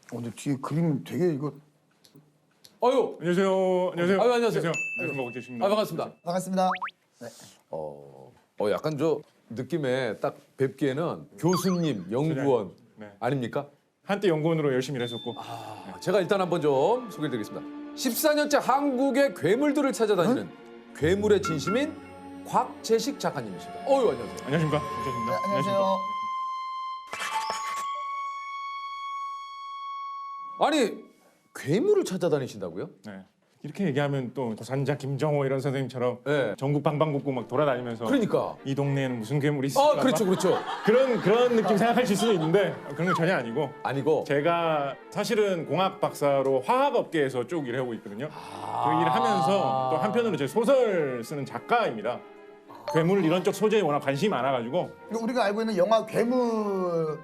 근데 뒤에 그림 되게 이거 아유, 안녕하세요. 안녕하세요. 아유, 안녕하세요. 안녕하세요. 계십니다. 아, 반갑습니다. 반갑습니다. 약간 저 느낌에 딱 뵙기에는 교수님, 연구원 네. 아닙니까? 한때 연구원으로 열심히 일했었고 제가 일단 한번 좀 소개해드리겠습니다. 14년째 한국의 괴물들을 찾아다니는 괴물의 진심인 곽재식 작가님이십니다. 안녕하세요. 안녕하십니까? 네, 안녕하세요. 아니, 괴물을 찾아다니신다고요? 네. 이렇게 얘기하면 또 도산자 김정호 이런 선생님처럼 네. 전국 방방곡곡 막 돌아다니면서 그러니까. 이 동네에는 무슨 괴물이 있을까? 그렇죠, 그렇죠. 그런 느낌 생각하실 수도 있는데 그런 건 전혀 아니고 아니고. 제가 사실은 공학 박사로 화학 업계에서 쭉 일하고 있거든요. 그 일을 하면서 또 한편으로 제 소설 쓰는 작가입니다. 괴물 이런 쪽 소재에 워낙 관심이 많아가지고 이거 우리가 알고 있는 영화 괴물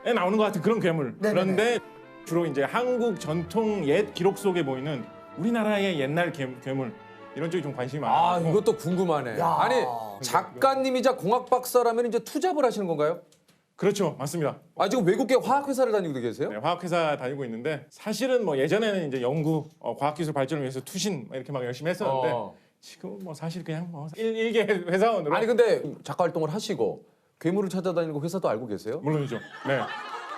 에 나오는 것 같은 그런 괴물. 네네네. 그런데 주로 이제 한국 전통 옛 기록 속에 보이는 우리나라의 옛날 괴물 이런 쪽이 좀 관심이 많아요. 이것도 궁금하네. 야. 아니, 작가님이자 공학 박사라면 이제 투잡을 하시는 건가요? 그렇죠, 맞습니다. 지금 외국계 화학 회사를 다니고 계세요? 네, 화학회사 다니고 있는데 사실은 뭐 예전에는 이제 연구, 과학기술 발전을 위해서 투신 이렇게 막 열심히 했었는데 지금은 뭐 사실 그냥 뭐 일개 회사원으로. 아니 근데 작가 활동을 하시고 괴물을 찾아다니는 회사도 알고 계세요? 물론이죠. 네,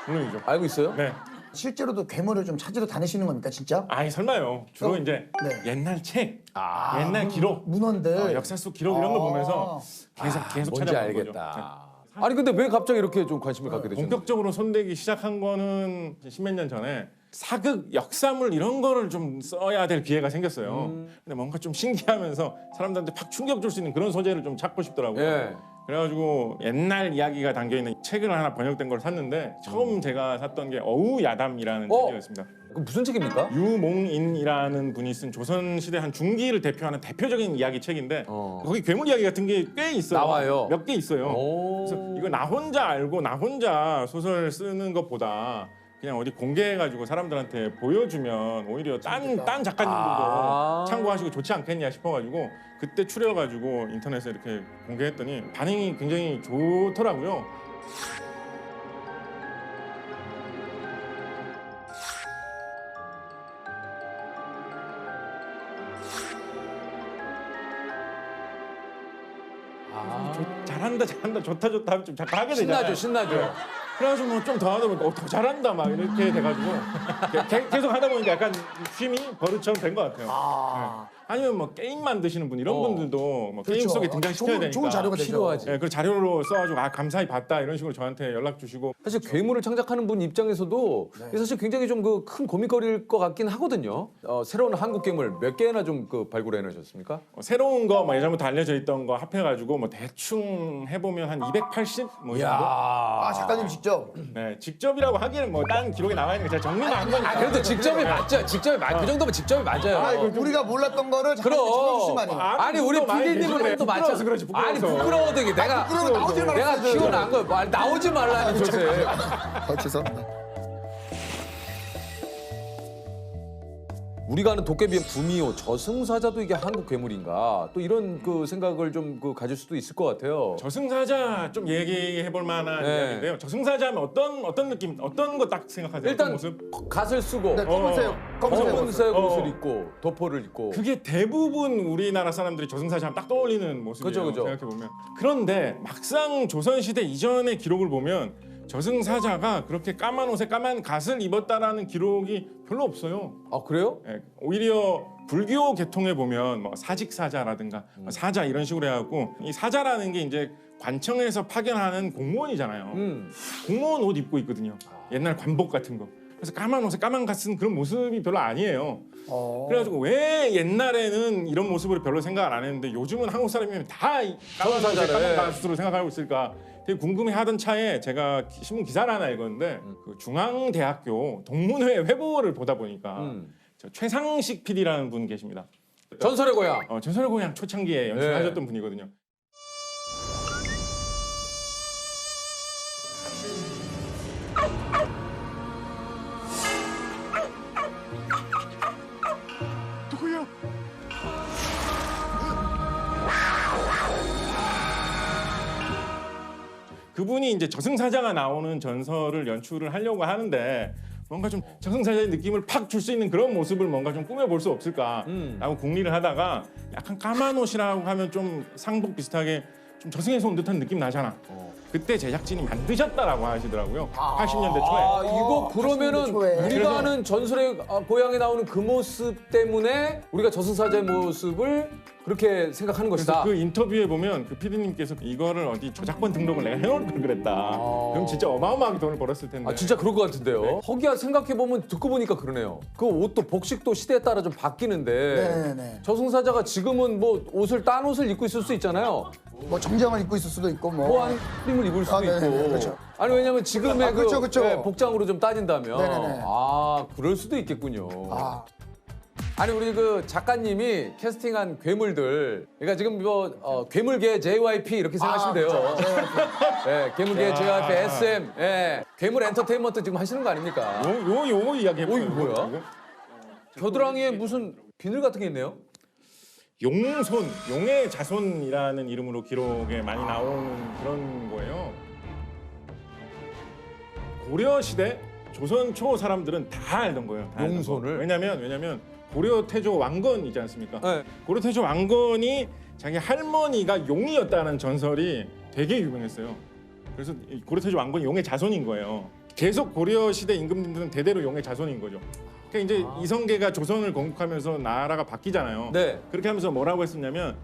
물론이죠. 알고 있어요? 네. 실제로도 괴물을 좀 찾으러 다니시는 겁니까 진짜? 아니 설마요. 주로 이제 네. 옛날 책, 옛날 기록, 문헌들 역사 속 기록 이런 걸 보면서 계속 뭔지 찾아보는 알겠다. 거죠. 아니 근데 왜 갑자기 이렇게 좀 관심을 갖게 되셨나요? 본격적으로 손대기 시작한 거는 십몇 년 전에 사극, 역사물 이런 거를 좀 써야 될 기회가 생겼어요. 근데 뭔가 좀 신기하면서 사람들한테 팍 충격 줄 수 있는 그런 소재를 좀 찾고 싶더라고요. 예. 그래가지고 옛날 이야기가 담겨있는 책을 하나 번역된 걸 샀는데 처음 제가 샀던 게 어우야담이라는 책이었습니다. 그 무슨 책입니까? 유몽인이라는 분이 쓴 조선시대 한 중기를 대표하는 대표적인 이야기 책인데 거기 괴물 이야기 같은 게 꽤 있어요. 나와요. 몇 개 있어요. 그래서 이거 나 혼자 알고 나 혼자 소설 쓰는 것보다 그냥 어디 공개해가지고 사람들한테 보여주면 오히려 딴 작가님들도 참고하시고 좋지 않겠냐 싶어가지고 그때 추려가지고 인터넷에 이렇게 공개했더니 반응이 굉장히 좋더라고요. 잘한다 좋다 하면 좀 자꾸 하게 되잖아요. 신나죠. 그래가지고 뭐 좀 더 하다 보니까 더 잘한다 막 이렇게 돼가지고 계속 하다 보니까 약간 쉼이 버릇처럼 된 것 같아요. 네. 아니면 뭐 게임 만드시는 분 이런 분들도 뭐 게임 그렇죠. 속에 등장시켜야 되니까 좋은 자료가 되죠. 필요하지. 그 자료로 써가지고 감사히 봤다 이런 식으로 저한테 연락 주시고 사실 괴물을 창작하는 분 입장에서도 이게 사실 굉장히 좀 그 큰 고민거리일 것 같긴 하거든요. 새로운 한국 괴물 몇 개나 좀 발굴해내셨습니까? 새로운 거 뭐 예전부터 알려져 있던 거 합해가지고 뭐 대충 해보면 한 280 뭐 이 정도? 작가님 직접 네, 직접이라고 하기에는 뭐 딴 기록에 나와 있는 게 제가 정리만 한 거니까. 그래도 직접이 맞죠. 그 정도면 직접이 맞아요. 우리가 몰랐던 거를 작가님이 찾아주시면 그럼. 아니에요. 아니 우리 PD님은 또 맞죠. 부끄러워서 그렇지, 부끄러워서. 아니 부끄러워도 이게 내가 부끄러워, 나오지 말라 내가 그랬어요. 키워난 거야. 아니, 나오지 말라니 요새. 죄송합니다. 우리가 아는 도깨비의 구미호, 저승사자도 이게 한국 괴물인가? 또 이런 그 생각을 좀 가질 수도 있을 것 같아요. 저승사자 좀 얘기해볼 만한 네. 이야기인데요. 저승사자면 어떤 느낌, 어떤 거 딱 생각하세요? 일단 어떤 모습? 갓을 쓰고 네, 검은색 검은색 옷을 입고 도포를 입고 그게 대부분 우리나라 사람들이 저승사자 하면 딱 떠올리는 모습이에요. 그죠. 생각해보면. 그런데 막상 조선시대 이전의 기록을 보면 저승사자가 그렇게 까만 옷에 까만 갓을 입었다라는 기록이 별로 없어요. 아 그래요? 예, 오히려 불교 계통에 보면 뭐 사직사자라든가 사자 이런 식으로 해갖고 이 사자라는 게 이제 관청에서 파견하는 공무원이잖아요. 공무원 옷 입고 있거든요. 옛날 관복 같은 거. 그래서 까만 옷에 까만 갓 쓴 그런 모습이 별로 아니에요. 그래가지고 왜 옛날에는 이런 모습을 별로 생각을 안 했는데 요즘은 한국 사람이면 다 까만 옷에 까만 갓으로 생각하고 있을까 되게 궁금해하던 차에 제가 신문 기사를 하나 읽었는데 그 중앙대학교 동문회 회보를 보다 보니까 저 최상식 PD라는 분 계십니다. 전설의 고향. 전설의 고향 초창기에 연출하셨던 분이거든요. 누구야? 그분이 이제 저승사자가 나오는 전설을 연출을 하려고 하는데 뭔가 좀 저승사자의 느낌을 팍 줄 수 있는 그런 모습을 뭔가 좀 꾸며볼 수 없을까라고 궁리를 하다가 약간 까만 옷이라고 하면 좀 상복 비슷하게 좀 저승에서 온 듯한 느낌 나잖아. 그때 제작진이 만드셨다라고 하시더라고요. 80년대 초에. 아 이거 그러면은 80년대 초에. 우리가 그래서- 아는 전설의 고향에 나오는 그 모습 때문에 우리가 저승사자의 모습을 그렇게 생각하는 그래서 것이다. 그 인터뷰에 보면 그 PD님께서 이거를 어디 저작권 등록을 내가 해놓을 걸 그랬다. 그럼 진짜 어마어마하게 돈을 벌었을 텐데. 아 진짜 그럴 것 같은데요. 허기야 생각해 보면 듣고 보니까 그러네요. 그 옷도 복식도 시대에 따라 좀 바뀌는데 네네. 저승사자가 지금은 뭐 옷을 딴 옷을 입고 있을 수 있잖아요. 뭐 정장을 입고 있을 수도 있고 뭐. 뭐 안림을 입을 수도 아, 네네, 있고. 그렇죠. 아니 왜냐면 지금의 아, 그렇죠, 그렇죠. 복장으로 좀 따진다면 네네네. 아 그럴 수도 있겠군요. 아, 아니 우리 그 작가님이 캐스팅한 괴물들, 그러니까 지금 뭐 괴물계 JYP 이렇게 생각하시면 돼요. 예, 괴물계 JYP, SM, 예, 괴물 엔터테인먼트 지금 하시는 거 아닙니까? 요거 이야기해볼까요? 이거 뭐야? 이거? 겨드랑이에 무슨 비늘 같은 게 있네요? 용손, 용의 자손이라는 이름으로 기록에 많이 나오는 그런 거예요. 고려 시대 조선 초 사람들은 다 알던 거예요. 다 알던 용손을? 거. 왜냐면 고려 태조 왕건이지 않습니까? 네. 고려 태조 왕건이 자기 할머니가 용이었다는 전설이 되게 유명했어요. 그래서 이 고려 태조 왕건이 용의 자손인 거예요. 계속 고려 시대 임금님들은 대대로 용의 자손인 거죠. 그러니까 이제 이성계가 조선을 건국하면서 나라가 바뀌잖아요. 네. 그렇게 하면서 뭐라고 했었냐면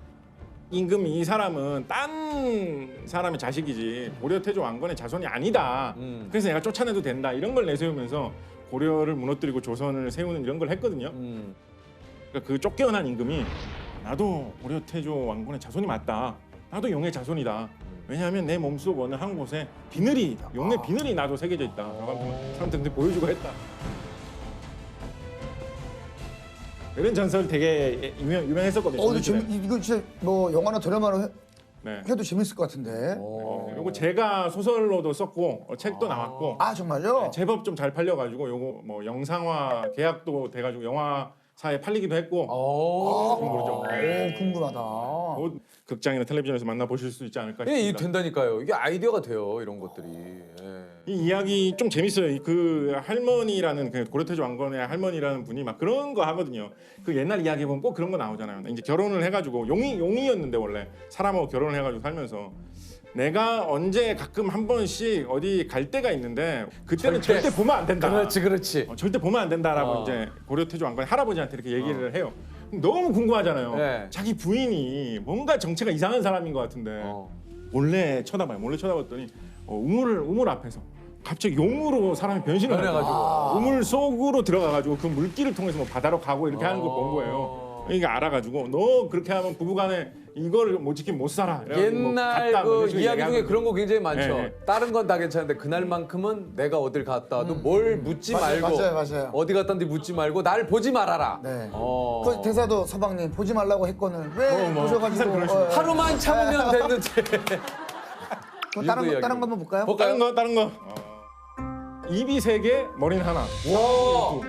임금 이 사람은 딴 사람의 자식이지 고려 태조 왕건의 자손이 아니다. 그래서 내가 쫓아내도 된다. 이런 걸 내세우면서 고려를 무너뜨리고 조선을 세우는 이런 걸 했거든요. 그러니까 그 쫓겨난 임금이 나도 고려 태조 왕건의 자손이 맞다. 나도 용의 자손이다. 왜냐하면 내 몸속 어느 한 곳에 비늘이 용의 비늘이 나도 새겨져 있다. 사람들한테 보여주고 했다. 이런 전설 되게 유명했었거든요. 근데 이거 진짜 뭐 영화나 드라마로 네. 해도 재밌을 것 같은데. 요거 제가 소설로도 썼고 책도 나왔고 아 정말요? 제법 좀 잘 팔려가지고 요거 뭐 영상화 계약도 돼가지고 영화사에 팔리기도 했고 모르죠. 오 궁금하다. 뭐 극장이나 텔레비전에서 만나보실 수 있지 않을까 예, 이 싶습니다. 된다니까요. 이게 아이디어가 돼요, 이런 것들이. 예. 이 이야기 좀 재밌어요. 그 할머니라는 그 고려태조 왕건의 할머니라는 분이 막 그런 거 하거든요. 그 옛날 이야기 보면 꼭 그런 거 나오잖아요. 이제 결혼을 해가지고 용이었는데 원래 사람하고 결혼을 해가지고 살면서 내가 언제 가끔 한 번씩 어디 갈 때가 있는데 그때는 절대 보면 안 된다. 그렇지. 절대 보면 안 된다라고 이제 고려태조 왕건의 할아버지한테 이렇게 얘기를 해요. 너무 궁금하잖아요. 네. 자기 부인이 뭔가 정체가 이상한 사람인 것 같은데 몰래 쳐다봐요. 몰래 쳐다봤더니 우물 앞에서 갑자기 용으로 사람이 변신을 변해가지고. 우물 속으로 들어가가지고 그 물길을 통해서 뭐 바다로 가고 이렇게 하는 걸 본 거예요. 이게 알아가지고 너 그렇게 하면 부부간에 이걸 못 지키면 못 살아. 옛날 그 이야기 중에 그런 거 굉장히 많죠. 네. 다른 건 다 괜찮은데 그날만큼은 내가 어딜 갔다 와도 뭘 묻지 맞아요, 말고 맞아요. 어디 갔다 왔는지 묻지 말고 날 보지 말아라. 네. 어. 그 대사도 서방님 보지 말라고 했거늘 왜 항상 보셔가지고 그런 식으로. 하루만 참으면 됐는데. 그럼 이거 다른 거 이야기. 한번 볼까요? 다른 거. 입이 3개, 머리는 하나. 와.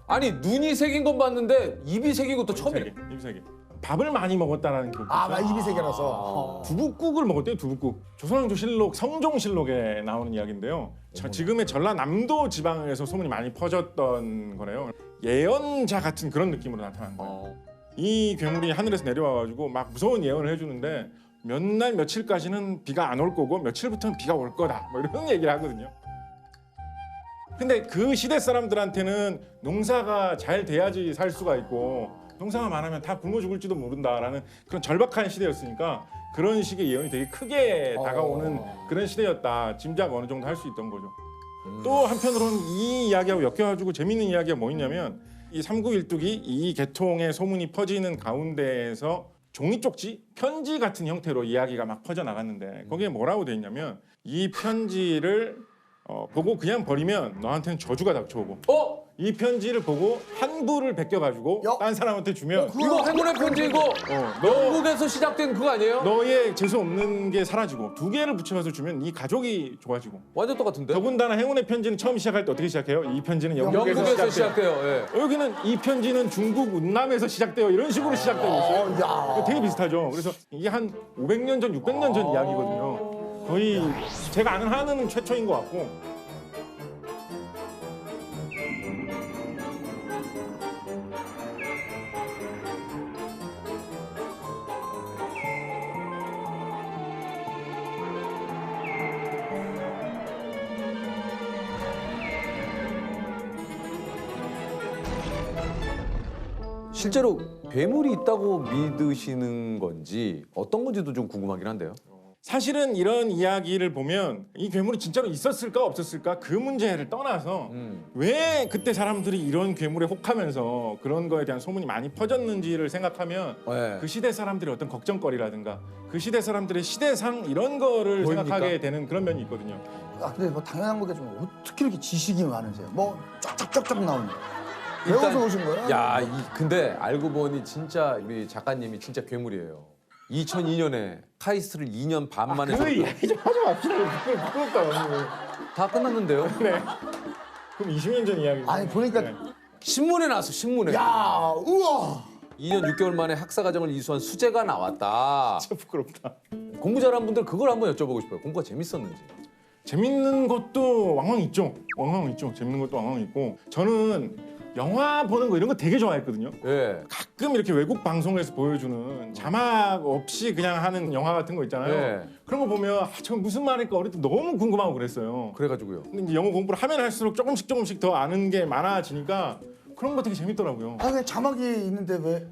아니 눈이 새긴 건 봤는데 입이 새긴 것도 처음이네. 입 3개. 밥을 많이 먹었다라는 그 아, 입이 세 개라서. 두부국을 먹었대요. 두부국. 조선왕조실록 성종실록에 나오는 이야기인데요. 지금의 전라남도 지방에서 소문이 많이 퍼졌던 거래요. 예언자 같은 그런 느낌으로 나타난 거예요. 이 괴물이 하늘에서 내려와가지고 막 무서운 예언을 해주는데 몇 날 며칠까지는 비가 안 올 거고 며칠부터는 비가 올 거다. 뭐 이런 얘기를 하거든요. 근데 그 시대 사람들한테는 농사가 잘 돼야지 살 수가 있고 농사가 많으면 다 굶어 죽을지도 모른다라는 그런 절박한 시대였으니까 그런 식의 예언이 되게 크게 다가오는 그런 시대였다. 짐작 어느 정도 할 수 있던 거죠. 또 한편으로는 이 이야기하고 엮여가지고 재밌는 이야기가 뭐 있냐면 이 삼국일tuk이 이 계통의 소문이 퍼지는 가운데에서 종이 쪽지, 편지 같은 형태로 이야기가 막 퍼져 나갔는데 거기에 뭐라고 돼 있냐면 이 편지를 보고 그냥 버리면 너한테는 저주가 닥쳐오고 이 편지를 보고 한 부를 베껴가지고 딴 사람한테 주면 이거 행운의 편지 이거 영국에서 시작된 그거 아니에요? 너의 재수 없는 게 사라지고 2개를 붙여서 주면 이 가족이 좋아지고 완전 똑같은데? 더군다나 행운의 편지는 처음 시작할 때 어떻게 시작해요? 이 편지는 영국에서 영국에서 시작돼요. 시작돼요. 예. 여기는 이 편지는 중국 운남에서 시작돼요. 이런 식으로 시작되고 있어요. 야. 되게 비슷하죠. 그래서 이게 한 500년 전, 600년 전 이야기거든요. 거의 제가 아는 한은 최초인 것 같고 실제로 괴물이 있다고 믿으시는 건지 어떤 건지도 좀 궁금하긴 한데요. 사실은 이런 이야기를 보면 이 괴물이 진짜로 있었을까 없었을까 그 문제를 떠나서 왜 그때 사람들이 이런 괴물에 혹하면서 그런 거에 대한 소문이 많이 퍼졌는지를 생각하면 네. 그 시대 사람들의 어떤 걱정거리라든가 그 시대 사람들의 시대상 이런 거를 보입니까? 생각하게 되는 그런 면이 있거든요. 아 근데 뭐 당연한 거겠지만 어떻게 이렇게 지식이 많으세요? 뭐 쫙쫙쫙쫙 나오는 배워서 오신 거예요? 야, 근데 알고 보니 진짜 우리 작가님이 진짜 괴물이에요. 2002년에 카이스트를 2년 반 만에 그 이야기 좀 하지 맙시다. 부끄럽다 너무. 다 끝났는데요. 네. 그럼 20년 전 이야기. 아니 보니까 신문에 나왔어, 신문에. 야 우와 2년 6개월 만에 학사 과정을 이수한 수재가 나왔다. 진짜 부끄럽다. 공부 잘하는 분들 그걸 한번 여쭤보고 싶어요. 공부가 재밌었는지. 재밌는 것도 왕왕 있죠. 왕왕 있죠. 재밌는 것도 왕왕 있고. 저는 영화 보는 거 이런 거 되게 좋아했거든요. 예. 가끔 이렇게 외국 방송에서 보여주는 자막 없이 그냥 하는 영화 같은 거 있잖아요. 네. 그런 거 보면 저 무슨 말일까 어릴 때 너무 궁금하고 그랬어요. 그래가지고요. 근데 이제 영어 공부를 하면 할수록 조금씩 더 아는 게 많아지니까 그런 거 되게 재밌더라고요. 아 그냥 자막이 있는데 왜?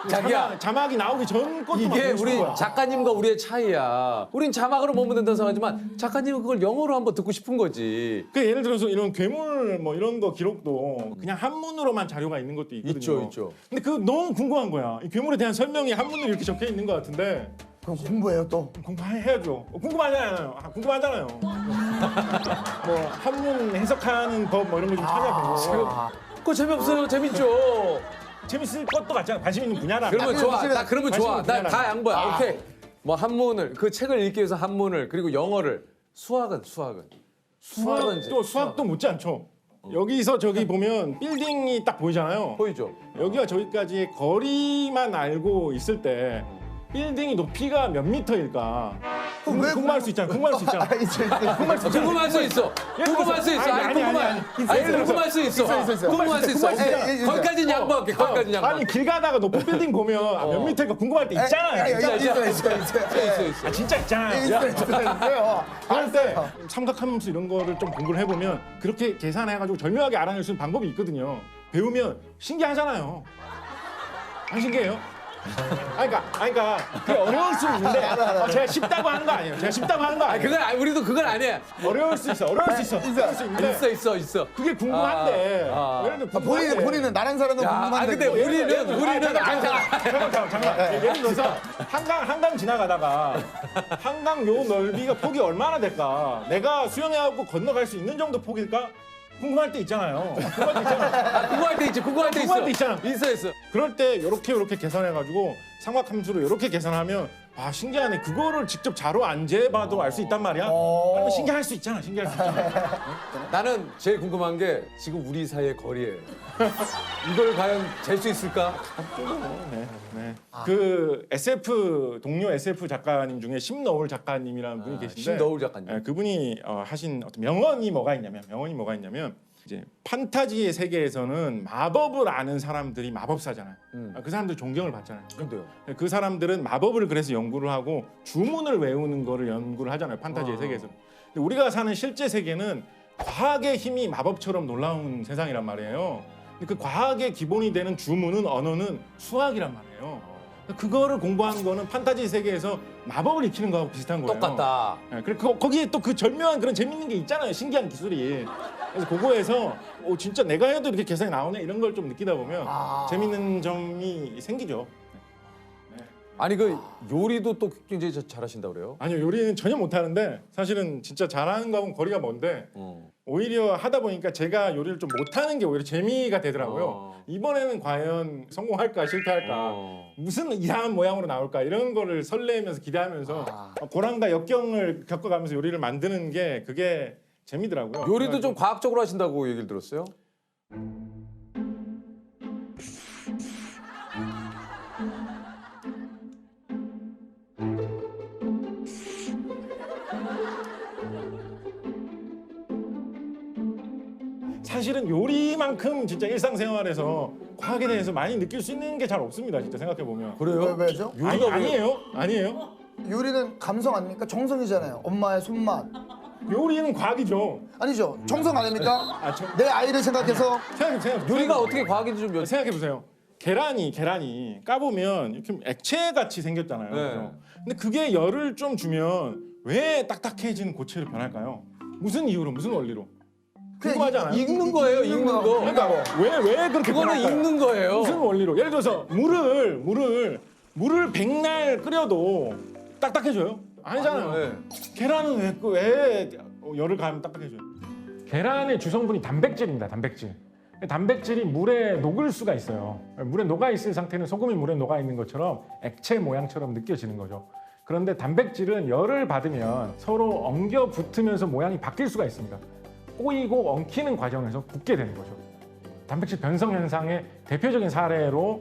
자기야. 자막이 나오기 전 것도 이게 우리 작가님과 우리의 차이야. 우린 자막으로 보면 된다고 생각하지만 작가님은 그걸 영어로 한번 듣고 싶은 거지. 그 예를 들어서 이런 괴물 뭐 이런 거 기록도 그냥 한문으로만 자료가 있는 것도 있거든요. 있죠. 근데 그 너무 궁금한 거야. 이 괴물에 대한 설명이 한문으로 이렇게 적혀 있는 것 같은데 그럼 공부해요 또. 공부해야죠. 궁금하잖아요. 궁금하잖아요. 뭐 한문 해석하는 법 뭐 이런 거 좀 찾아보고 그거 재미없어요. 재밌죠. 재밌을 것도 같잖아. 관심 있는 분야라. 그러면 좋아. 나 그러면 좋아. 관심을 나 다 양보야. 아. 오케이. 뭐 한문을 그 책을 읽기 위해서 한문을 그리고 영어를 수학은 수학도 못지 않죠. 여기서 저기 보면 빌딩이 딱 보이잖아요. 보이죠? 여기와 저기까지의 거리만 알고 있을 때 빌딩이 높이가 몇 미터일까? 궁금할 수 있잖아. 궁금할 수 있잖아. 궁금할 수 있잖아. 궁금할 수 있어. 궁금할 수 있어. 아니, 궁금할 수 있어. 있어. 궁금할 수 있어. 있어. 거기까지는 양보할게. 거기까지는 양보. 아니 길 가다가 높은 빌딩 보면 몇 미터일까 궁금할 때 있잖아요. 있어. 아 진짜 있잖아요. 있어요. 그럴 때 삼각함수 이런 거를 좀 공부를 해보면 그렇게 계산해가지고 절묘하게 알아낼 수 있는 방법이 있거든요. 배우면 신기하잖아요. 안 신기해요? 그러니까 그게 어려울 수 있는데 제가 쉽다고 하는 거 아니에요. 제가 쉽다고 하는 거 아니에요. 우리도 그건 아니야. 어려울 수 있어. 어려울 수 있는데 있어. 그게 궁금한데 예를 들어 궁금한데 본인은 나란 사람도 궁금한데. 근데 뭐 우리는 잠깐. 예를 들어서 한강 지나가다가 한강 요 넓이가 폭이 얼마나 될까? 내가 수영해갖고 건너갈 수 있는 정도 폭일까? 궁금할 때 있잖아요. 궁금할 때 있지. 궁금할 때 있어. 있잖아. 있어. 그럴 때 요렇게 계산해가지고 삼각함수로 요렇게 계산하면 아 신기하네. 그거를 직접 자로 안 재봐도 알 수 있단 말이야. 아니면 신기할 수 있잖아. 나는 제일 궁금한 게 지금 우리 사이의 거리예요. 이걸 과연 잴 수 있을까? 네. 그 SF 동료 SF 작가님 중에 심너울 작가님이라는 분이 계신데 심너울 작가님. 네, 그분이 하신 어떤 명언이 뭐가 있냐면 이제 판타지의 세계에서는 마법을 아는 사람들이 마법사잖아요. 그 사람들 존경을 받잖아요. 근데요. 그 사람들은 마법을 그래서 연구를 하고 주문을 외우는 거를 연구를 하잖아요. 판타지의 세계에서. 근데 우리가 사는 실제 세계는 과학의 힘이 마법처럼 놀라운 세상이란 말이에요. 근데 그 과학의 기본이 되는 주문은 언어는 수학이란 말이에요. 그거를 공부하는 거는 판타지 세계에서 마법을 익히는 거하고 비슷한 거예요. 똑같다. 네, 그리고 거기에 또 그 절묘한 그런 재밌는 게 있잖아요. 신기한 기술이. 그래서 그거에서 진짜 내가 해도 이렇게 계산이 나오네 이런 걸 좀 느끼다 보면 재밌는 점이 생기죠. 아니 그 요리도 또 굉장히 잘하신다고 그래요? 아니요, 요리는 전혀 못하는데 사실은 진짜 잘하는 거하고는 거리가 먼데 오히려 하다 보니까 제가 요리를 좀 못하는 게 오히려 재미가 되더라고요. 이번에는 과연 성공할까 실패할까 무슨 이상한 모양으로 나올까 이런 거를 설레면서 기대하면서 고난과 역경을 겪어가면서 요리를 만드는 게 그게 재미더라고요. 요리도 좀 과학적으로 하신다고 얘기를 들었어요? 사실은 요리만큼 진짜 일상생활에서 과학에 대해서 많이 느낄 수 있는 게 잘 없습니다. 진짜 생각해 보면. 그래요? 왜죠? 아니에요. 요리는 감성 아닙니까? 정성이잖아요. 엄마의 손맛. 요리는 과학이죠. 아니죠. 정성 아닙니까? 아, 내 아이를 생각해서 생각해 보세요. 요리가 어떻게 과학인지 좀 생각해 보세요. 계란이 까보면 이렇게 액체 같이 생겼잖아요. 네. 그죠? 근데 그게 열을 좀 주면 왜 딱딱해지는 고체로 변할까요? 무슨 이유로, 무슨 원리로? 궁금하지 않아요? 익는 거예요, 익는 거. 그러니까 왜 그렇게 그거는 변할까요? 익는 거예요. 무슨 원리로? 예를 들어서 물을 백날 끓여도 딱딱해져요? 아니잖아요. 네. 계란은 왜 열을 가하면 딱딱해져요? 계란의 주성분이 단백질입니다. 단백질. 단백질이 물에 녹을 수가 있어요. 물에 녹아 있을 상태는 소금이 물에 녹아 있는 것처럼 액체 모양처럼 느껴지는 거죠. 그런데 단백질은 열을 받으면 서로 엉겨 붙으면서 모양이 바뀔 수가 있습니다. 꼬이고 엉키는 과정에서 굳게 되는 거죠. 단백질 변성 현상의 대표적인 사례로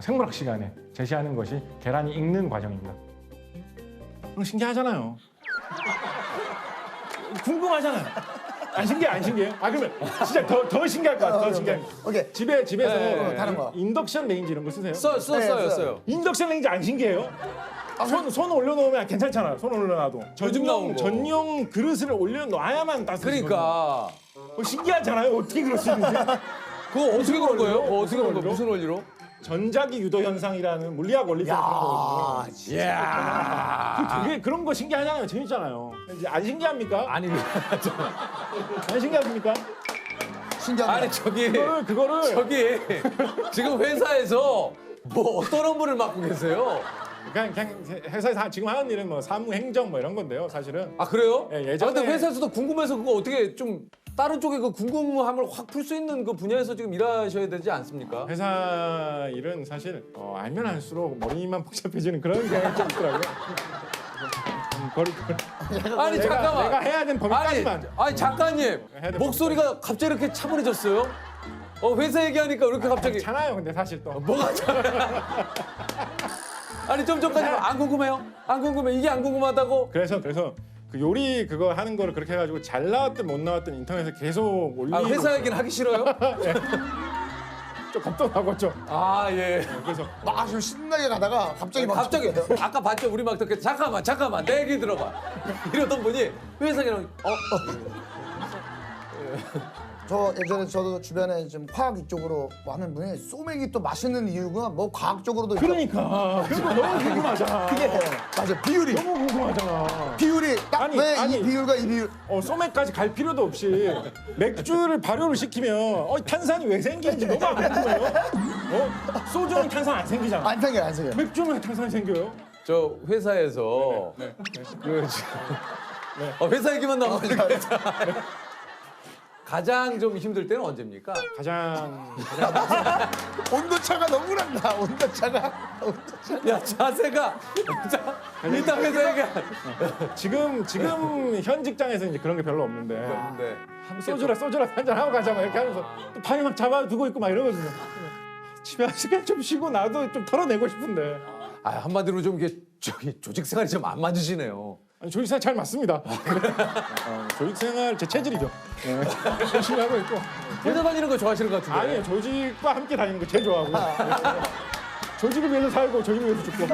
생물학 시간에 제시하는 것이 계란이 익는 과정입니다. 신기하잖아요. 궁금하잖아요. 안 신기해요? 아 그러면 진짜 더 신기할 것 같아. 더 신기할. 오케이. 집에서 네, 다른 거. 인덕션 레인지 이런 거 쓰세요? 써요. 인덕션 레인지 안 신기해요? 손 올려놓으면 괜찮잖아요. 손 올려놔도. 요즘 나온 거. 전용 그릇을 올려놔야만 따뜻해지거든요. 그러니까 신기하잖아요. 어떻게 그럴 수 있는지. 그거 어떻게 그런 거예요? 그거 어떻게 그런 거? 원리로? 무슨 원리로? 전자기 유도 현상이라는 물리학 원리적 그런 거거든요. 이야. 되게 그런 거 신기하잖아요. 재밌잖아요. 이제 안 신기합니까? 아니 안 신기합니까? 신기하다. 아니 저기 그거를 지금 회사에서 뭐 어떤 업무를 맡고 계세요? 그냥 회사에서 지금 하는 일은 뭐 사무 행정 뭐 이런 건데요. 사실은 아 그래요? 예, 아, 예전에- 근데 회사에서도 궁금해서 그거 어떻게 좀 다른 쪽에 그 궁금함을 확 풀 수 있는 그 분야에서 지금 일하셔야 되지 않습니까? 회사 일은 사실 알면 알수록 머리만 복잡해지는 그런 경향이 좀 있더라고요. 아니 잠깐만. 내가 해야 되는 범위까지만. 아니 작가님 해야 될 목소리가 갑자기 이렇게 차분해졌어요? 회사 얘기하니까 이렇게 갑자기 괜찮아요. 근데 사실 또 뭐가 아니 좀 전까지 안 궁금해요? 안 궁금해. 이게 안 궁금하다고? 그래서 그 요리 그거 하는 거를 그렇게 해가지고 잘 나왔든 못 나왔든 인터넷에 계속 올리고 아, 회사 얘기는 하기 싫어요? 좀 겁도 나고 좀 아 예. 그래서 막 좀 신나게 가다가 갑자기 막 갑자기 아까 봤죠? 우리 막 이렇게 잠깐만 내 얘기 들어봐. 이러던 분이 회사 얘기는 저 예전에 저도 주변에 좀 화학 이쪽으로 뭐 하는 분이 소맥이 또 맛있는 이유가 뭐 과학적으로도 그러니까 그거 너무 궁금하잖아. 그게 맞아 비율이 너무 궁금하잖아. 비율이 딱 아니, 왜 아니. 이 비율과 이 비율 소맥까지 갈 필요도 없이 맥주를 발효를 시키면 탄산이 왜 생기는지 너무 안 궁금해요? 소주는 탄산 안 생기잖아. 안 생겨 안 생겨. 맥주는 왜 탄산이 생겨요? 저 회사에서 그 회사 얘기만 나오고 가장 좀 힘들 때는 언제입니까? 가장 온도차가 너무 난다. 온도차가. 야 자세가 일단 회사 얘기. 지금 현 직장에서 이제 그런 게 별로 없는데 근데 소주라 한잔 하고 가자 막 이렇게 하면서 또 팔이 막 잡아두고 있고 막 이러거든요. 집에 와서 그냥 좀 쉬고 나도 좀 털어내고 싶은데 한마디로 좀 이게 조직 생활이 좀 안 맞으시네요. 아니, 조직생활 잘 맞습니다. 조직생활 제 체질이죠. 열심히 하고 있고 회사 다니는 거 좋아하시는 것 같은데. 아니에요. 조직과 함께 다니는 거 제일 좋아하고 조직을 위해서 살고 조직을 위해서 죽고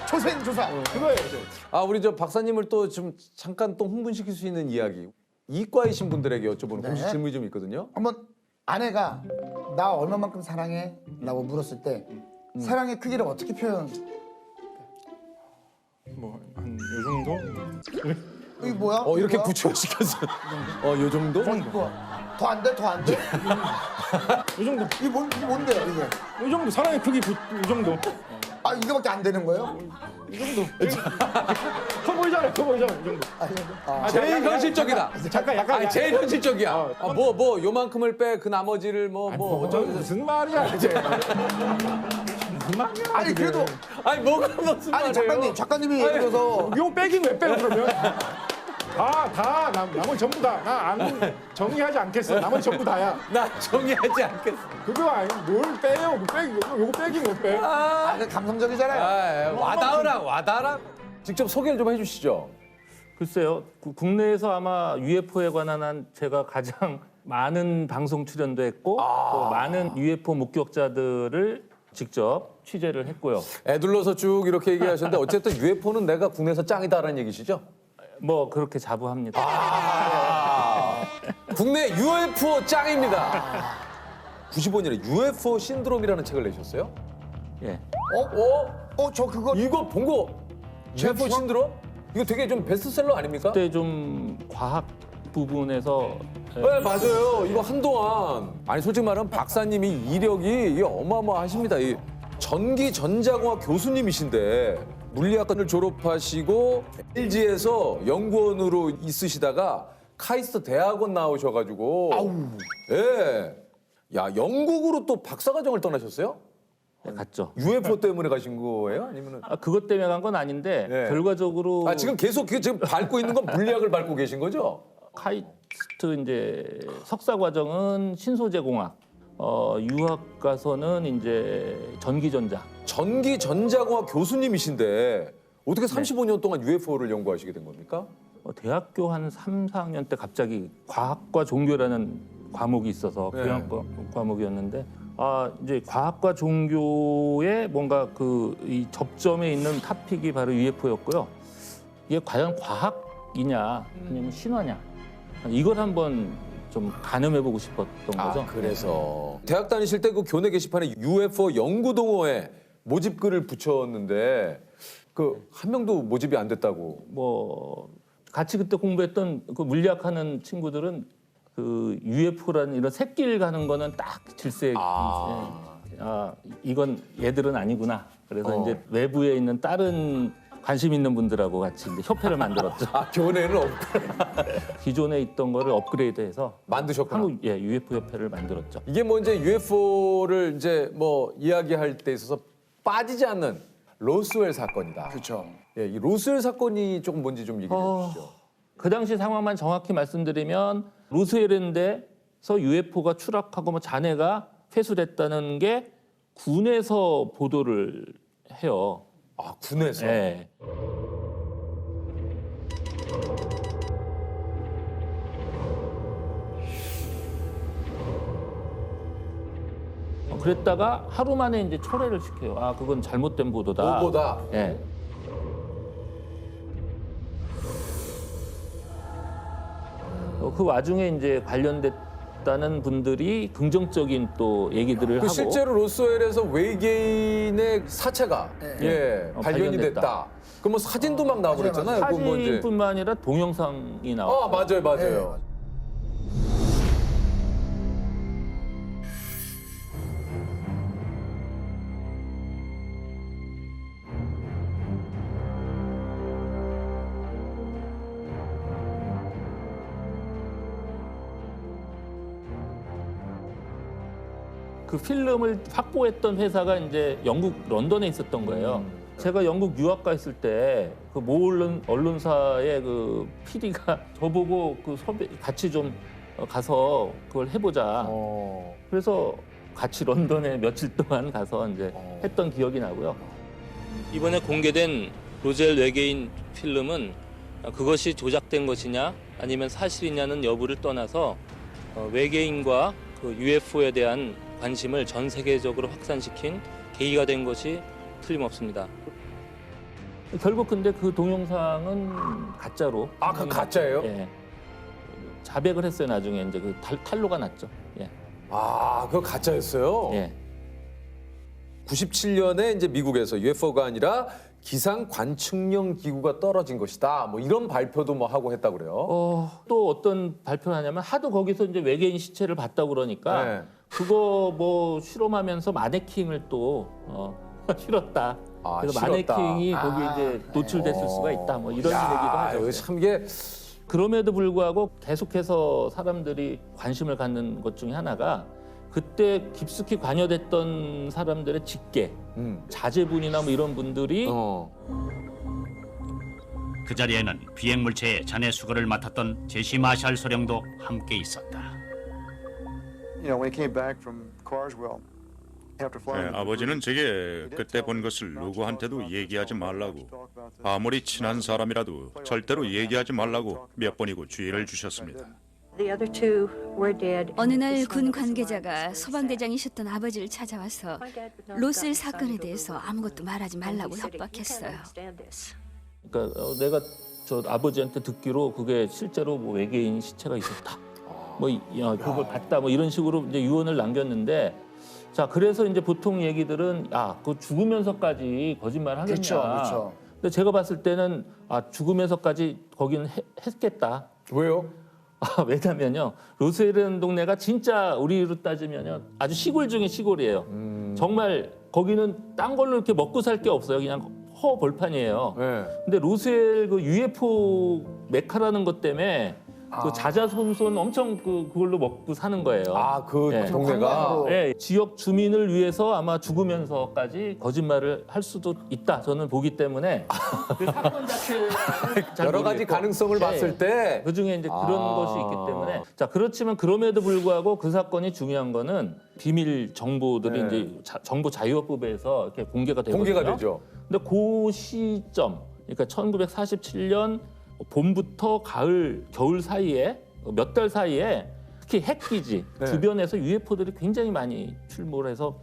초생조사. 그거예요. 이제. 우리 저 박사님을 또 좀 잠깐 또 흥분시킬 수 있는 이야기. 이과이신 분들에게 여쭤보는 공식 질문이 좀 있거든요. 한번 아내가 나 얼마만큼 사랑해? 라고 물었을 때 사랑의 크기를 어떻게 표현? 뭐 한 요 정도? 이게 뭐야? 이렇게 뭐야? 구체화시켰어요. 요 정도? 더 안 돼? 더 안 돼? 요 정도. 이게 뭔데요 이게? 요 정도 사랑의 크기 요 정도. 아 이거밖에 안 되는 거예요? 이 정도. 커 보이잖아요. 이 정도. 제일 현실적이다. 잠깐 약간 아니 제일 현실적이야. 뭐 요만큼을 빼 그 나머지를 뭐 어쩌고 무슨 말이야 이제. 무슨 말이야. 아니 그래도 아니 뭐가 무슨 말이에요? 아니 작가님이 예를 들어서 요 빼긴 왜 빼요 그러면? 나머지 전부 다. 나 안 정리하지 않겠어. 나머지 전부 다야. 나 정리하지 않겠어. 그거 아니 뭘 빼요? 요거 빼긴 왜 빼? 그 감성적이잖아요. 와닿아라. 직접 소개를 좀 해주시죠. 글쎄요, 국내에서 아마 UFO에 관한 한 제가 가장 많은 방송 출연도 했고 또 많은 UFO 목격자들을 직접 취재를 했고요. 애둘러서 쭉 이렇게 얘기하셨는데 어쨌든 UFO는 내가 국내에서 짱이다라는 얘기시죠? 뭐 그렇게 자부합니다. 국내 UFO 짱입니다. 95년에 UFO 신드롬이라는 책을 내셨어요? 예. 저 그거 이거 본 거 UFO 신드롬? 이거 되게 좀 베스트셀러 아닙니까? 그때 좀 과학 부분에서 네, 맞아요. 이거 한동안 아니 솔직히 말하면 박사님이 이력이 이게 어마어마하십니다. 이 전기전자공학 교수님이신데 물리학과를 졸업하시고 LG에서 연구원으로 있으시다가 카이스트 대학원 나오셔가지고 예. 야 영국으로 또 박사과정을 떠나셨어요? 갔죠. UFO 때문에 가신 거예요? 아니면은 그것 때문에 간 건 아닌데 네. 결과적으로 지금 계속 지금 밟고 있는 건 물리학을 밟고 계신 거죠? 카이스트 이제 석사 과정은 신소재공학, 유학 가서는 이제 전기전자. 전기전자공학 교수님이신데 어떻게 35년 동안 UFO를 연구하시게 된 겁니까? 대학교 한 3, 4학년 때 갑자기 과학과 종교라는 과목이 있어서 네. 교양과 과목이었는데 이제 과학과 종교의 뭔가 이 접점에 있는 토픽이 바로 UFO였고요. 이게 과연 과학이냐 아니면 신화냐 이걸 한번 좀 가늠해보고 싶었던 거죠. 그래서 대학 다니실 때 그 교내 게시판에 UFO 연구동호회 모집글을 붙였는데 그 한 명도 모집이 안 됐다고. 뭐 같이 그때 공부했던 그 물리학하는 친구들은 그 UFO라는 이런 새길 가는 거는 딱 질색. 이건 얘들은 아니구나. 그래서 이제 외부에 있는 다른 관심 있는 분들하고 같이 이제 협회를 만들었죠. 교내는 기존에 있던 거를 업그레이드해서 만드셨구나. 한국 UFO 협회를 만들었죠. 이게 뭐 이제 UFO를 이제 뭐 이야기할 때 있어서 빠지지 않는 로스웰 사건이다. 그렇죠. 예, 이 로스웰 사건이 조금 뭔지 좀 얘기해 주시죠. 그 당시 상황만 정확히 말씀드리면 로스웰랜드에서 UFO가 추락하고 뭐 잔해가 회수됐다는 게 군에서 보도를 해요. 군에서. 네. 그랬다가 하루 만에 이제 철회를 시켜요. 그건 잘못된 보도다. 보도다. 예. 그 와중에 이제 관련됐다는 분들이 긍정적인 또 얘기들을 하고 실제로 로스웰에서 외계인의 사체가 발견이 됐다. 그럼 뭐 사진도 막 나오고 그랬잖아요. 그거 뭐 이제. 사진뿐만 아니라 동영상이 나와요. 맞아요. 그 필름을 확보했던 회사가 이제 영국 런던에 있었던 거예요. 제가 영국 유학 가 있을 때 그 모 언론사의 그 PD가 저보고 그 섭외 같이 좀 가서 그걸 해보자. 그래서 같이 런던에 며칠 동안 가서 이제 했던 기억이 나고요. 이번에 공개된 로젤 외계인 필름은 그것이 조작된 것이냐 아니면 사실이냐는 여부를 떠나서 외계인과 그 UFO에 대한 관심을 전 세계적으로 확산시킨 계기가 된 것이 틀림없습니다. 결국 근데 그 동영상은 가짜로. 그 가짜예요? 예. 자백을 했어요. 나중에 이제 그 탄로가 났죠. 예. 그거 가짜였어요? 예. 97년에 이제 미국에서 UFO가 아니라 기상 관측령 기구가 떨어진 것이다. 뭐 이런 발표도 뭐 하고 했다고 그래요. 또 어떤 발표를 하냐면 하도 거기서 이제 외계인 시체를 봤다고 그러니까 네. 그거 뭐 실험하면서 마네킹을 또 실었다. 그래서 실었다. 마네킹이 거기 이제 노출됐을 수가 있다. 뭐 이런 얘기도 하죠. 이거 참 이게 그럼에도 불구하고 계속해서 사람들이 관심을 갖는 것 중에 하나가 그때 깊숙이 관여됐던 사람들의 직계, 자제분이나 뭐 이런 분들이 그 자리에는 비행물체의 잔해 수거를 맡았던 제시 마샬 소령도 함께 있었다. When he came back from Carswell after flying. 아버지는 제게 그때 본 것을 누구한테도 얘기하지 말라고, 아무리 친한 사람이라도 절대로 얘기하지 말라고 몇 번이고 주의를 주셨습니다. 어느 날 군 관계자가 소방대장이셨던 아버지를 찾아와서 로스웰 사건에 대해서 아무것도 말하지 말라고 협박했어요. 그러니까 내가 저 아버지한테 듣기로 그게 실제로 뭐 외계인 시체가 있었다. 그걸 봤다 뭐 이런 식으로 이제 유언을 남겼는데 자 그래서 이제 보통 얘기들은 그 죽으면서까지 거짓말 하겠냐. 그렇죠. 근데 제가 봤을 때는 죽으면서까지 거기는 했겠다. 왜요? 왜냐면요 로스웰이라는 동네가 진짜 우리로 따지면요 아주 시골 중에 시골이에요. 정말 거기는 딴 걸로 이렇게 먹고 살 게 없어요. 그냥 허벌판이에요. 네. 근데 로스웰 그 UFO 메카라는 것 때문에 그 자자손손 엄청 그걸로 먹고 사는 거예요. 그 네. 동네가. 네, 지역 주민을 위해서 아마 죽으면서까지 거짓말을 할 수도 있다. 저는 보기 때문에 그 사건 자체는 잘 여러 가지 모르겠고. 가능성을 네. 봤을 때 그 중에 이제 그런 것이 있기 때문에 자 그렇지만 그럼에도 불구하고 그 사건이 중요한 거는 비밀 정보들이 네. 이제 정보 자유업법에서 이렇게 공개가 되거든요. 공개가 되죠. 근데 그 시점 그러니까 1947년 봄부터 겨울 사이에 몇 달 사이에 특히 핵기지 네. 주변에서 UFO들이 굉장히 많이 출몰을 해서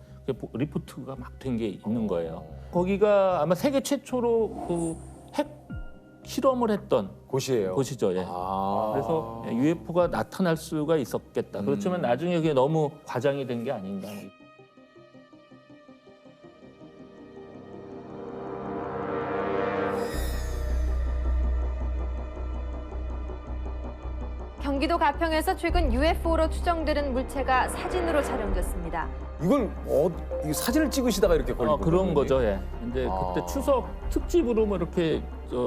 리포트가 막 된 게 있는 거예요. 거기가 아마 세계 최초로 그 핵 실험을 했던 곳이에요. 곳이죠. 예. 그래서 UFO가 나타날 수가 있었겠다. 그렇지만 나중에 그게 너무 과장이 된 게 아닌가. 경기도 가평에서 최근 UFO로 추정되는 물체가 사진으로 촬영됐습니다. 이걸 이 사진을 찍으시다가 이렇게 걸린 그런 거죠. 예. 근데 그때 추석 특집으로 뭐 이렇게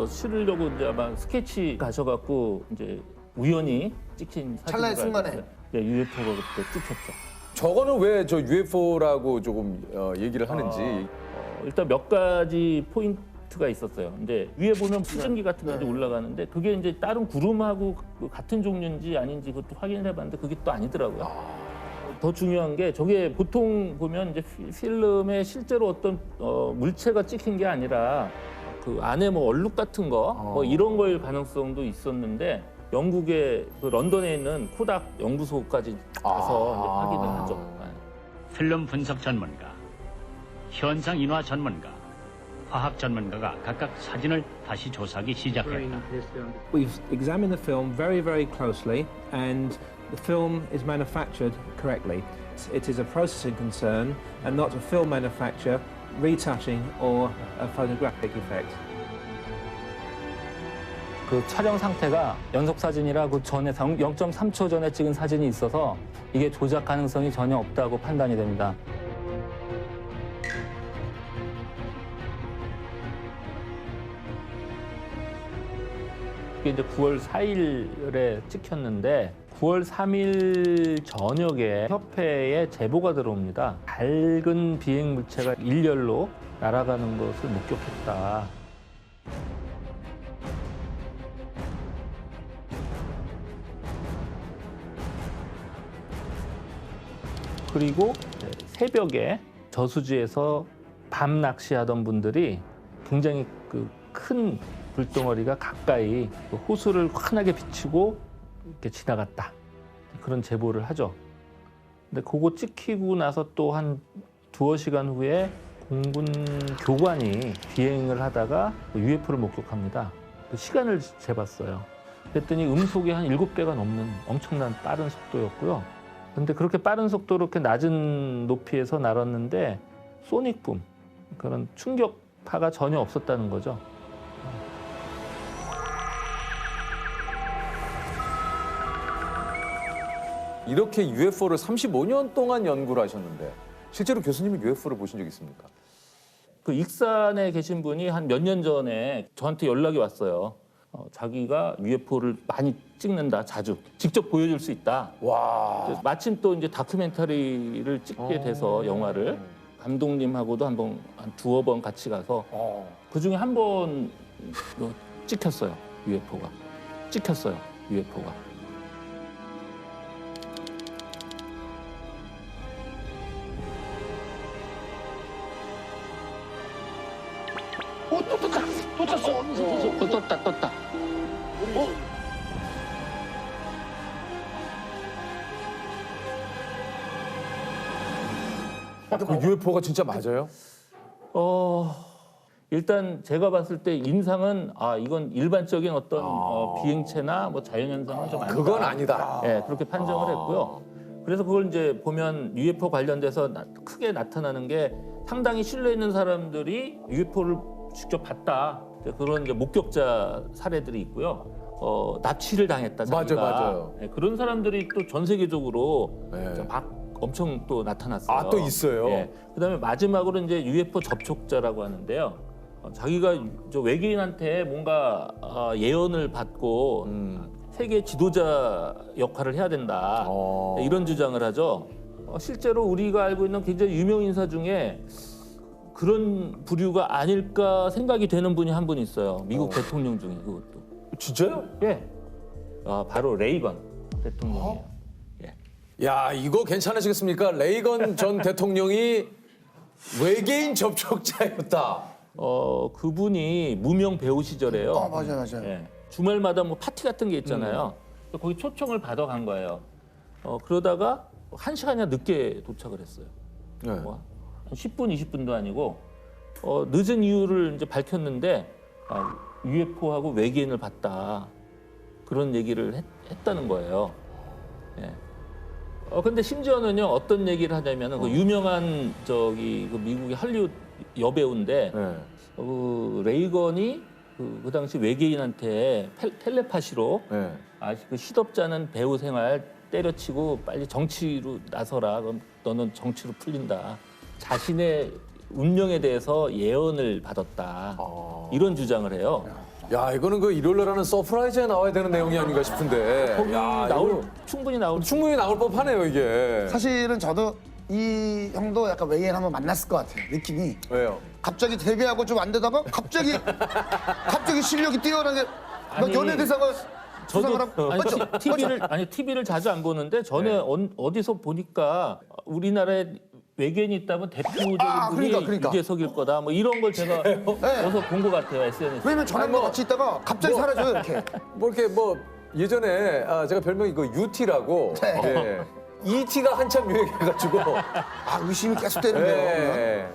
실으려고 이제 아마 스케치 가셔갖고 이제 우연히 찍힌 사진. 찰나의 순간에. 네, UFO가 그때 찍혔죠. 저거는 왜 저 UFO라고 조금 얘기를 하는지. 일단 몇 가지 포인트가 있었어요. 이제 위에 보면 수증기 같은 게 올라가는데 그게 이제 다른 구름하고 같은 종류인지 아닌지 그것도 확인을 해봤는데 그게 또 아니더라고요. 더 중요한 게 저게 보통 보면 이제 필름에 실제로 어떤 물체가 찍힌 게 아니라 그 안에 뭐 얼룩 같은 거 뭐 이런 거일 가능성도 있었는데 영국의 그 런던에 있는 코닥 연구소까지 가서 이제 확인을 하죠. 필름 분석 전문가, 현상 인화 전문가, 화학 전문가가 각각 사진을 다시 조사하기 시작했다. We've examined the film very, very closely, and the film is manufactured correctly. It is a processing concern and not a film manufacturer retouching or a photographic effect. 그 촬영 상태가 연속 사진이라 그 전에 0.3초 전에 찍은 사진이 있어서 이게 조작 가능성이 전혀 없다고 판단이 됩니다. 이게 이제 9월 4일에 찍혔는데 9월 3일 저녁에 협회에 제보가 들어옵니다. 밝은 비행 물체가 일렬로 날아가는 것을 목격했다. 그리고 새벽에 저수지에서 밤 낚시하던 분들이 굉장히 그 큰 불덩어리가 가까이 호수를 환하게 비추고 이렇게 지나갔다. 그런 제보를 하죠. 근데 그거 찍히고 나서 또 한 두어 시간 후에 공군 교관이 비행을 하다가 UFO를 목격합니다. 그 시간을 재봤어요. 그랬더니 음속이 한 7배가 넘는 엄청난 빠른 속도였고요. 근데 그렇게 빠른 속도로 이렇게 낮은 높이에서 날았는데 소닉붐, 그런 충격파가 전혀 없었다는 거죠. 이렇게 UFO를 35년 동안 연구를 하셨는데 실제로 교수님이 UFO를 보신 적 있습니까? 그 익산에 계신 분이 한 몇 년 전에 저한테 연락이 왔어요. 자기가 UFO를 많이 찍는다, 자주. 직접 보여줄 수 있다. 와. 마침 또 이제 다큐멘터리를 찍게 돼서 영화를 감독님하고도 한 두어 번 같이 가서 그 중에 한 번 찍혔어요. UFO가. 찍혔어요. UFO가. 떴다. 그 UFO가 진짜 맞아요? 일단 제가 봤을 때 인상은 이건 일반적인 어떤 비행체나 뭐 자연현상은 좀 아니다. 그건 아니다. 예, 그렇게 판정을 했고요. 그래서 그걸 이제 보면 UFO 관련돼서 크게 나타나는 게 상당히 신뢰 있는 사람들이 UFO를 직접 봤다. 그런 이제 목격자 사례들이 있고요. 납치를 당했다. 자기가. 맞아요. 예, 그런 사람들이 또 전 세계적으로 네. 막 엄청 또 나타났어요. 아, 또 있어요? 예. 그다음에 마지막으로 이제 UFO 접촉자라고 하는데요. 자기가 저 외계인한테 뭔가 예언을 받고 세계 지도자 역할을 해야 된다. 이런 주장을 하죠. 실제로 우리가 알고 있는 굉장히 유명 인사 중에 그런 부류가 아닐까 생각이 되는 분이 한 분 있어요. 미국 대통령 중에 그것도. 진짜요? 예. 바로 레이건 대통령이에요. 야, 이거 괜찮으시겠습니까? 레이건 전 대통령이 외계인 접촉자였다. 그분이 무명 배우 시절에요. 맞아요. 예. 주말마다 뭐 파티 같은 게 있잖아요. 거기 초청을 받아간 거예요. 그러다가 1시간이나 늦게 도착을 했어요. 네. 뭐 한 10분, 20분도 아니고 늦은 이유를 이제 밝혔는데 UFO하고 외계인을 봤다. 그런 얘기를 했다는 거예요. 예. 근데 심지어는요 어떤 얘기를 하냐면은 그 유명한 그 미국의 할리우드 여배우인데 그 레이건이 그 당시 외계인한테 텔레파시로 그 시덥잖은 배우 생활 때려치고 빨리 정치로 나서라. 그럼 너는 정치로 풀린다. 자신의 운명에 대해서 예언을 받았다. 이런 주장을 해요. 야, 이거는 그 일요일날 하는 서프라이즈에 나와야 되는 내용이 아닌가 싶은데. 거기 야, 충분히 나올 법하네요, 이게. 사실은 저도 이 형도 약간 외계인 한번 만났을 것 같아요. 느낌이. 왜요? 갑자기 데뷔하고 좀 안 되다가 갑자기 실력이 뛰어나게 막 연예 대사가 수상을 하고 TV를 자주 안 보는데 전에 어디서 보니까 우리나라에 외계인이 있다면 대표적인 분이 그러니까. 유재석일 거다. 뭐 이런 걸 제가 어디서 본 것 같아요, SNS. 왜냐면 저랑도 같이 있다가 갑자기 사라져요, 이렇게. 예전에 제가 별명이 그 UT라고. 예. ET가 한참 유행해가지고. 의심이 계속 되는데요. 예.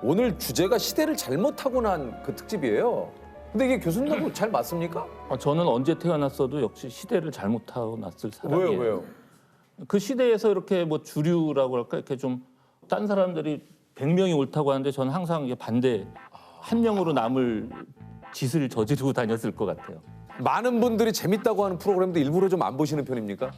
오늘 주제가 시대를 잘못 타고난 그 특집이에요. 근데 이게 교수님하고 잘 맞습니까? 저는 언제 태어났어도 역시 시대를 잘못 타고났을 사람이에요. 왜요? 그 시대에서 이렇게 뭐 주류라고 할까 이렇게 좀 딴 사람들이 100명이 옳다고 하는데 저는 항상 이게 반대 한 명으로 남을 짓을 저지르고 다녔을 것 같아요. 많은 분들이 재밌다고 하는 프로그램도 일부러 좀 안 보시는 편입니까?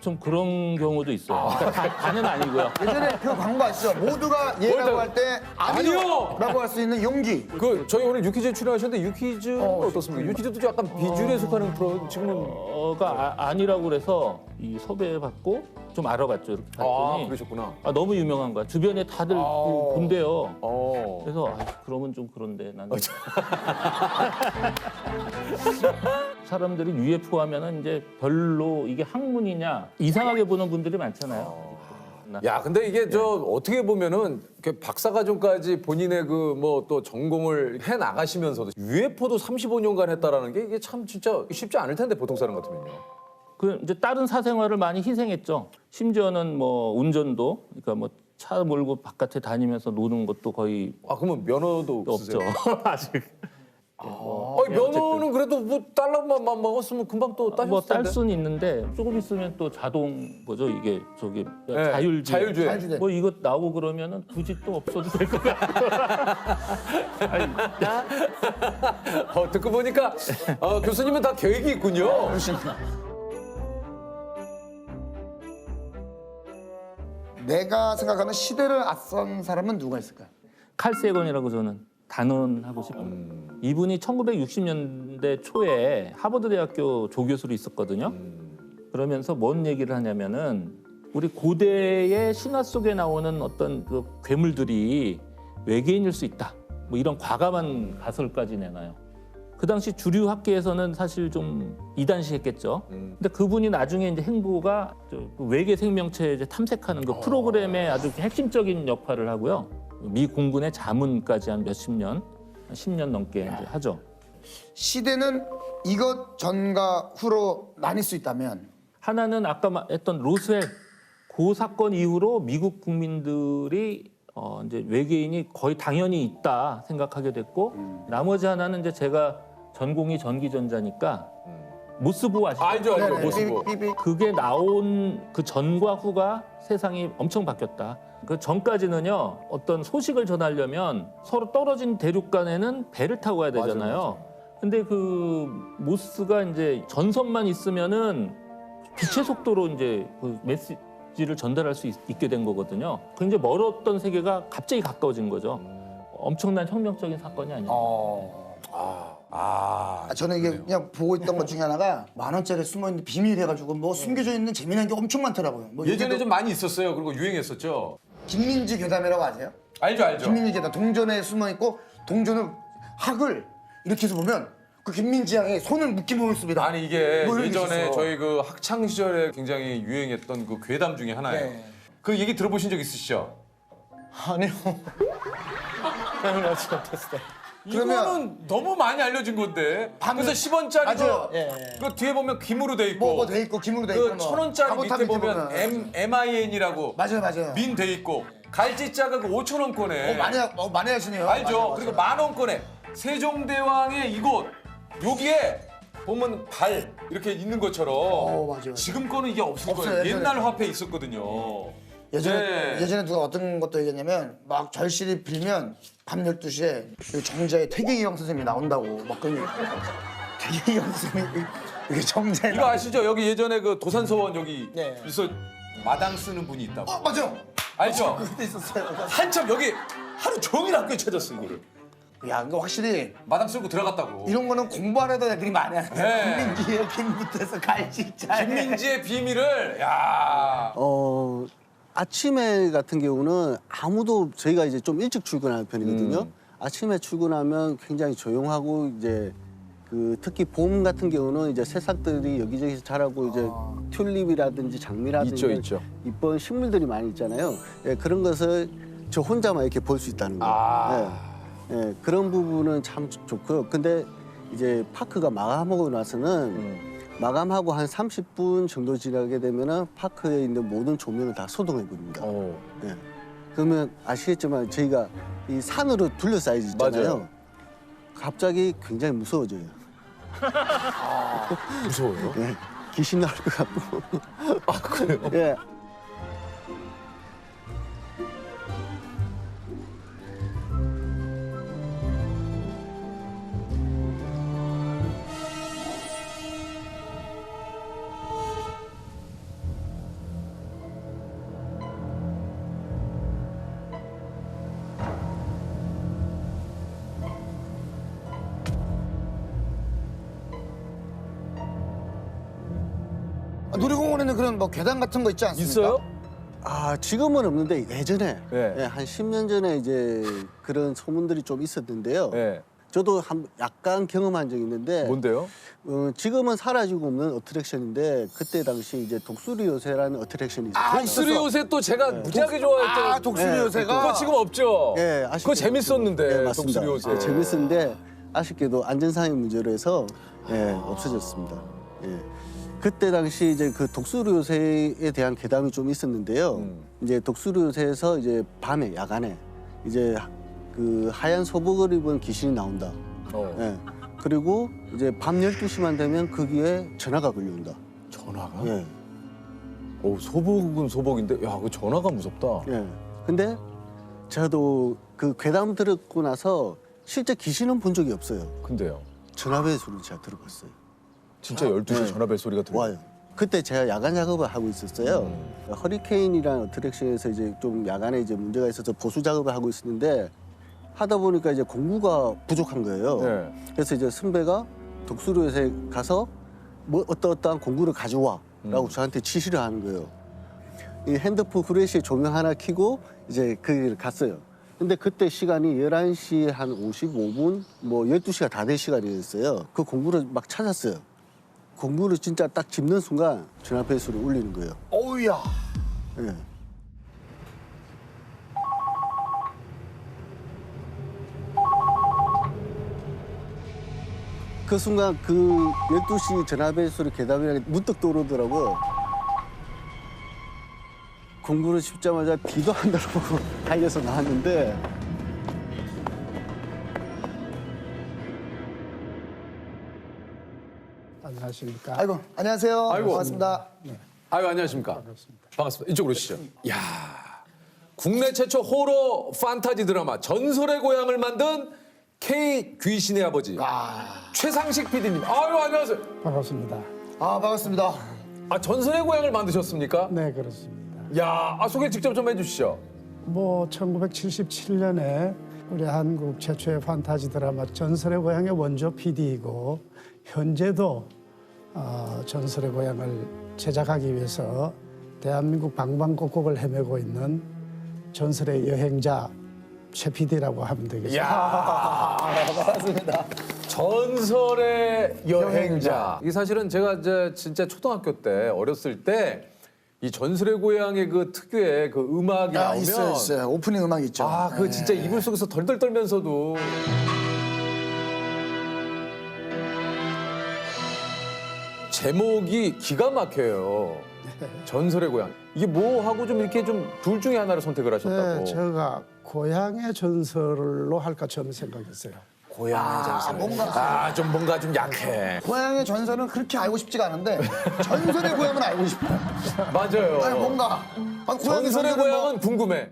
좀 그런 경우도 있어요. 그러니까 다는 아니고요. 예전에 그 광고 아시죠? 모두가 예라고 할 때 아니요! 라고 할 수 있는 용기. 저희 오늘 유퀴즈에 출연하셨는데 유퀴즈는 어떻습니까? 유퀴즈도 좀 약간 비주류에 속하는 프로 지금은. 아니라고 그래서 이 섭외받고 좀 알아봤죠. 이렇게 봤더니 그러셨구나. 너무 유명한 거야. 주변에 다들 본대요. 그래서 그러면 좀 그런데 나는. 사람들이 UFO 하면은 이제 별로 이게 학문이냐 이상하게 보는 분들이 많잖아요. 야, 근데 이게 어떻게 보면은 박사과정까지 본인의 그 뭐 또 전공을 해 나가시면서도 UFO도 35년간 했다라는 게 이게 참 진짜 쉽지 않을 텐데 보통 사람 같으면요. 그 이제 다른 사생활을 많이 희생했죠. 심지어는 뭐 운전도 그러니까 뭐 차 몰고 바깥에 다니면서 노는 것도 거의 그러면 면허도 없죠. 아직. 면허는 그래도 뭐 달러만 먹었으면 금방 또 따셨을 텐데. 뭐 딸 수는 있는데 조금 있으면 또 자동 뭐죠 이게 자율주행. 뭐 이거 나오고 그러면은 굳이 또 없어도 될 것 같고. 듣고 보니까 교수님은 다 계획이 있군요. 내가 생각하는 시대를 앞선 사람은 누가 있을까요? 칼 세건이라고 저는 단언하고 싶어요. 이분이 1960년대 초에 하버드 대학교 조교수로 있었거든요. 그러면서 뭔 얘기를 하냐면은 우리 고대의 신화 속에 나오는 어떤 그 괴물들이 외계인일 수 있다. 뭐 이런 과감한 가설까지 내놔요. 그 당시 주류 학계에서는 사실 좀 이단시했겠죠. 근데 그분이 나중에 이제 행보가 그 외계 생명체 이제 탐색하는 그 프로그램의 아주 핵심적인 역할을 하고요. 미 공군의 자문까지 한 몇십 년, 10년 넘게 이제 하죠. 시대는 이것 전과 후로 나뉠 수 있다면 하나는 아까 했던 로스웰 그 사건 이후로 미국 국민들이 이제 외계인이 거의 당연히 있다 생각하게 됐고 나머지 하나는 이제 제가 전공이 전기전자니까 모스보 아시죠? 알죠, 네네. 모스보. 그게 나온 그 전과 후가 세상이 엄청 바뀌었다. 그 전까지는요 어떤 소식을 전하려면 서로 떨어진 대륙 간에는 배를 타고 가야 되잖아요. 근데 그 모스가 이제 전선만 있으면은 빛의 속도로 이제 그 메시지를 전달할 수 있게 된 거거든요. 굉장히 멀었던 세계가 갑자기 가까워진 거죠. 엄청난 혁명적인 사건이 아니에요. 저는 이게 그냥 보고 있던 것 중에 하나가 10,000원짜리 숨어있는 비밀 해가지고 뭐 숨겨져 있는 재미난 게 엄청 많더라고요. 뭐 예전에 요새도 좀 많이 있었어요. 그리고 유행했었죠. 김민지 괴담이라고 아세요? 알죠. 김민지 괴담. 동전에 숨어있고 동전을 학을 이렇게 해서 보면 그 김민지 양의 손을 묶이면 있습니다. 아니 이게 뭐 이런 게 예전에 있었어. 저희 그 학창 시절에 굉장히 유행했던 그 괴담 중에 하나예요. 네. 그 얘기 들어보신 적 있으시죠? 아니요. 이거는 너무 많이 알려진 건데. 그래서 10원짜리도 맞아요. 예. 그 뒤에 보면 김으로 돼 있고. 뭐 돼 있고 김으로 돼 있고. 그 1,000원짜리 밑에 보면 MIN이라고 맞아요. 민 돼 있고. 갈지자가 그 5,000원권에. 많이 하시네요. 알죠. 맞아요. 그리고 10,000원권에 세종대왕의 이곳 여기에 보면 발 이렇게 있는 것처럼. 맞아요. 지금 거는 이게 없을 없어요, 거예요. 예전에. 옛날 화폐 있었거든요. 예전에 누가 어떤 것도 얘기했냐면 막 절실히 빌면 밤 12시에 그 정자의 퇴계이영 선생님이 나온다고 막 그런 퇴계이영 선생님이 이게 정자에 이거 아시죠? 여기 예전에 그 도산서원 여기 네. 있어 마당 쓰는 분이 있다고. 맞아요. 알죠? 그때 있었어요. 한참 여기 하루 종일 학교에 찾았어 이거를. 야, 이거 확실히 마당 쓸고 들어갔다고. 이런 거는 공부하려다 애들이 많이 하는 네. 김민지의 빈부터에서 갈치자. 김민지의 비밀을 야. 아침에 같은 경우는 아무도 저희가 이제 좀 일찍 출근하는 편이거든요. 아침에 출근하면 굉장히 조용하고 이제 그 특히 봄 같은 경우는 이제 새싹들이 여기저기서 자라고 이제 튤립이라든지 장미라든지 있죠. 이쁜 식물들이 많이 있잖아요. 예, 그런 것을 저 혼자만 이렇게 볼 수 있다는 거예요. 예, 그런 부분은 참 좋고요. 근데 이제 파크가 마감하고 나서는 마감하고 한 30분 정도 지나게 되면은 파크에 있는 모든 조명을 다 소동해 버립니다. 예. 그러면 아시겠지만 저희가 이 산으로 둘러싸여 있잖아요. 맞아요. 갑자기 굉장히 무서워져요. 무서워요? 예. 귀신 나올 것 같고. 그래요? 예. 놀이공원에는 그런 뭐 계단 같은 거 있지 않습니까? 있어요? 아, 지금은 없는데 예전에 네. 예, 한 10년 전에 이제 그런 소문들이 좀 있었는데요. 네. 저도 약간 경험한 적이 있는데 뭔데요? 지금은 사라지고 없는 어트랙션인데 그때 당시 이제 독수리 요새라는 어트랙션이 있었어요. 독수리 요새 또 제가 무지하게 좋아했던. 독수리 요새가 그거 지금 없죠? 예, 그거 아쉽게도 재밌었는데 예, 맞습니다. 독수리 요새. 예, 재밌었는데 아쉽게도 안전상의 문제로 해서 없어졌습니다. 예. 그때 당시 이제 그 독수리 요새에 대한 괴담이 좀 있었는데요. 이제 독수리 요새에서 이제 밤에 야간에 이제 그 하얀 소복을 입은 귀신이 나온다. 예. 그리고 이제 밤 12시만 되면 거기에 전화가 걸려온다. 전화가? 예. 소복은 소복인데 야, 그 전화가 무섭다. 예. 근데 저도 그 괴담 들었고 나서 실제 귀신은 본 적이 없어요. 근데요? 전화벨 소리 제가 들어봤어요. 진짜 12시에 네. 전화벨 소리가 들려요? 와요. 그때 제가 야간 작업을 하고 있었어요. 허리케인이라는 어트랙션에서 이제 좀 야간에 이제 문제가 있어서 보수 작업을 하고 있었는데 하다 보니까 이제 공구가 부족한 거예요. 네. 그래서 이제 선배가 독수리요새 가서 뭐 어떠한 공구를 가져와라고 저한테 지시를 하는 거예요. 이 핸드폰 후레쉬 조명 하나 켜고 이제 그 길을 갔어요. 근데 그때 시간이 11시 한 55분, 뭐 12시가 다 될 시간이었어요. 그 공구를 막 찾았어요. 공구를 진짜 딱 짚는 순간 전화벨 소리 울리는 거예요. 어우야. 예. 그 순간 그 12시 전화벨 소리 괴담이라는 게 문득 떠오르더라고. 공구를 씹자마자 비도 안 들어보고 달려서 나왔는데 안녕하십니까. 아이고, 안녕하세요. 아이고. 반갑습니다. 아유, 안녕하십니까. 반갑습니다. 이쪽으로 오시죠. 이야, 국내 최초 호러 판타지 드라마 전설의 고향을 만든 K 귀신의 아버지 최상식 PD님. 아유, 안녕하세요. 반갑습니다. 아, 반갑습니다. 아, 전설의 고향을 만드셨습니까? 네, 그렇습니다. 야, 소개 직접 좀 해주시죠. 1977년에 우리 한국 최초의 판타지 드라마 전설의 고향의 원조 PD이고 현재도 전설의 고향을 제작하기 위해서 대한민국 방방곡곡을 헤매고 있는 전설의 여행자 최 PD라고 하면 되겠습니다. 이야, 반갑습니다. 전설의 여행자. 이게 사실은 제가 이제 진짜 초등학교 때 어렸을 때 이 전설의 고향의 그 특유의 그 음악이 나오면 있어요. 오프닝 음악 있죠. 아, 그 진짜 이불 속에서 덜덜 떨면서도 제목이 기가 막혀요. 전설의 고향. 이게 뭐 하고 좀 이렇게 좀 둘 중에 하나를 선택을 하셨다고. 네, 제가 고향의 전설로 할까 처음 생각했어요. 고향의 전설. 좀 뭔가 좀 약해. 고향의 전설은 그렇게 알고 싶지가 않은데 전설의 고향은 알고 싶어요. 맞아요. 아니, 뭔가. 고향의 전설의 전설은 고향은 궁금해.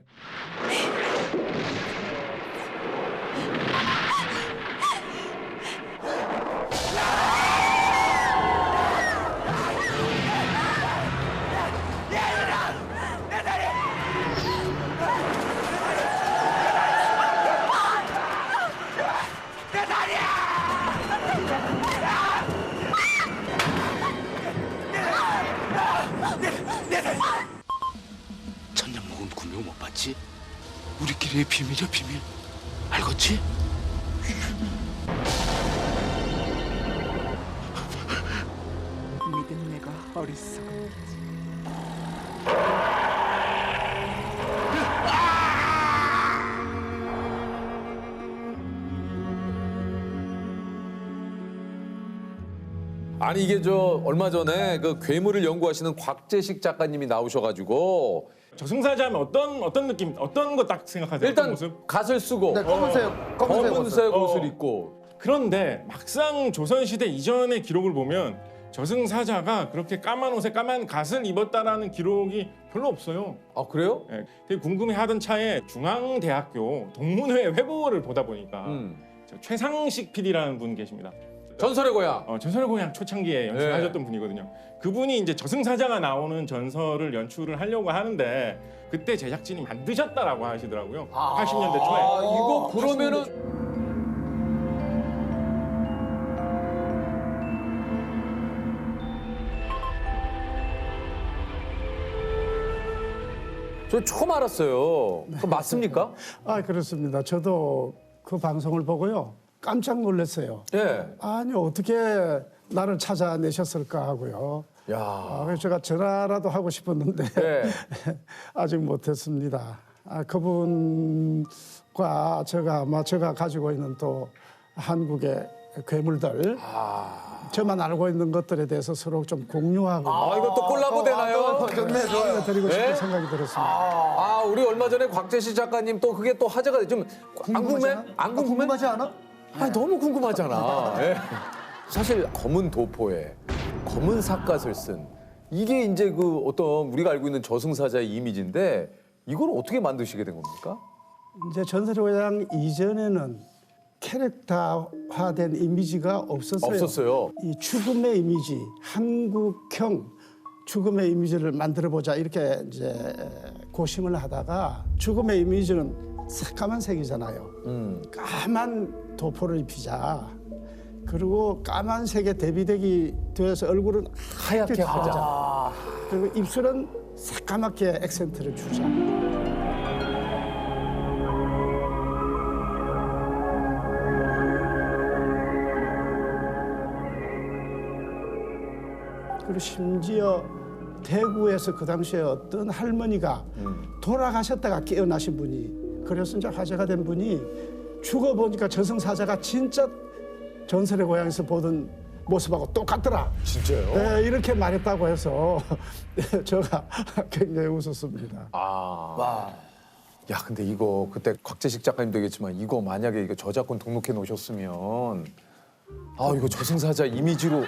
천냥 먹은 구명 못 봤지? 우리끼리의 비밀이야 비밀. 알겠지? 믿은 내가 어리석은 거지. 아니 이게 저 얼마 전에 그 괴물을 연구하시는 곽재식 작가님이 나오셔가지고 저승사자면 어떤 느낌, 어떤 거 딱 생각하세요? 일단 어떤 모습? 갓을 쓰고 네, 검은색 옷을 입고 그런데 막상 조선시대 이전의 기록을 보면 저승사자가 그렇게 까만 옷에 까만 갓을 입었다라는 기록이 별로 없어요. 아 그래요? 네, 되게 궁금해하던 차에 중앙대학교 동문회 회보를 보다 보니까 저 최상식 PD라는 분 계십니다. 전설의 고향. 전설의 고향 초창기에 연출하셨던 분이거든요. 그분이 이제 저승사자가 나오는 전설을 연출을 하려고 하는데 그때 제작진이 만드셨다라고 하시더라고요. 80년대 초에. 이거 그러면은 저 처음 알았어요. 그거 맞습니까? 아, 그렇습니다. 저도 그 방송을 보고요. 깜짝 놀랐어요. 예. 아니, 어떻게 나를 찾아내셨을까 하고요. 야. 그래서 제가 전화라도 하고 싶었는데 네. 아직 못했습니다. 그분과 제가 가지고 있는 또 한국의 괴물들, 저만 알고 있는 것들에 대해서 서로 좀 공유하고. 이것도 콜라보 되나요? 좋네, 좋아요. 드리고 싶은 네? 생각이 들었습니다. 우리 얼마 전에 곽재식 작가님 또 그게 또 화제가 돼. 좀 안 궁금해? 안 궁금해? 궁금하지 않아? 아니 너무 궁금하잖아. 예. 사실 검은 도포에 검은 삿갓을 쓴 이게 이제 그 어떤 우리가 알고 있는 저승사자의 이미지인데 이걸 어떻게 만드시게 된 겁니까? 이제 전설의 고향 이전에는 캐릭터화된 이미지가 없었어요. 이 죽음의 이미지, 한국형 죽음의 이미지를 만들어 보자 이렇게 이제 고심을 하다가 죽음의 이미지는 새까만 색이잖아요. 까만 도포를 입히자. 그리고 까만색에 대비되기 되어서 얼굴은 하얗게 하자. 그리고 입술은 새까맣게 액센트를 주자. 그리고 심지어 대구에서 그 당시에 어떤 할머니가 돌아가셨다가 깨어나신 분이, 그래서 이제 화제가 된 분이 죽어보니까 저승사자가 진짜 전설의 고향에서 보던 모습하고 똑같더라. 진짜요? 네, 이렇게 말했다고 해서 제가 굉장히 웃었습니다. 와. 야, 근데 이거 그때 곽재식 작가님도 얘기했지만 이거 만약에 이거 저작권 등록해 놓으셨으면 이거 저승사자 이미지로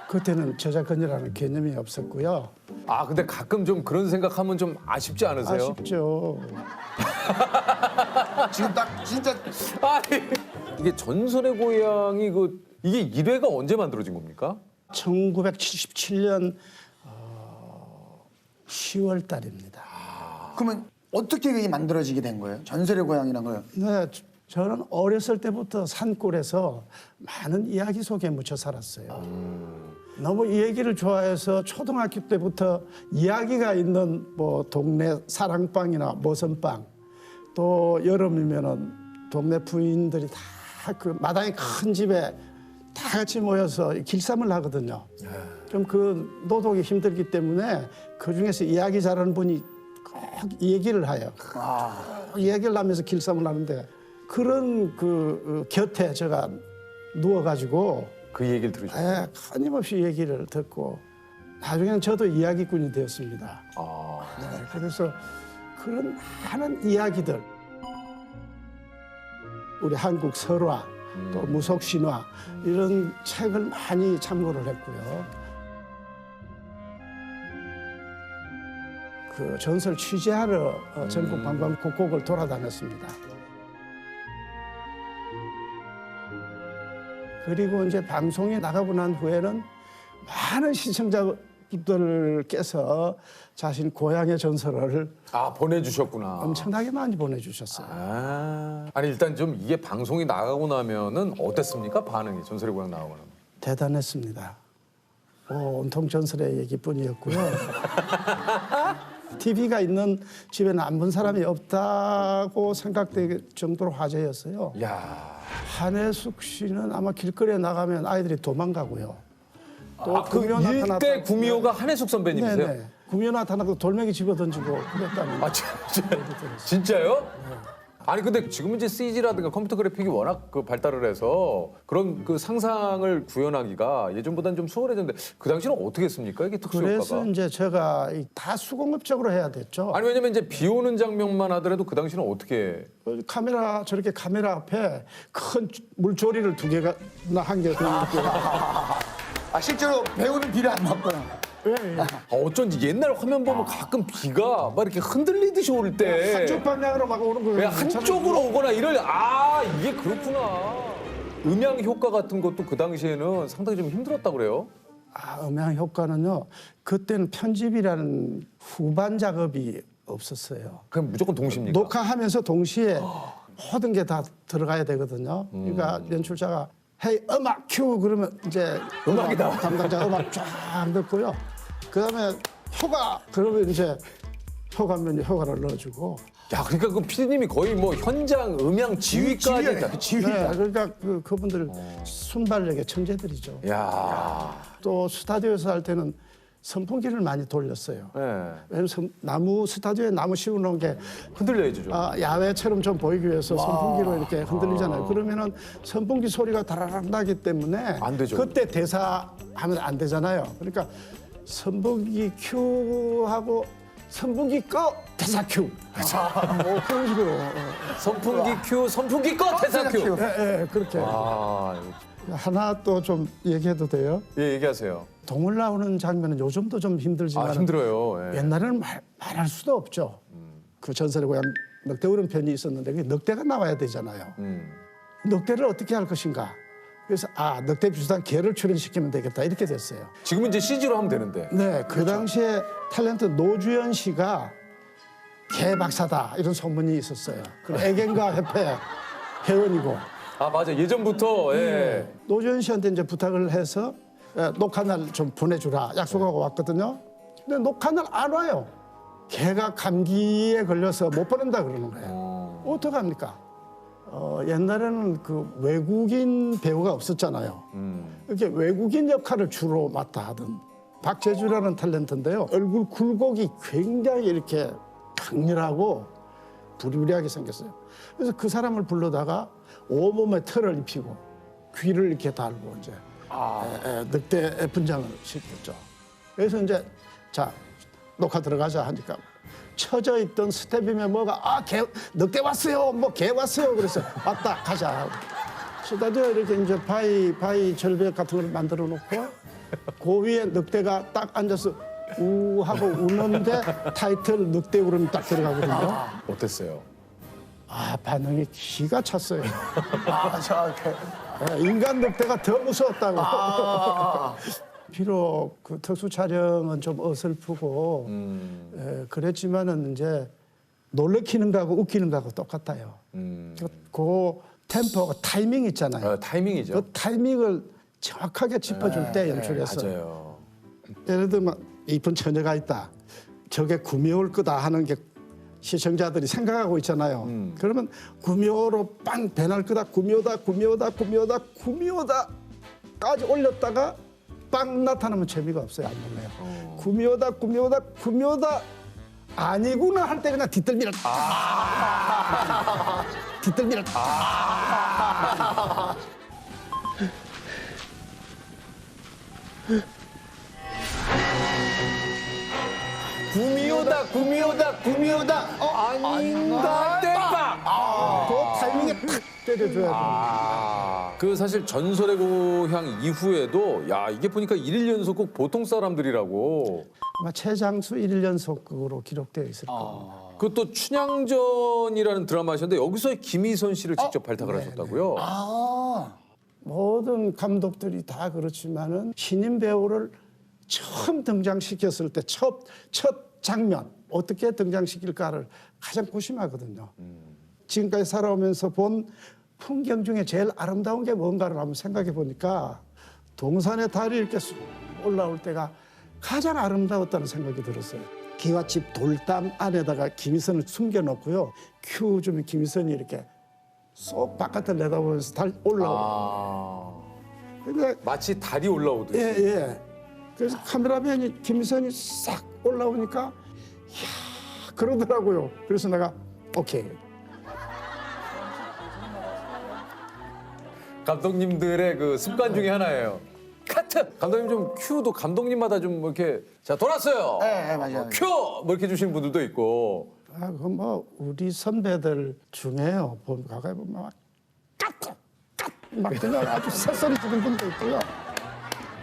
그때는 저작권이라는 개념이 없었고요. 근데 가끔 좀 그런 생각하면 좀 아쉽지 않으세요? 아쉽죠. 지금 딱 진짜 이게 전설의 고향이 이게 1회가 언제 만들어진 겁니까? 1977년 10월 달입니다. 그러면 어떻게 그게 만들어지게 된 거예요? 전설의 고향이란 걸. 네, 저는 어렸을 때부터 산골에서 많은 이야기 속에 묻혀 살았어요. 너무 이 얘기를 좋아해서 초등학교 때부터 이야기가 있는 뭐 동네 사랑방이나 모선방, 또 여름이면은 동네 부인들이 다 그 마당에 큰 집에 다 같이 모여서 길쌈을 하거든요. 좀 그 노동이 힘들기 때문에 그 중에서 이야기 잘하는 분이 꼭 이 얘기를 해요. 이 얘기를 하면서 길쌈을 하는데 그런 그 곁에 제가 누워가지고 그 얘기를 들으셨어요? 끊임없이 얘기를 듣고 나중에는 저도 이야기꾼이 되었습니다. 네, 그래서 그런 많은 이야기들, 우리 한국 설화, 또 무속신화 이런 책을 많이 참고를 했고요. 그 전설 취재하러 전국 관광 곳곳을 돌아다녔습니다. 그리고 이제 방송에 나가고 난 후에는 많은 시청자분들께서 자신 고향의 전설을 보내주셨구나. 엄청나게 많이 보내주셨어요. 아니 일단 좀 이게 방송이 나가고 나면은 어땠습니까? 반응이 전설의 고향 나가고 나면. 대단했습니다. 온통 전설의 얘기뿐이었고요. TV가 있는 집에는 안 본 사람이 없다고 생각될 정도로 화제였어요. 한혜숙 씨는 아마 길거리에 나가면 아이들이 도망가고요. 또 그 일대 구미호가 한혜숙 선배님이세요? 네네. 구미호 나타나고 돌멩이 집어던지고 그랬다는. 진짜요? 아니 근데 지금 이제 CG라든가 컴퓨터 그래픽이 워낙 발달을 해서 그런 그 상상을 구현하기가 예전보다는 좀 수월해졌는데 그 당시는 어떻게 했습니까? 이게 특수 효과가? 그래서 이제 제가 다 수공업적으로 해야 됐죠. 아니 왜냐면 이제 비 오는 장면만 하더라도 그 당시는 어떻게? 저렇게 카메라 앞에 큰 물조리를 2개가 한 개. 실제로 배우는 비를 안 맞구나. 어쩐지 옛날 화면 보면 가끔 비가 막 이렇게 흔들리듯이 올 때 한쪽 방향으로 막 오는 거예요. 그냥 한쪽으로 오거나 이게 그렇구나. 음향 효과 같은 것도 그 당시에는 상당히 좀 힘들었다 그래요? 음향 효과는요. 그때는 편집이라는 후반 작업이 없었어요. 그럼 무조건 동시입니까? 녹화하면서 동시에 모든 게 다 들어가야 되거든요. 그러니까 연출자가 헤이 음악 큐 그러면 이제 음악이 나와. 담당자 음악 쫙 넣고요. 그다음에 효과 그러면 이제 효과면 효과를 넣어주고. 야 그러니까 그 PD님이 거의 뭐 현장 음향 지휘까지 지휘다. 그러니까 그분들 순발력의 천재들이죠. 또 스타디오에서 할 때는 선풍기를 많이 돌렸어요. 왜냐면 나무 스타디오에 나무 씌워놓은 게 흔들려야죠. 좀. 야외처럼 좀 보이기 위해서 선풍기로 이렇게 흔들리잖아요. 그러면은 선풍기 소리가 다라락 나기 때문에 안 되죠. 그때 대사하면 안 되잖아요. 그러니까 선풍기 큐하고 선풍기 꺼 대사 큐. 그런 식으로. 선풍기 큐, 선풍기 꺼 대사 큐. 그렇게. 하나 또 좀 얘기해도 돼요? 예, 얘기하세요. 동물 나오는 장면은 요즘도 좀 힘들지만 힘들어요. 옛날에는 말할 수도 없죠. 그 전설의 고향 늑대오른 편이 있었는데 그 늑대가 나와야 되잖아요. 늑대를 어떻게 할 것인가. 그래서 늑대 비슷한 개를 출연시키면 되겠다 이렇게 됐어요. 지금은 이제 CG로 하면 되는데. 네, 그 당시에 탤런트 노주현 씨가 개 박사다 이런 소문이 있었어요. 그 애견가 협회 회원이고. 맞아 예전부터. 노주현 씨한테 이제 부탁을 해서 녹화날 좀 보내주라 약속하고 왔거든요. 근데 녹화날 안 와요. 개가 감기에 걸려서 못 보낸다 그러는 거예요. 어떡합니까? 옛날에는 그 외국인 배우가 없었잖아요. 이렇게 외국인 역할을 주로 맡아 하던 박재주라는 탤런트인데요. 얼굴 굴곡이 굉장히 이렇게 강렬하고 부리부리하게 생겼어요. 그래서 그 사람을 불러다가 온몸에 털을 입히고 귀를 이렇게 달고 이제 늑대 분장을 시켰죠. 그래서 이제 자 녹화 들어가자 하니까 처져 있던 스텝이면 뭐가 늑대 왔어요, 뭐 개 왔어요. 그래서 왔다 가자. 쓰다듬어 이렇게 이제 바위 절벽 같은 걸 만들어 놓고 그 위에 늑대가 딱 앉아서 우 하고 우는데 타이틀 늑대 울음이 딱 들어가거든요. 어땠어요? 반응이 기가 찼어요. 인간 늑대가 더 무서웠다고. 비록 그 특수 촬영은 좀 어설프고 그랬지만은 이제 놀래키는 거하고 웃기는 거하고 똑같아요. 그 템포가 타이밍 있잖아요. 타이밍이죠. 그 타이밍을 정확하게 짚어줄 때 연출해서. 맞아요. 예를 들면 이쁜 처녀가 있다. 저게 구미호일 거다 하는 게 시청자들이 생각하고 있잖아요. 그러면 구미호로 빵 배날 거다. 구미호다까지 올렸다가 빵 나타나면 재미가 없어요. 안 놀래요. 구미호다 아니구나 할 때 그냥 뒷덜미를 뒷덜미를 구미호다. 아닌가? 그 타이밍에 탁 때려줘야 그 사실 전설의 고향 이후에도 야 이게 보니까 1일 연속극 보통 사람들이라고. 아마 최장수 1일 연속극으로 기록되어 있을 겁니다. 그것도 춘향전이라는 드라마셨는데 여기서 김희선 씨를 직접 발탁을 하셨다고요? 모든 감독들이 다 그렇지만은 신인 배우를 처음 등장시켰을 때 첫 장면 어떻게 등장시킬까를 가장 고심하거든요. 지금까지 살아오면서 본 풍경 중에 제일 아름다운 게 뭔가를 한번 생각해 보니까 동산의 달이 이렇게 쑥 올라올 때가 가장 아름다웠다는 생각이 들었어요. 기와집 돌담 안에다가 김희선을 숨겨놓고요. 큐 주면 김희선이 이렇게 쏙 바깥을 내다보면서 달 올라오고. 근데 마치 달이 올라오듯이. 예. 그래서 카메라맨이 김희선이 싹 올라오니까 이야 그러더라고요. 그래서 내가 오케이. 감독님들의 그 습관 중에 하나예요. 카트! 감독님 좀 큐도 감독님마다 좀 이렇게 자 돌았어요. 네, 맞아요. 큐! 뭐 이렇게 주시는 분들도 있고. 그 뭐 우리 선배들 중에요. 가까이 보면 막 카트! 막 그냥 아주 새소리 지는 분도 있고요.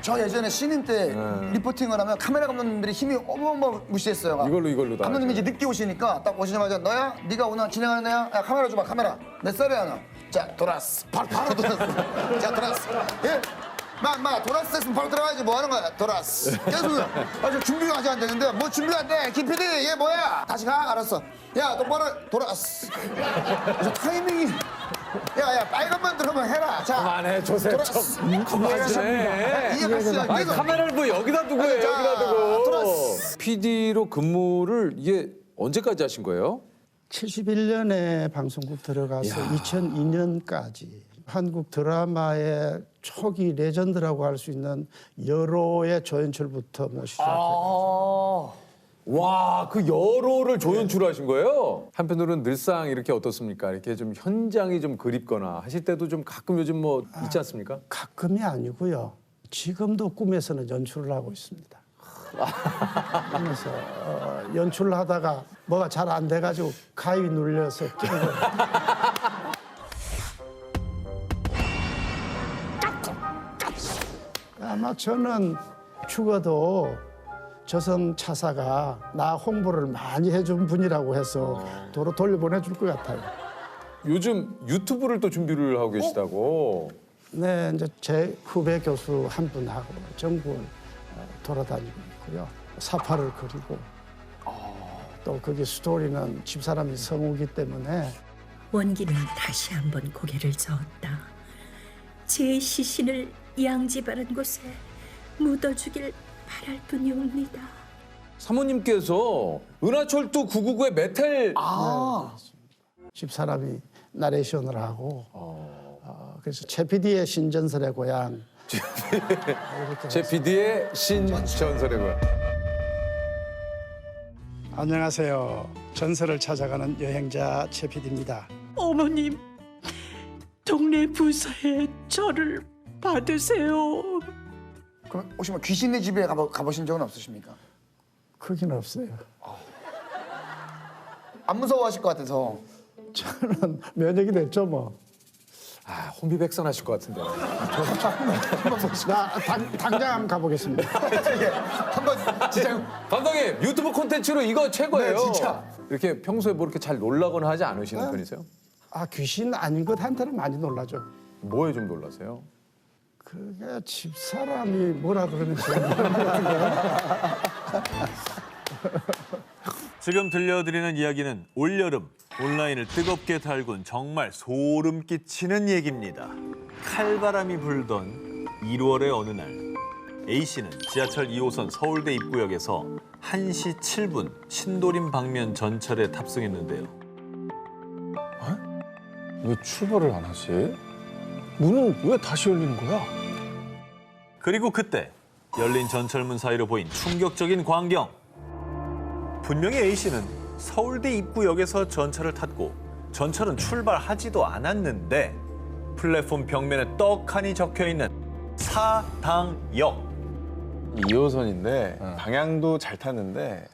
저 예전에 신인 때 리포팅을 하면 카메라 감독님들이 힘이 어마어마무시했어요. 이걸로 다. 감독님이 이제 늦게 오시니까 딱 오시자마자 너야? 네가 오늘 진행하는 애야? 야 카메라 줘봐 카메라. 몇 살이야 너? 자 돌았어. 바로 돌았어. 자 돌았어. 예? 마 돌았어 했으면 바로 들어가야지 뭐 하는 거야? 돌았어. 계속 저 준비가 아직 안 되는데 뭐 준비가 안 돼? 김 PD 얘 뭐야? 다시 가? 알았어. 야 똑바로 돌았어. 그래서 타이밍이 야 빨간만 들어오면 해라. 자 그만해 조셉 좀. 그만해. 아니 카메라를 뭐 여기다 두고 해. 여기다 두고. PD로 근무를 이게 언제까지 하신 거예요? 71년에 방송국 들어가서 2002년까지 한국 드라마의 초기 레전드라고 할 수 있는 여로의 조연출부터 시작했죠. 와, 그 여로를 조연출하신 거예요? 한편으로는 늘상 이렇게 어떻습니까? 이렇게 좀 현장이 좀 그립거나 하실 때도 좀 가끔 요즘 뭐 있지 않습니까? 가끔이 아니고요. 지금도 꿈에서는 연출을 하고 있습니다. 그래서 연출을 하다가 뭐가 잘 안 돼가지고 가위 눌려서 끼고. 아마 저는 죽어도 저승 차사가 나 홍보를 많이 해준 분이라고 해서 도로 돌려보내줄 것 같아요. 요즘 유튜브를 또 준비를 하고 계시다고. 네, 이제 제 후배 교수 한 분하고 전국을 돌아다니고 있고요. 사파를 그리고 또 거기 스토리는 집사람이 성우기 때문에 원기는 다시 한번 고개를 저었다. 제 시신을 양지바른 곳에 묻어주길 바랄 뿐이옵니다. 사모님께서 은하철도 999의 메탈. 집사람이 나레이션을 하고 그래서 최 PD의 신전설의 고향. 제 PD의 신전설의 고향. 안녕하세요. 전설을 찾아가는 여행자 최 PD입니다. 어머님, 동네 부서에 저를 받으세요. 그럼 혹시 뭐 귀신네 집에 가보신 적은 없으십니까? 크긴 없어요. 안 무서워하실 것 같아서. 저는 면역이 됐죠 뭐. 아, 혼비백산하실 것 같은데. 나 당장 한번 가보겠습니다. 한번 진짜 감독님, 유튜브 콘텐츠로 이거 최고예요. 네, 진짜. 이렇게 평소에 뭐 이렇게 잘 놀라거나 하지 않으시는 편이세요? 아 귀신 아닌 것한테는 많이 놀라죠. 뭐에 좀 놀라세요? 그게 집사람이 뭐라 그러는지. 지금 들려드리는 이야기는 올여름 온라인을 뜨겁게 달군 정말 소름 끼치는 얘기입니다. 칼바람이 불던 1월의 어느 날 A씨는 지하철 2호선 서울대 입구역에서 1시 7분 신도림 방면 전철에 탑승했는데요. 왜 출발을 안 하지? 문은 왜 다시 열리는 거야? 그리고 그때 열린 전철문 사이로 보인 충격적인 광경. 분명히 A씨는 서울대 입구역에서 전철을 탔고 전철은 출발하지도 않았는데 플랫폼 벽면에 떡하니 적혀있는 사당역. 2호선인데 방향도 잘 탔는데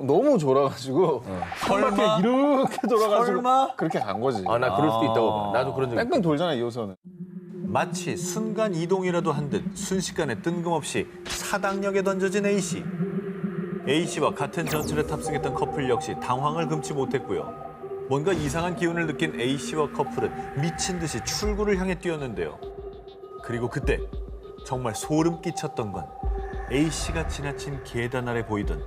너무 졸아가지고 설마? 한 바퀴 이렇게 돌아가지고 설마? 그렇게 간 거지. 아, 나 그럴 수도 있다고 봐. 나도 그런 적 뺑뺑 돌잖아 2호선은. 마치 순간 이동이라도 한 듯 순식간에 뜬금없이 사당역에 던져진 A씨. A씨와 같은 전철에 탑승했던 커플 역시 당황을 금치 못했고요. 뭔가 이상한 기운을 느낀 A씨와 커플은 미친 듯이 출구를 향해 뛰었는데요. 그리고 그때 정말 소름 끼쳤던 건 A씨가 지나친 계단 아래 보이던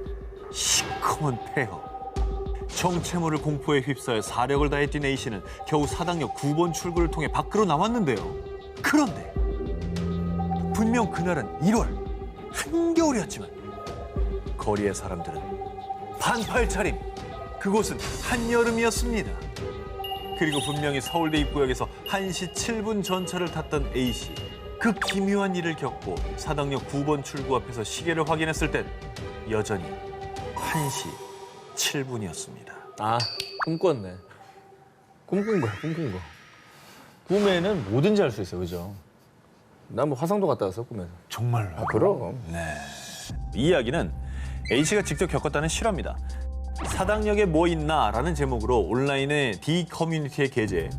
시커먼 폐허. 정체모를 공포에 휩싸여 사력을 다해 뛴 A씨는 겨우 사당역 9번 출구를 통해 밖으로 나왔는데요. 그런데 분명 그날은 1월 한겨울이었지만 거리의 사람들은 반팔 차림. 그곳은 한여름이었습니다. 그리고 분명히 서울대 입구역에서 1시 7분 전철을 탔던 A씨. 그 기묘한 일을 겪고 사당역 9번 출구 앞에서 시계를 확인했을 땐 여전히 1시 7분이었습니다. 아, 꿈꿨네. 꿈꾼 거야, 꿈꾼 거. 꿈에는 뭐든지 할 수 있어, 그죠? 난 뭐 화성도 갔다 왔어, 꿈에서. 정말로? 아, 그럼. 네. 이 이야기는 A씨가 직접 겪었다는 실화입니다. 사당역에 뭐 있나라는 제목으로 온라인의 D 커뮤니티에 게재해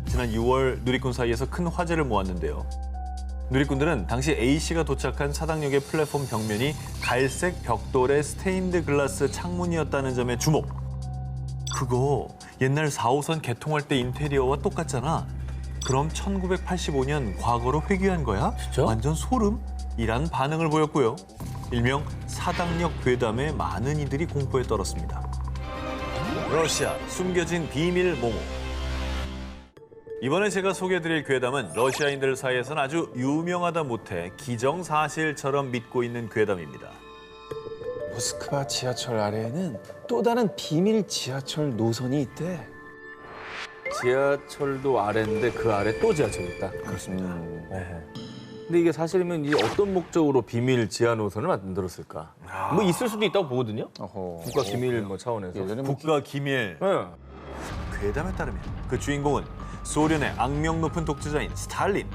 지난 6월 누리꾼 사이에서 큰 화제를 모았는데요. 누리꾼들은 당시 A씨가 도착한 사당역의 플랫폼 벽면이 갈색 벽돌의 스테인드 글라스 창문이었다는 점에 주목. 그거 옛날 4호선 개통할 때 인테리어와 똑같잖아. 그럼 1985년 과거로 회귀한 거야? 진짜? 완전 소름? 이란 반응을 보였고요. 일명 사당역 괴담에 많은 이들이 공포에 떨었습니다. 러시아 숨겨진 비밀 모모. 이번에 제가 소개해드릴 괴담은 러시아인들 사이에서는 아주 유명하다 못해 기정사실처럼 믿고 있는 괴담입니다. 모스크바 지하철 아래에는 또 다른 비밀 지하철 노선이 있대. 지하철도 아래인데 그 아래 또 지하철이 있다? 그렇습니다. 네. 근데 이게 사실이면 이제 어떤 목적으로 비밀 지하 노선을 만들었을까? 뭐 있을 수도 있다고 보거든요. 국가 기밀 뭐 차원에서. 국가 기밀. 네. 괴담에 따르면 그 주인공은 소련의 악명 높은 독재자인 스탈린.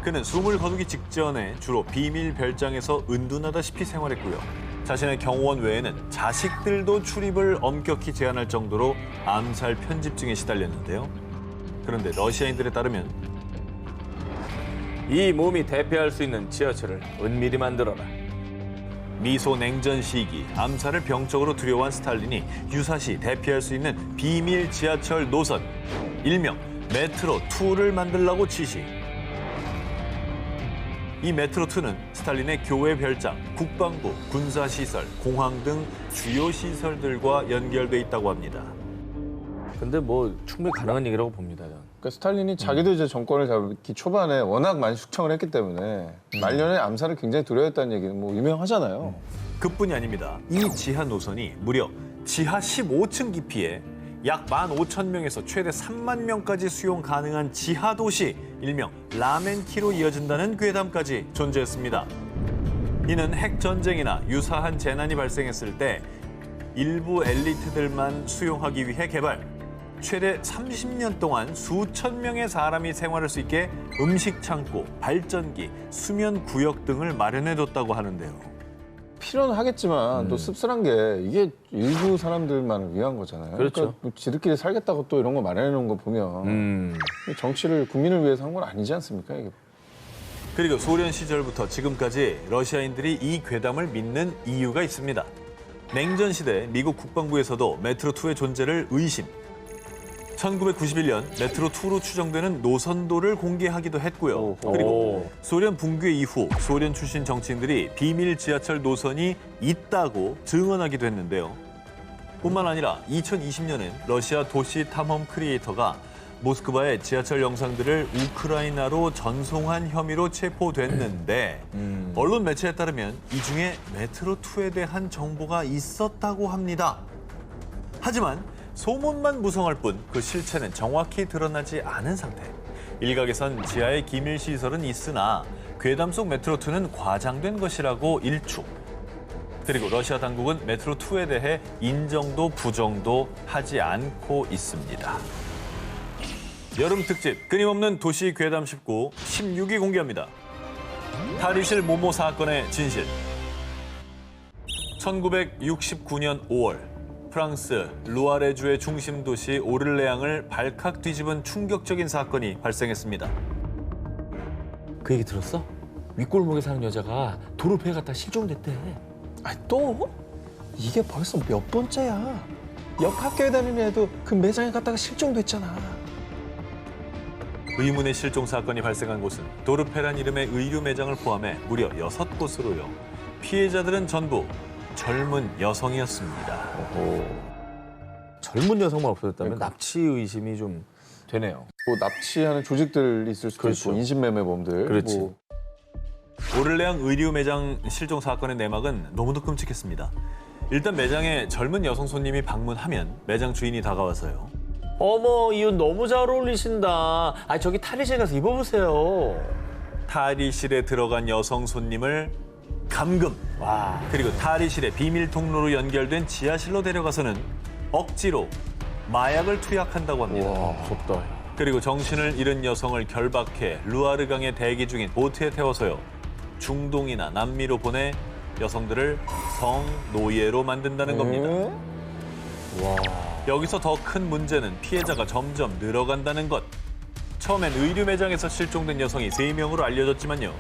그는 숨을 거두기 직전에 주로 비밀 별장에서 은둔하다시피 생활했고요. 자신의 경호원 외에는 자식들도 출입을 엄격히 제한할 정도로 암살 편집증에 시달렸는데요. 그런데 러시아인들에 따르면 이 몸이 대표할 수 있는 지하철을 은밀히 만들어라. 미소 냉전 시기 암살을 병적으로 두려워한 스탈린이 유사시 대피할 수 있는 비밀 지하철 노선, 일명 메트로2를 만들라고 지시. 이 메트로2는 스탈린의 교회 별장, 국방부, 군사시설, 공항 등 주요 시설들과 연결돼 있다고 합니다. 근데 뭐 충분히 가능한 얘기라고 봅니다. 그러니까 스탈린이 자기도 이제 정권을 잡기 초반에 워낙 많이 숙청을 했기 때문에 말년에 암살을 굉장히 두려워했다는 얘기는 뭐 유명하잖아요. 그뿐이 아닙니다. 이 지하 노선이 무려 지하 15층 깊이에 약 15,000명에서 최대 3만 명까지 수용 가능한 지하 도시, 일명 라멘키로 이어진다는 괴담까지 존재했습니다. 이는 핵 전쟁이나 유사한 재난이 발생했을 때 일부 엘리트들만 수용하기 위해 개발, 최대 30년 동안 수천 명의 사람이 생활할 수 있게 음식 창고, 발전기, 수면 구역 등을 마련해뒀다고 하는데요. 필요는 하겠지만 또 씁쓸한 게 이게 일부 사람들만을 위한 거잖아요. 그렇죠. 그러니까 뭐 지들끼리 살겠다고 또 이런 거 마련해 놓은 거 보면 정치를 국민을 위해서 한 건 아니지 않습니까? 이게. 그리고 소련 시절부터 지금까지 러시아인들이 이 괴담을 믿는 이유가 있습니다. 냉전 시대 미국 국방부에서도 메트로2의 존재를 의심. 1991년 메트로2로 추정되는 노선도를 공개하기도 했고요. 그리고 소련 붕괴 이후 소련 출신 정치인들이 비밀 지하철 노선이 있다고 증언하기도 했는데요. 뿐만 아니라 2020년엔 러시아 도시 탐험 크리에이터가 모스크바의 지하철 영상들을 우크라이나로 전송한 혐의로 체포됐는데 언론 매체에 따르면 이 중에 메트로2에 대한 정보가 있었다고 합니다. 하지만 소문만 무성할 뿐 그 실체는 정확히 드러나지 않은 상태. 일각에선 지하에 기밀 시설은 있으나 괴담 속 메트로2는 과장된 것이라고 일축. 그리고 러시아 당국은 메트로2에 대해 인정도 부정도 하지 않고 있습니다. 여름 특집 끊임없는 도시 괴담 19, 16위 공개합니다. 탈의실 모모 사건의 진실. 1969년 5월 프랑스 루아레주의 중심 도시 오를레앙을 발칵 뒤집은 충격적인 사건이 발생했습니다. 그 얘기 들었어? 윗골목에 사는 여자가 도로패 갔다 실종됐대. 아 또? 이게 벌써 몇 번째야. 옆 학교에 다니는 애도 그 매장에 갔다가 실종됐잖아. 의문의 실종 사건이 발생한 곳은 도르페란 이름의 의류 매장을 포함해 무려 6곳으로요. 피해자들은 전부 젊은 여성이었습니다. 젊은 여성만 없어졌다면 납치 의심이 좀 되네요. 뭐 납치하는 조직들이 있을 수도 있고 인신매매범들. 그렇지. 뭐. 오를레앙 의류 매장 실종 사건의 내막은 너무도 끔찍했습니다. 일단 매장에 젊은 여성 손님이 방문하면 매장 주인이 다가와서요. 어머, 이 옷 너무 잘 어울리신다. 아, 저기 탈의실 가서 입어보세요. 탈의실에 들어간 여성 손님을 감금. 그리고 탈의실의 비밀 통로로 연결된 지하실로 데려가서는 억지로 마약을 투약한다고 합니다. 와, 무섭다. 그리고 정신을 잃은 여성을 결박해 루아르강에 대기 중인 보트에 태워서요. 중동이나 남미로 보내 여성들을 성노예로 만든다는 겁니다. 여기서 더 큰 문제는 피해자가 점점 늘어간다는 것. 처음엔 의류 매장에서 실종된 여성이 3명으로 알려졌지만요.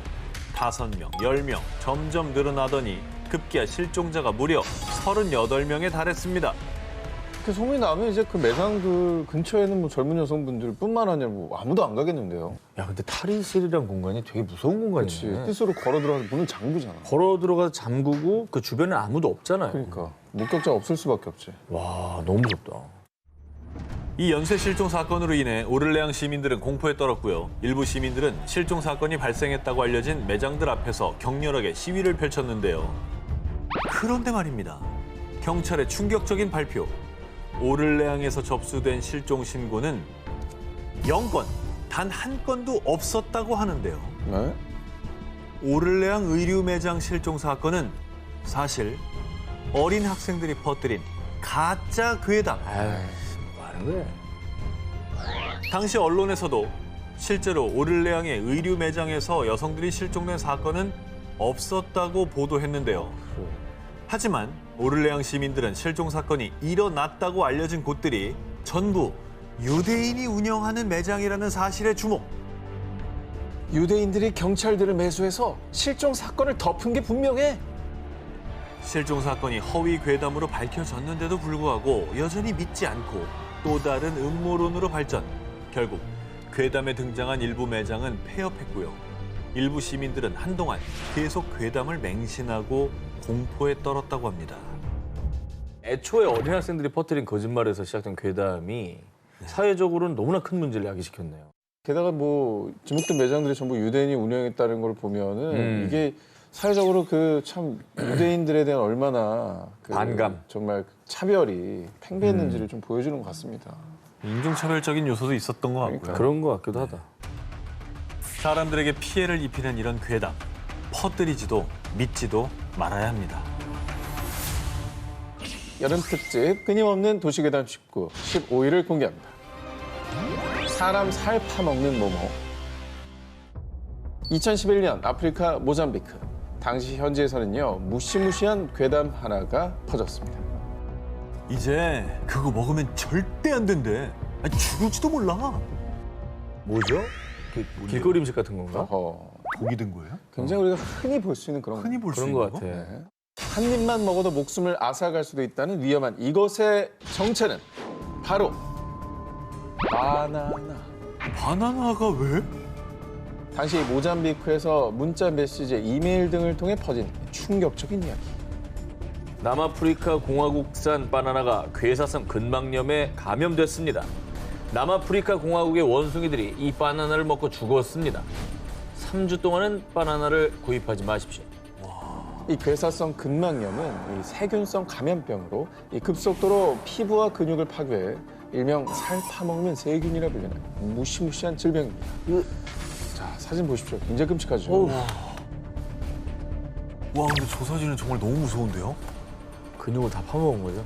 5명, 10명 점점 늘어나더니 급기야 실종자가 무려 38명에 달했습니다. 그 소문이 나면 이제 그 매장 그 근처에는 뭐 젊은 여성분들뿐만 아니라 뭐 아무도 안 가겠는데요. 야, 근데 탈의실이란 공간이 되게 무서운 공간이네. 뜻으로 걸어 들어가서 문을 잠그잖아. 걸어 들어가서 잠그고 그 주변에 아무도 없잖아요. 그러니까 목격자 없을 수밖에 없지. 와, 너무 무섭다. 이 연쇄 실종 사건으로 인해 오를레앙 시민들은 공포에 떨었고요. 일부 시민들은 실종 사건이 발생했다고 알려진 매장들 앞에서 격렬하게 시위를 펼쳤는데요. 그런데 말입니다. 경찰의 충격적인 발표. 오를레앙에서 접수된 실종 신고는 0건, 단 한 건도 없었다고 하는데요. 네? 오를레앙 의류 매장 실종 사건은 사실 어린 학생들이 퍼뜨린 가짜 괴담. 뭐 하는 거야? 당시 언론에서도 실제로 오를레앙의 의류 매장에서 여성들이 실종된 사건은 없었다고 보도했는데요. 하지만 오를레앙 시민들은 실종 사건이 일어났다고 알려진 곳들이 전부 유대인이 운영하는 매장이라는 사실에 주목. 유대인들이 경찰들을 매수해서 실종 사건을 덮은 게 분명해. 실종 사건이 허위 괴담으로 밝혀졌는데도 불구하고 여전히 믿지 않고 또 다른 음모론으로 발전. 결국 괴담에 등장한 일부 매장은 폐업했고요. 일부 시민들은 한동안 계속 괴담을 맹신하고 공포에 떨었다고 합니다. 애초에 어린 학생들이 퍼뜨린 거짓말에서 시작된 괴담이 사회적으로는 너무나 큰 문제를 야기시켰네요. 게다가 뭐 지목된 매장들이 전부 유대인이 운영했다는 걸 보면은 이게 사회적으로 그 참 유대인들에 대한 얼마나 그 반감, 정말 차별이 팽배했는지를 좀 보여주는 것 같습니다. 인종차별적인 요소도 있었던 것 같고요. 그런 것 같기도 하다. 사람들에게 피해를 입히는 이런 괴담, 퍼뜨리지도 믿지도 말아야 합니다. 여름 특집 끊임없는 도시괴담 19, 15위를 공개합니다. 사람 살 파먹는 모모. 2011년 아프리카 모잠비크. 당시 현지에서는요, 무시무시한 괴담 하나가 퍼졌습니다. 이제 그거 먹으면 절대 안 된대. 아니, 죽을지도 몰라. 뭐죠? 길거리 음식 같은 건가? 독이 든 거예요? 굉장히 우리가 흔히 볼 수 있는 그런 흔히 볼 수 있는 것 거? 같아. 네. 한 입만 먹어도 목숨을 앗아갈 수도 있다는 위험한 이것의 정체는 바로 바나나. 바나나가 왜? 당시 모잠비크에서 문자 메시지, 이메일 등을 통해 퍼진 충격적인 이야기. 남아프리카 공화국산 바나나가 괴사성 근막염에 감염됐습니다. 남아프리카 공화국의 원숭이들이 이 바나나를 먹고 죽었습니다. 3주 동안은 바나나를 구입하지 마십시오. 이 괴사성 근막염은 이 세균성 감염병으로 이 급속도로 피부와 근육을 파괴해 일명 살 파먹는 세균이라 불리는 무시무시한 질병입니다. 자, 사진 보십시오. 굉장히 끔찍하죠. 와, 근데 저 사진은 정말 너무 무서운데요? 근육을 다 파먹은 거죠?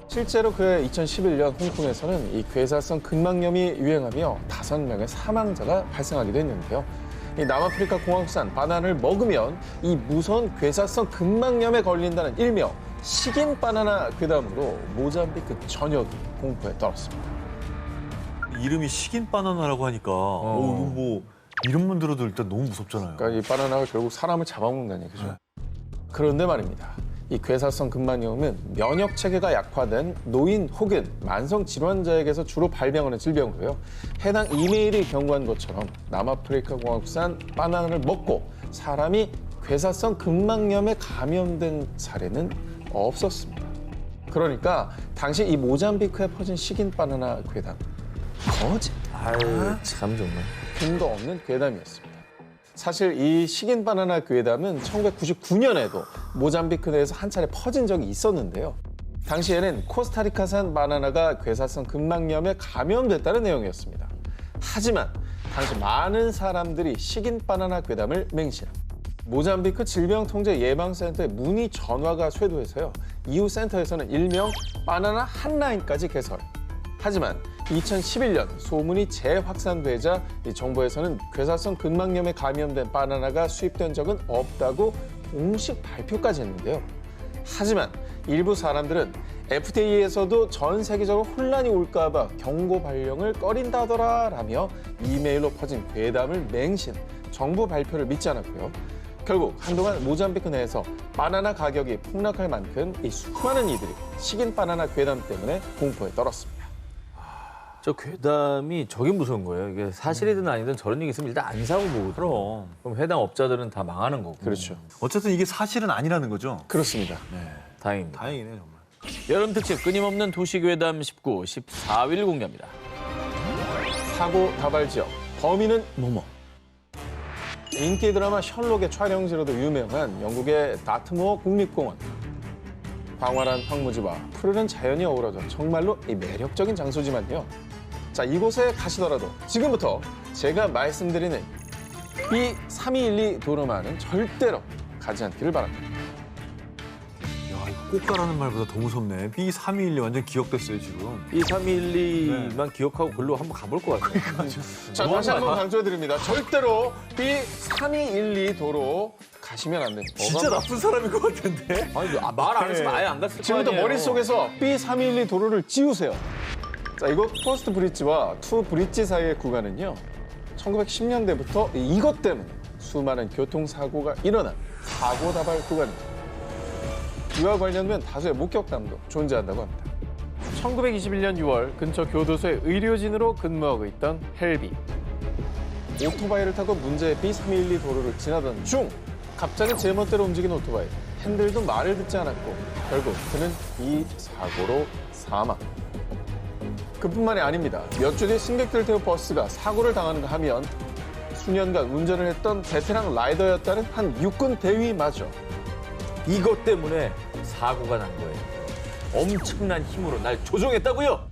실제로 그해 2011년 홍콩에서는 이 괴사성 근막염이 유행하며 5명의 사망자가 발생하기도 했는데요. 이 남아프리카 공화국산 바나나를 먹으면 이 무서운 괴사성 근막염에 걸린다는 일명 식인 바나나 괴담으로 모잠비크 전역이 공포에 떨었습니다. 이름이 식인 바나나라고 하니까 이거 뭐 이름만 들어도 일단 너무 무섭잖아요. 그러니까 이 바나나가 결국 사람을 잡아먹는다는 얘기죠. 그런데 말입니다. 이 괴사성 근막염은 면역 체계가 약화된 노인 혹은 만성 질환자에게서 주로 발병하는 질병으로요. 해당 이메일이 경고한 것처럼 남아프리카 공화국산 바나나를 먹고 사람이 괴사성 근막염에 감염된 사례는 없었습니다. 그러니까 당시 이 모잠비크에 퍼진 식인 바나나 괴담, 거짓. 아유, 참 정말. 근거 없는 괴담이었습니다. 사실 이 식인 바나나 괴담은 1999년에도 모잠비크 내에서 한 차례 퍼진 적이 있었는데요. 당시에는 코스타리카산 바나나가 괴사성 근막염에 감염됐다는 내용이었습니다. 하지만 당시 많은 사람들이 식인 바나나 괴담을 맹신. 모잠비크 질병통제예방센터에 문의 전화가 쇄도해서요. 이후 센터에서는 일명 바나나 한라인까지 개설. 하지만 2011년 소문이 재확산되자 이 정부에서는 괴사성 근막염에 감염된 바나나가 수입된 적은 없다고 공식 발표까지 했는데요. 하지만 일부 사람들은 FDA에서도 전 세계적으로 혼란이 올까 봐 경고 발령을 꺼린다더라라며 이메일로 퍼진 괴담을 맹신, 정부 발표를 믿지 않았고요. 결국 한동안 모잠비크 내에서 바나나 가격이 폭락할 만큼 이 수많은 이들이 식인 바나나 괴담 때문에 공포에 떨었습니다. 저 괴담이 저게 무서운 거예요. 이게 사실이든 아니든 저런 얘기 있으면 일단 안 사고 보거든요. 그럼 해당 업자들은 다 망하는 거고. 그렇죠. 어쨌든 이게 사실은 아니라는 거죠? 그렇습니다. 다행입니다. 다행이네 정말. 여름 특집 끊임없는 도시괴담 19, 14일 공개합니다. 사고 다발 지역, 범인은 뭐뭐. 인기 드라마 셜록의 촬영지로도 유명한 영국의 다트모어 국립공원. 광활한 황무지와 푸르른 자연이 어우러져 정말로 이 매력적인 장소지만요. 자, 이곳에 가시더라도 지금부터 제가 말씀드리는 B3212 도로만은 절대로 가지 않기를 바랍니다. 야, 이거 꼭 가라는 말보다 더 무섭네. B3212 완전 기억됐어요, 지금. B312만 기억하고 글로 한번 가볼 것 같아요. 자, 다시 한번 강조해드립니다. 절대로 B3212 도로 가시면 안 됩니다. 진짜 나쁜 사람인 것 같은데? 아니, 말 안 했으면 아예 안 갔을 거 아니에요. 지금부터 머릿속에서 B312 도로를 지우세요. 자, 이곳 포스트 브릿지와 투 브릿지 사이의 구간은요. 1910년대부터 이것 때문에 수많은 교통사고가 일어난 사고 다발 구간입니다. 이와 관련된 다수의 목격담도 존재한다고 합니다. 1921년 6월 근처 교도소의 의료진으로 근무하고 있던 헬비. 오토바이를 타고 문제의 B312 도로를 지나던 중 갑자기 제멋대로 움직인 오토바이. 핸들도 말을 듣지 않았고 결국 그는 이 사고로 사망. 그뿐만이 아닙니다. 몇 주 뒤 승객들을 태운 버스가 사고를 당하는가 하면 수년간 운전을 했던 베테랑 라이더였다는 한 육군 대위마저 이것 때문에 사고가 난 거예요. 엄청난 힘으로 날 조종했다고요?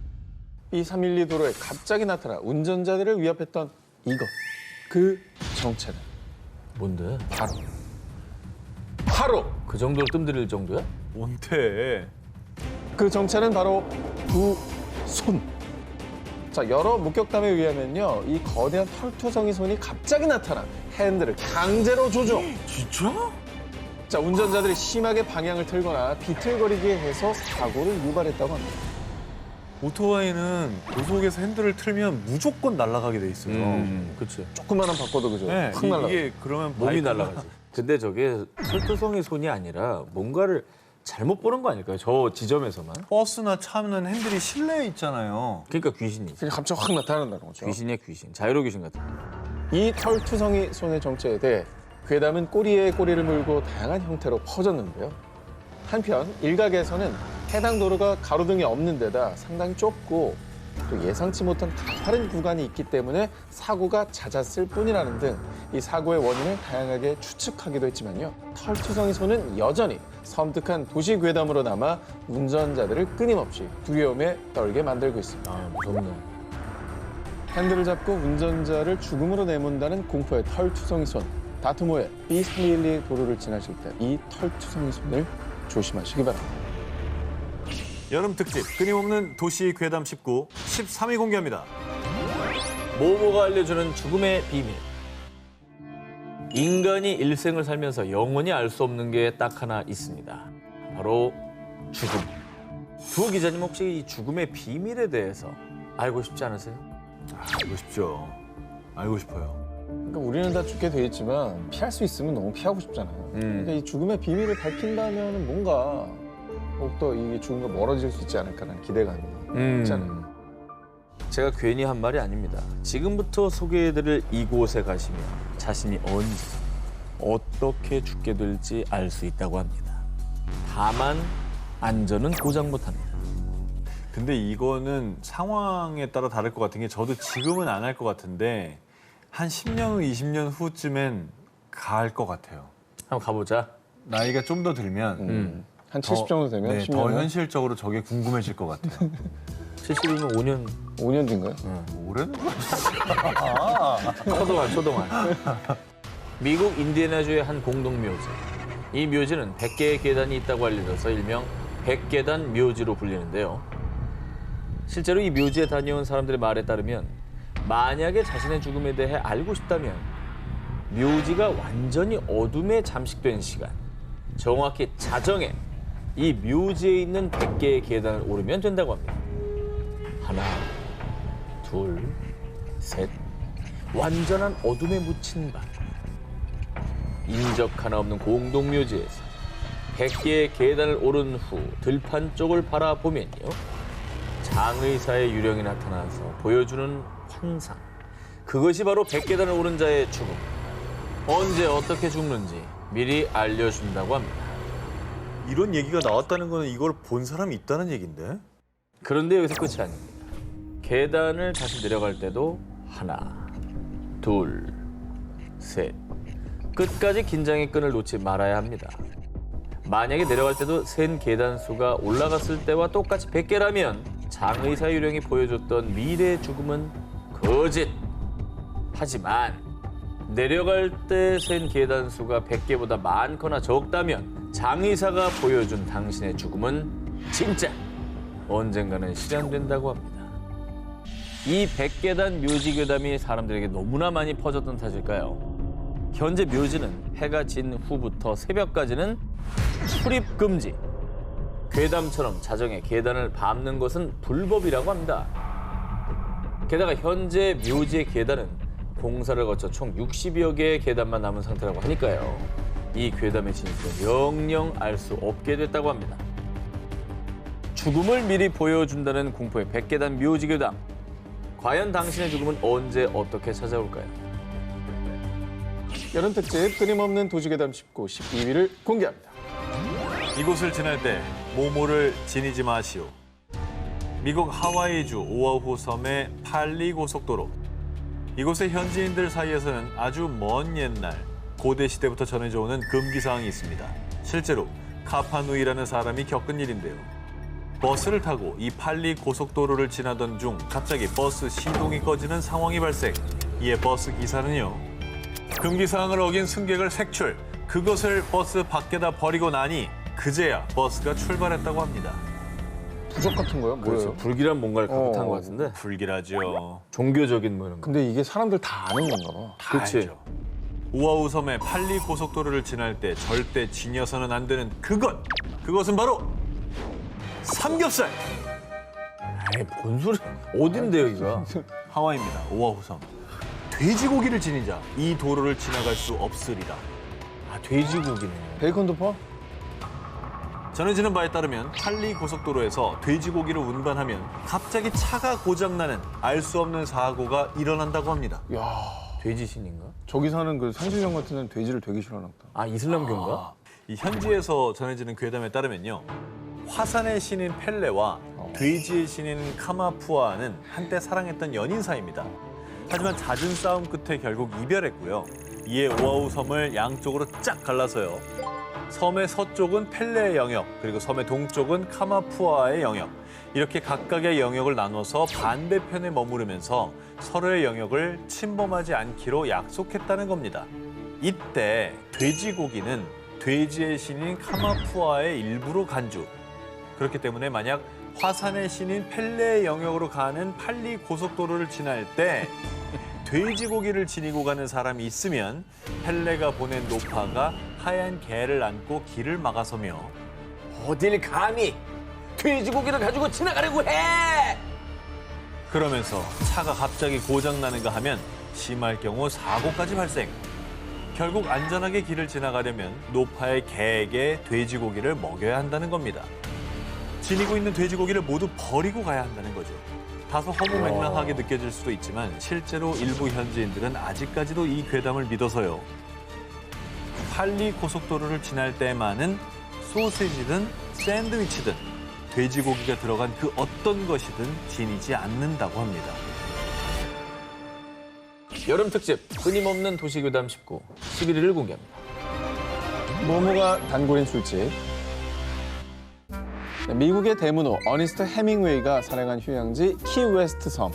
B312 도로에 갑자기 나타나 운전자들을 위협했던 이것. 그 정체는 뭔데? 바로 그 정도로 뜸들일 정도야? 뭔데? 그 정체는 바로 두 손. 자, 여러 목격담에 의하면요, 이 거대한 털투성이 손이 갑자기 나타나 핸들을 강제로 조종. 진짜? 자, 운전자들이 심하게 방향을 틀거나 비틀거리게 해서 사고를 유발했다고 합니다. 오토바이는 고속에서 핸들을 틀면 무조건 날아가게 돼 있어요. 그렇죠. 조금만 바꿔도 그죠? 네, 확 날아가. 이게 그러면 몸이 바이크가- 날아가지. 근데 저게 털투성이 손이 아니라 뭔가를 잘못 보는 거 아닐까요? 저 지점에서만. 버스나 차는 핸들이 실내에 있잖아요. 그러니까 귀신이지. 그냥 갑자기 확 나타난다는 거죠. 귀신이야 귀신. 자이로 귀신 같은 거. 이 털투성이 손의 정체에 대해 괴담은 꼬리에 꼬리를 물고 다양한 형태로 퍼졌는데요. 한편 일각에서는 해당 도로가 가로등이 없는 데다 상당히 좁고 또 예상치 못한 가파른 구간이 있기 때문에 사고가 잦았을 뿐이라는 등 이 사고의 원인을 다양하게 추측하기도 했지만요. 털투성이 손은 여전히 섬뜩한 도시 괴담으로 남아 운전자들을 끊임없이 두려움에 떨게 만들고 있습니다. 아, 무섭네. 핸들을 잡고 운전자를 죽음으로 내몬다는 공포의 털투성이 손. 다트모의 B312 도로를 지나실 때 이 털투성이 손을 조심하시기 바랍니다. 여름 특집 끊임없는 도시 괴담 19 13위 공개합니다. 모모가 알려주는 죽음의 비밀. 인간이 일생을 살면서 영원히 알 수 없는 게 딱 하나 있습니다. 바로 죽음. 두 기자님 혹시 이 죽음의 비밀에 대해서 알고 싶지 않으세요? 알고 싶죠. 알고 싶어요. 그러니까 우리는 다 죽게 돼 있지만 피할 수 있으면 너무 피하고 싶잖아요. 그러니까 이 죽음의 비밀을 밝힌다면 뭔가 더욱더 이 죽음과 멀어질 수 있지 않을까라는 기대감이 있잖아요. 제가 괜히 한 말이 아닙니다. 지금부터 소개해드릴 이곳에 가시면 자신이 언제 어떻게 죽게 될지 알 수 있다고 합니다. 다만 안전은 보장 못합니다. 근데 이거는 상황에 따라 다를 것 같은 게 저도 지금은 안 할 것 같은데 한 10년 후, 20년 후쯤엔 갈 것 같아요. 한번 가보자. 나이가 좀 더 들면 한 70 정도 되면? 네, 10년 더 은? 현실적으로 저게 궁금해질 것 같아요. 70이면 5년 뒤인가요? 올해는? 초동안. 미국 인디애나주의 한 공동묘지. 이 묘지는 100개의 계단이 있다고 알려져서 일명 100계단 묘지로 불리는데요. 실제로 이 묘지에 다녀온 사람들의 말에 따르면 만약에 자신의 죽음에 대해 알고 싶다면 묘지가 완전히 어둠에 잠식된 시간, 정확히 자정에 이 묘지에 있는 100개의 계단을 오르면 된다고 합니다. 하나, 둘, 셋. 완전한 어둠에 묻힌 밤. 인적 하나 없는 공동묘지에서 100개의 계단을 오른 후 들판 쪽을 바라보면요. 장의사의 유령이 나타나서 보여주는 환상. 그것이 바로 100계단을 오른 자의 죽음. 언제 어떻게 죽는지 미리 알려준다고 합니다. 이런 얘기가 나왔다는 거는 이걸 본 사람이 있다는 얘긴데? 그런데 여기서 끝이 아닙니다. 계단을 다시 내려갈 때도 하나, 둘, 셋. 끝까지 긴장의 끈을 놓지 말아야 합니다. 만약에 내려갈 때도 센 계단 수가 올라갔을 때와 똑같이 100개라면 장의사 유령이 보여줬던 미래의 죽음은 거짓. 하지만 내려갈 때 센 계단 수가 100개보다 많거나 적다면 장의사가 보여준 당신의 죽음은 진짜. 언젠가는 실현된다고 합니다. 이 100계단 묘지 괴담이 사람들에게 너무나 많이 퍼졌던 탓일까요? 현재 묘지는 해가 진 후부터 새벽까지는 출입 금지. 괴담처럼 자정에 계단을 밟는 것은 불법이라고 합니다. 게다가 현재 묘지의 계단은 공사를 거쳐 총 60여 개의 계단만 남은 상태라고 하니까요. 이 괴담의 진실을 영영 알 수 없게 됐다고 합니다. 죽음을 미리 보여준다는 공포의 100계단 묘지 괴담. 과연 당신의 죽음은 언제 어떻게 찾아올까요? 여름 특집 끊임없는 도시괴담 19, 12위를 공개합니다. 이곳을 지날 때 모모를 지니지 마시오. 미국 하와이주 오아후 섬의 팔리 고속도로. 이곳의 현지인들 사이에서는 아주 먼 옛날 고대 시대부터 전해져 오는 금기사항이 있습니다. 실제로 카파누이라는 사람이 겪은 일인데요. 버스를 타고 이 팔리 고속도로를 지나던 중 갑자기 버스 시동이 꺼지는 상황이 발생. 이에 버스 기사는요. 금기사항을 어긴 승객을 색출. 그것을 버스 밖에다 버리고 나니 그제야 버스가 출발했다고 합니다. 부적 같은 거요? 뭐예요? 그렇죠. 불길한 뭔가를 가득한 것 같은데. 불길하죠. 종교적인 뭐 이런 거. 근데 이게 사람들 다 아는 건가 봐. 다 알죠. 오아우 섬의 팔리 고속도로를 지날 때 절대 지녀서는 안 되는 그것은 바로 삼겹살. 아이, 뭔 소리? 어딘데 여기가? 하와이입니다. 오아후 섬. 돼지고기를 지닌 자 이 도로를 지나갈 수 없으리라. 아, 돼지고기네. 베이컨도 파? 전해지는 바에 따르면 팔리 고속도로에서 돼지고기를 운반하면 갑자기 차가 고장나는 알 수 없는 사고가 일어난다고 합니다. 야, 돼지신인가? 저기 사는 그 산신령 같은 애는 돼지를 되게 싫어하나 보다. 아, 이슬람교인가? 이 현지에서 전해지는 괴담에 따르면요. 화산의 신인 펠레와 돼지의 신인 카마푸아는 한때 사랑했던 연인 사이입니다. 하지만 잦은 싸움 끝에 결국 이별했고요. 이에 오아후 섬을 양쪽으로 쫙 갈라서요. 섬의 서쪽은 펠레의 영역, 그리고 섬의 동쪽은 카마푸아의 영역. 이렇게 각각의 영역을 나눠서 반대편에 머무르면서 서로의 영역을 침범하지 않기로 약속했다는 겁니다. 이때 돼지고기는 돼지의 신인 카마푸아의 일부로 간주. 그렇기 때문에 만약 화산의 신인 펠레의 영역으로 가는 팔리 고속도로를 지날 때 돼지고기를 지니고 가는 사람이 있으면 펠레가 보낸 노파가 하얀 개를 안고 길을 막아서며 어딜 감히 돼지고기를 가지고 지나가려고 해! 그러면서 차가 갑자기 고장나는가 하면 심할 경우 사고까지 발생. 결국 안전하게 길을 지나가려면 노파의 개에게 돼지고기를 먹여야 한다는 겁니다. 지니고 있는 돼지고기를 모두 버리고 가야 한다는 거죠. 다소 허무맹랑하게 느껴질 수도 있지만 실제로 일부 현지인들은 아직까지도 이 괴담을 믿어서요. 팔리 고속도로를 지날 때만은 소시지든 샌드위치든 돼지고기가 들어간 그 어떤 것이든 지니지 않는다고 합니다. 여름 특집 끊임없는 도시괴담 19 11일을 공개합니다. 모모가 단골인 술집. 미국의 대문호 어니스트 해밍웨이가 살행한 휴양지 키웨스트 섬.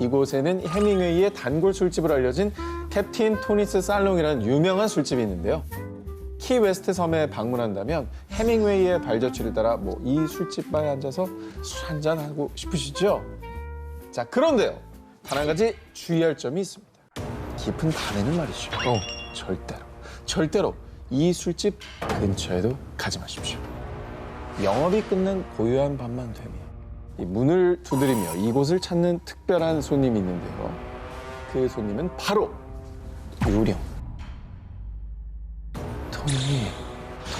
이곳에는 해밍웨이의 단골 술집으로 알려진 캡틴 토니스 살롱이라는 유명한 술집이 있는데요. 키웨스트 섬에 방문한다면 해밍웨이의 발자취를 따라 이 술집 바에 앉아서 술 한잔 하고 싶으시죠? 자, 그런데요. 단 한 가지 주의할 점이 있습니다. 깊은 밤에는 말이죠. 절대로 이 술집 근처에도 가지 마십시오. 영업이 끝난 고요한 밤만 되면 이 문을 두드리며 이곳을 찾는 특별한 손님이 있는데요. 그 손님은 바로 유령.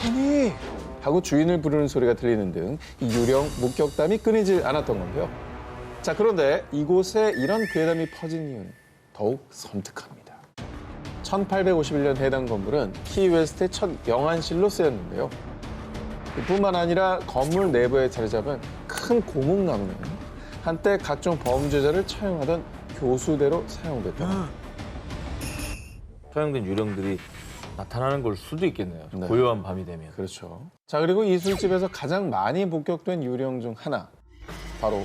토니 하고 주인을 부르는 소리가 들리는 등 이 유령 목격담이 끊이질 않았던 건데요. 자, 그런데 이곳에 이런 괴담이 퍼진 이유는 더욱 섬뜩합니다. 1851년 해당 건물은 키웨스트의 첫 영안실로 쓰였는데요. 뿐만 아니라 건물 내부에 자리 잡은 큰 고목나무는 한때 각종 범죄자를 처형하던 교수대로 사용됐다고 합니다. 처형된 유령들이 나타나는 걸 수도 있겠네요. 고요한 밤이 되면. 그렇죠. 자, 그리고 이 술집에서 가장 많이 목격된 유령 중 하나, 바로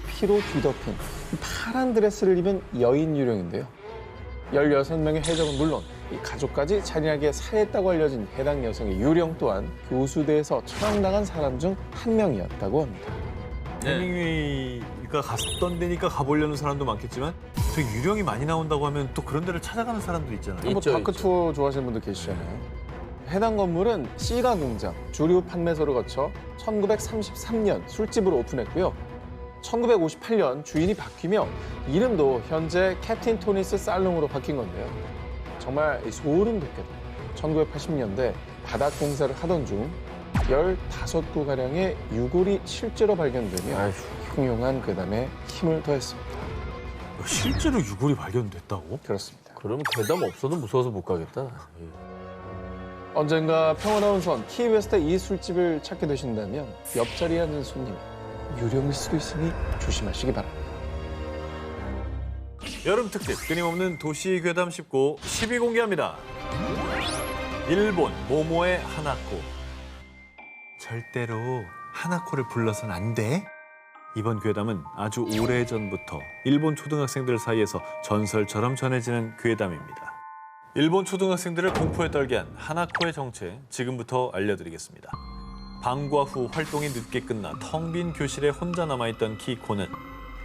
피로 뒤덮인 파란 드레스를 입은 여인 유령인데요. 16명의 해적은 물론 이 가족까지 잔인하게 살해했다고 알려진 해당 여성의 유령 또한 교수대에서 처형당한 사람 중 한 명이었다고 합니다. 해밍웨이가 갔던 데니까 가보려는 사람도 많겠지만 저 유령이 많이 나온다고 하면 또 그런 데를 찾아가는 사람도 있잖아요. 다크 투어 좋아하시는 분들 계시잖아요. 해당 건물은 시가 공장, 주류 판매소를 거쳐 1933년 술집으로 오픈했고요. 1958년 주인이 바뀌며 이름도 현재 캡틴 토니스 살롱으로 바뀐 건데요. 정말 소름 돋게도 1980년대 바닥 공사를 하던 중 15구가량의 유골이 실제로 발견되며 흉흉한 괴담에 힘을 더했습니다. 실제로 유골이 발견됐다고? 그렇습니다. 그러면 괴담 없어도 무서워서 못 가겠다. 언젠가 평화로운 섬 키웨스트 이 술집을 찾게 되신다면 옆자리에 앉은 손님 유령일 수도 있으니 조심하시기 바랍니다. 여름 특집 끊임없는 도시 괴담 19 10위 공개합니다. 일본 모모의 하나코. 절대로 하나코를 불러서는 안 돼. 이번 괴담은 아주 오래전부터 일본 초등학생들 사이에서 전설처럼 전해지는 괴담입니다. 일본 초등학생들을 공포에 떨게 한 하나코의 정체 지금부터 알려드리겠습니다. 방과 후 활동이 늦게 끝나 텅 빈 교실에 혼자 남아있던 키코는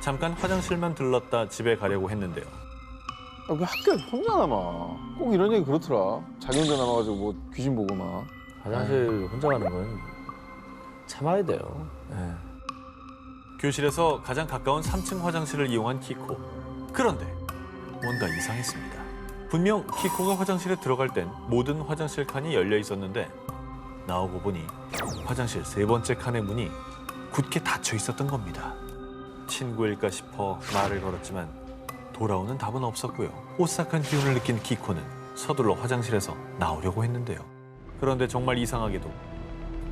잠깐 화장실만 들렀다 집에 가려고 했는데요. 왜 학교에 혼자 남아? 꼭 이런 얘기 그렇더라. 자기 혼자 남아가지고 뭐 귀신 보고 막. 화장실 혼자 가는 건 참아야 돼요. 네. 교실에서 가장 가까운 3층 화장실을 이용한 키코. 그런데 뭔가 이상했습니다. 분명 키코가 화장실에 들어갈 땐 모든 화장실 칸이 열려 있었는데 나오고 보니 화장실 3번째 칸의 문이 굳게 닫혀 있었던 겁니다. 친구일까 싶어 말을 걸었지만 돌아오는 답은 없었고요. 오싹한 기운을 느낀 키코는 서둘러 화장실에서 나오려고 했는데요. 그런데 정말 이상하게도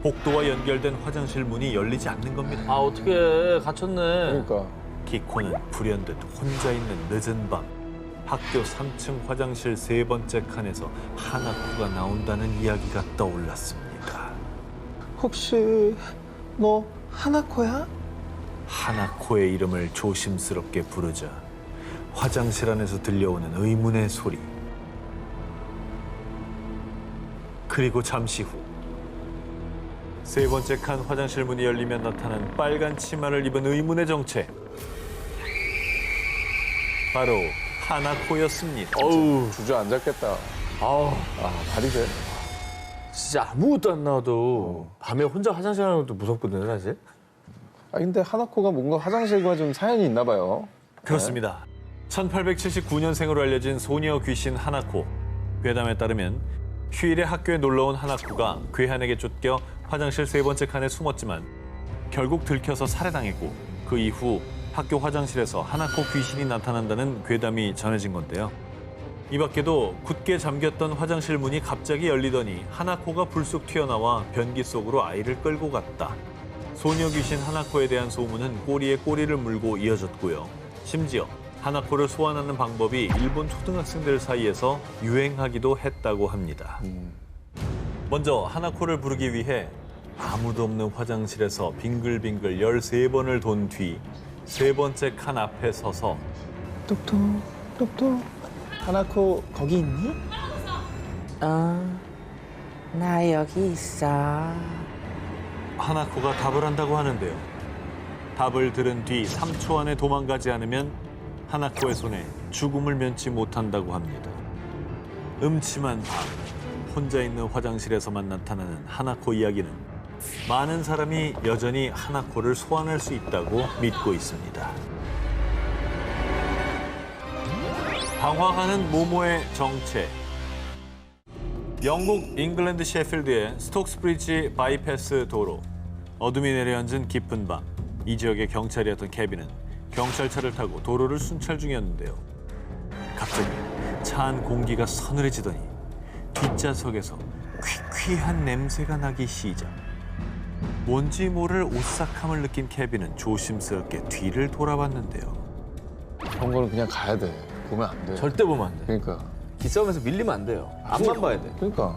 복도와 연결된 화장실 문이 열리지 않는 겁니다. 아, 어떻게 갇혔네. 그러니까. 키코는 불현듯 혼자 있는 늦은 밤 학교 3층 화장실 3번째 칸에서 하나코가 나온다는 이야기가 떠올랐습니다. 혹시 너 하나코야? 하나코의 이름을 조심스럽게 부르자 화장실 안에서 들려오는 의문의 소리. 그리고 잠시 후 3번째 칸 화장실 문이 열리면 나타난 빨간 치마를 입은 의문의 정체. 바로 하나코였습니다. 어우, 주저앉았겠다. 말이 돼. 진짜 아무것도 안 나와도 밤에 혼자 화장실 가는 것도 무섭거든요, 사실. 근데 하나코가 뭔가 화장실과 좀 사연이 있나 봐요. 그렇습니다. 1879년생으로 알려진 소녀 귀신 하나코. 괴담에 따르면 휴일에 학교에 놀러온 하나코가 괴한에게 쫓겨 화장실 3번째 칸에 숨었지만 결국 들켜서 살해당했고 그 이후 학교 화장실에서 하나코 귀신이 나타난다는 괴담이 전해진 건데요. 이 밖에도 굳게 잠겼던 화장실 문이 갑자기 열리더니 하나코가 불쑥 튀어나와 변기 속으로 아이를 끌고 갔다. 소녀 귀신 하나코에 대한 소문은 꼬리에 꼬리를 물고 이어졌고요. 심지어 하나코를 소환하는 방법이 일본 초등학생들 사이에서 유행하기도 했다고 합니다. 먼저 하나코를 부르기 위해 아무도 없는 화장실에서 빙글빙글 13번을 돈 뒤 3번째 칸 앞에 서서 똑똑 하나코 거기 있니? 나 여기 있어. 하나코가 답을 한다고 하는데요. 답을 들은 뒤 3초 안에 도망가지 않으면 하나코의 손에 죽음을 면치 못한다고 합니다. 음침한 밤, 혼자 있는 화장실에서만 나타나는 하나코 이야기는 많은 사람이 여전히 하나코를 소환할 수 있다고 믿고 있습니다. 방황하는 모모의 정체. 영국 잉글랜드 셰필드의 스톡스브리지 바이패스 도로. 어둠이 내려앉은 깊은 밤, 이 지역의 경찰이었던 케빈은 경찰차를 타고 도로를 순찰 중이었는데요. 갑자기 차 안 공기가 서늘해지더니 뒷좌석에서 퀴퀴한 냄새가 나기 시작. 뭔지 모를 오싹함을 느낀 케빈은 조심스럽게 뒤를 돌아봤는데요. 그런 거는 그냥 가야 돼. 보면 안 돼. 절대 보면 안 돼. 그러니까. 기싸움에서 밀리면 안 돼요. 앞만 봐야 돼. 그러니까.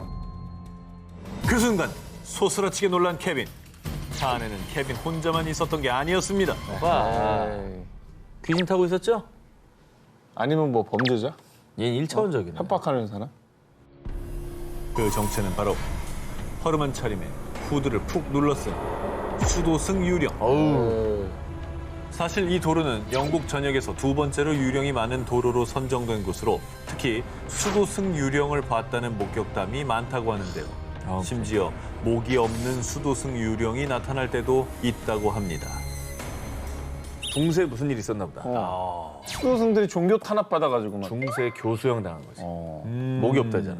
그 순간 소스라치게 놀란 케빈. 차 안에는 케빈 혼자만 있었던 게 아니었습니다. 와. 귀신 타고 있었죠? 아니면 뭐 범죄자? 얘는 1차원적이네. 협박하는 사람? 그 정체는 바로 허름한 차림에 후드를 푹 눌러쓴 수도승 유령. 사실 이 도로는 영국 전역에서 2번째로 유령이 많은 도로로 선정된 곳으로 특히 수도승 유령을 봤다는 목격담이 많다고 하는데요. 심지어 목이 없는 수도승 유령이 나타날 때도 있다고 합니다. 중세 무슨 일 있었나 보다. 수도승들이 종교 탄압 받아가지고 막. 중세 교수형 당한 거지. 목이 없다잖아.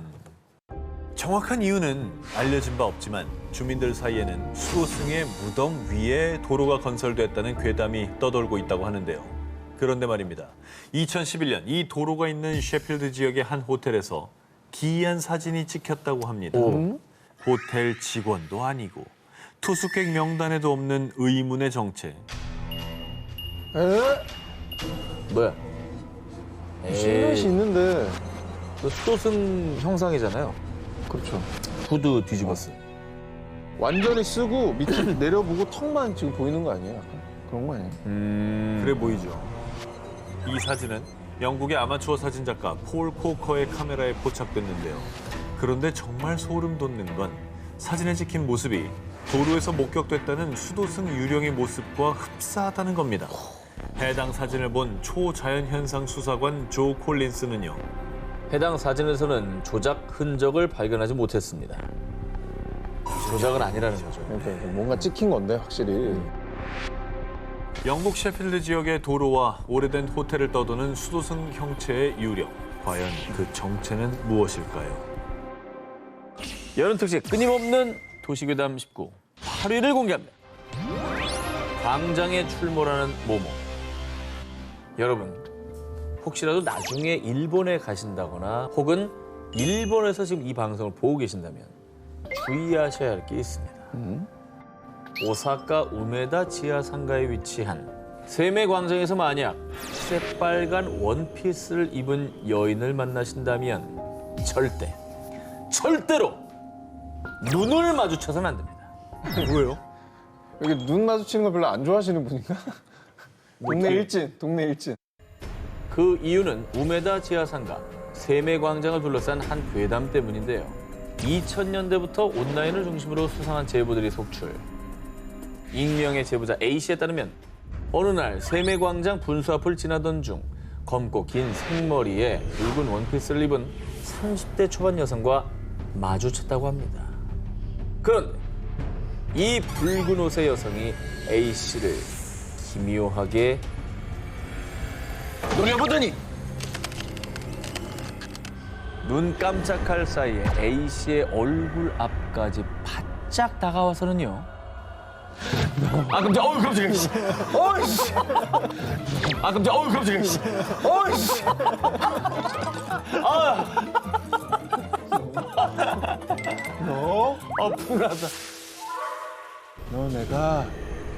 정확한 이유는 알려진 바 없지만 주민들 사이에는 수도승의 무덤 위에 도로가 건설됐다는 괴담이 떠돌고 있다고 하는데요. 그런데 말입니다. 2011년 이 도로가 있는 셰필드 지역의 한 호텔에서 기이한 사진이 찍혔다고 합니다. 호텔 직원도 아니고 투숙객 명단에도 없는 의문의 정체. 뭐야? 시그널이 있는데. 그 수도승 형상이잖아요. 그렇죠. 후드 뒤집었어. 완전히 쓰고 밑에 내려보고 턱만 지금 보이는 거 아니에요? 약간? 그런 거 아니에요? 그래 보이죠. 이 사진은 영국의 아마추어 사진작가 폴 코커의 카메라에 포착됐는데요. 그런데 정말 소름 돋는 건 사진에 찍힌 모습이 도로에서 목격됐다는 수도승 유령의 모습과 흡사하다는 겁니다. 해당 사진을 본 초자연현상 수사관 조 콜린스는요. 해당 사진에서는 조작 흔적을 발견하지 못했습니다. 조작은 아니라는 거죠. 그러니까 뭔가 찍힌 건데 확실히. 영국 셰필드 지역의 도로와 오래된 호텔을 떠도는 수도승 형체의 유령. 과연 그 정체는 무엇일까요? 여름 특집 끊임없는 도시괴담 19 8위를 공개합니다. 광장에 출몰하는 모모. 여러분, 혹시라도 나중에 일본에 가신다거나 혹은 일본에서 지금 이 방송을 보고 계신다면 주의하셔야 할 게 있습니다. 오사카 우메다 지하상가에 위치한 세메광장에서 만약 새빨간 원피스를 입은 여인을 만나신다면 절대로 눈을 마주쳐서는 안 됩니다. 뭐예요? 여기 눈 마주치는 거 별로 안 좋아하시는 분인가? 동네 일진. 그 이유는 우메다 지하상가 세메광장을 둘러싼 한 괴담 때문인데요. 2000년대부터 온라인을 중심으로 수상한 제보들이 속출. 익명의 제보자 A씨에 따르면 어느 날 세메광장 분수 앞을 지나던 중 검고 긴 생머리에 붉은 원피스를 입은 30대 초반 여성과 마주쳤다고 합니다. 그런데 이 붉은 옷의 여성이 A씨를 기묘하게 노려보더니 눈 깜짝할 사이에 A씨의 얼굴 앞까지 바짝 다가와서는요. 아 깜짝, 어우 깜짝이야. 어이씨. 아 깜짝, 어우 깜짝이야. 어이씨. 너 불안하다. 너 내가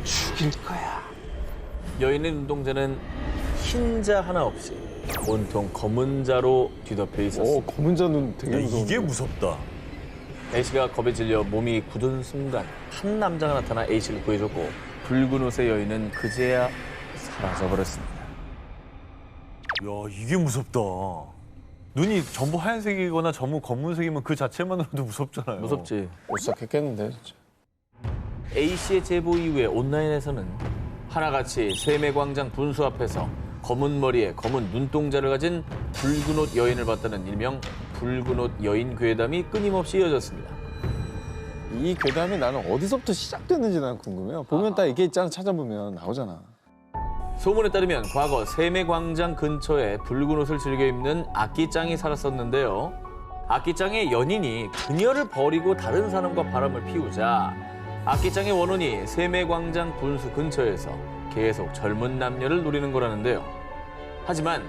죽일 거야. 여인의 눈동자는 흰자 하나 없이 온통 검은 자로 뒤덮여 있었습니다. 검은 자는 되게 무서운데. 이게 무섭다. A씨가 겁에 질려 몸이 굳은 순간 한 남자가 나타나 A씨를 구해줬고 붉은 옷의 여인은 그제야 사라져버렸습니다. 야, 이게 무섭다. 눈이 전부 하얀색이거나 전부 검은색이면 그 자체만으로도 무섭잖아요. 무섭지. 오싹했겠는데 진짜. A씨의 제보 이후에 온라인에서는 하나같이 세메광장 분수 앞에서 검은 머리에 검은 눈동자를 가진 붉은 옷 여인을 봤다는 일명 붉은 옷 여인 괴담이 끊임없이 이어졌습니다. 이 괴담이 나는 어디서부터 시작됐는지 난 궁금해요. 보면 딱 이게 있잖아, 찾아보면 나오잖아. 소문에 따르면 과거 세메광장 근처에 붉은 옷을 즐겨 입는 아끼짱이 살았었는데요. 아끼짱의 연인이 그녀를 버리고 다른 사람과 바람을 피우자 아끼짱의 원혼이 세메광장 분수 근처에서 계속 젊은 남녀를 노리는 거라는데요. 하지만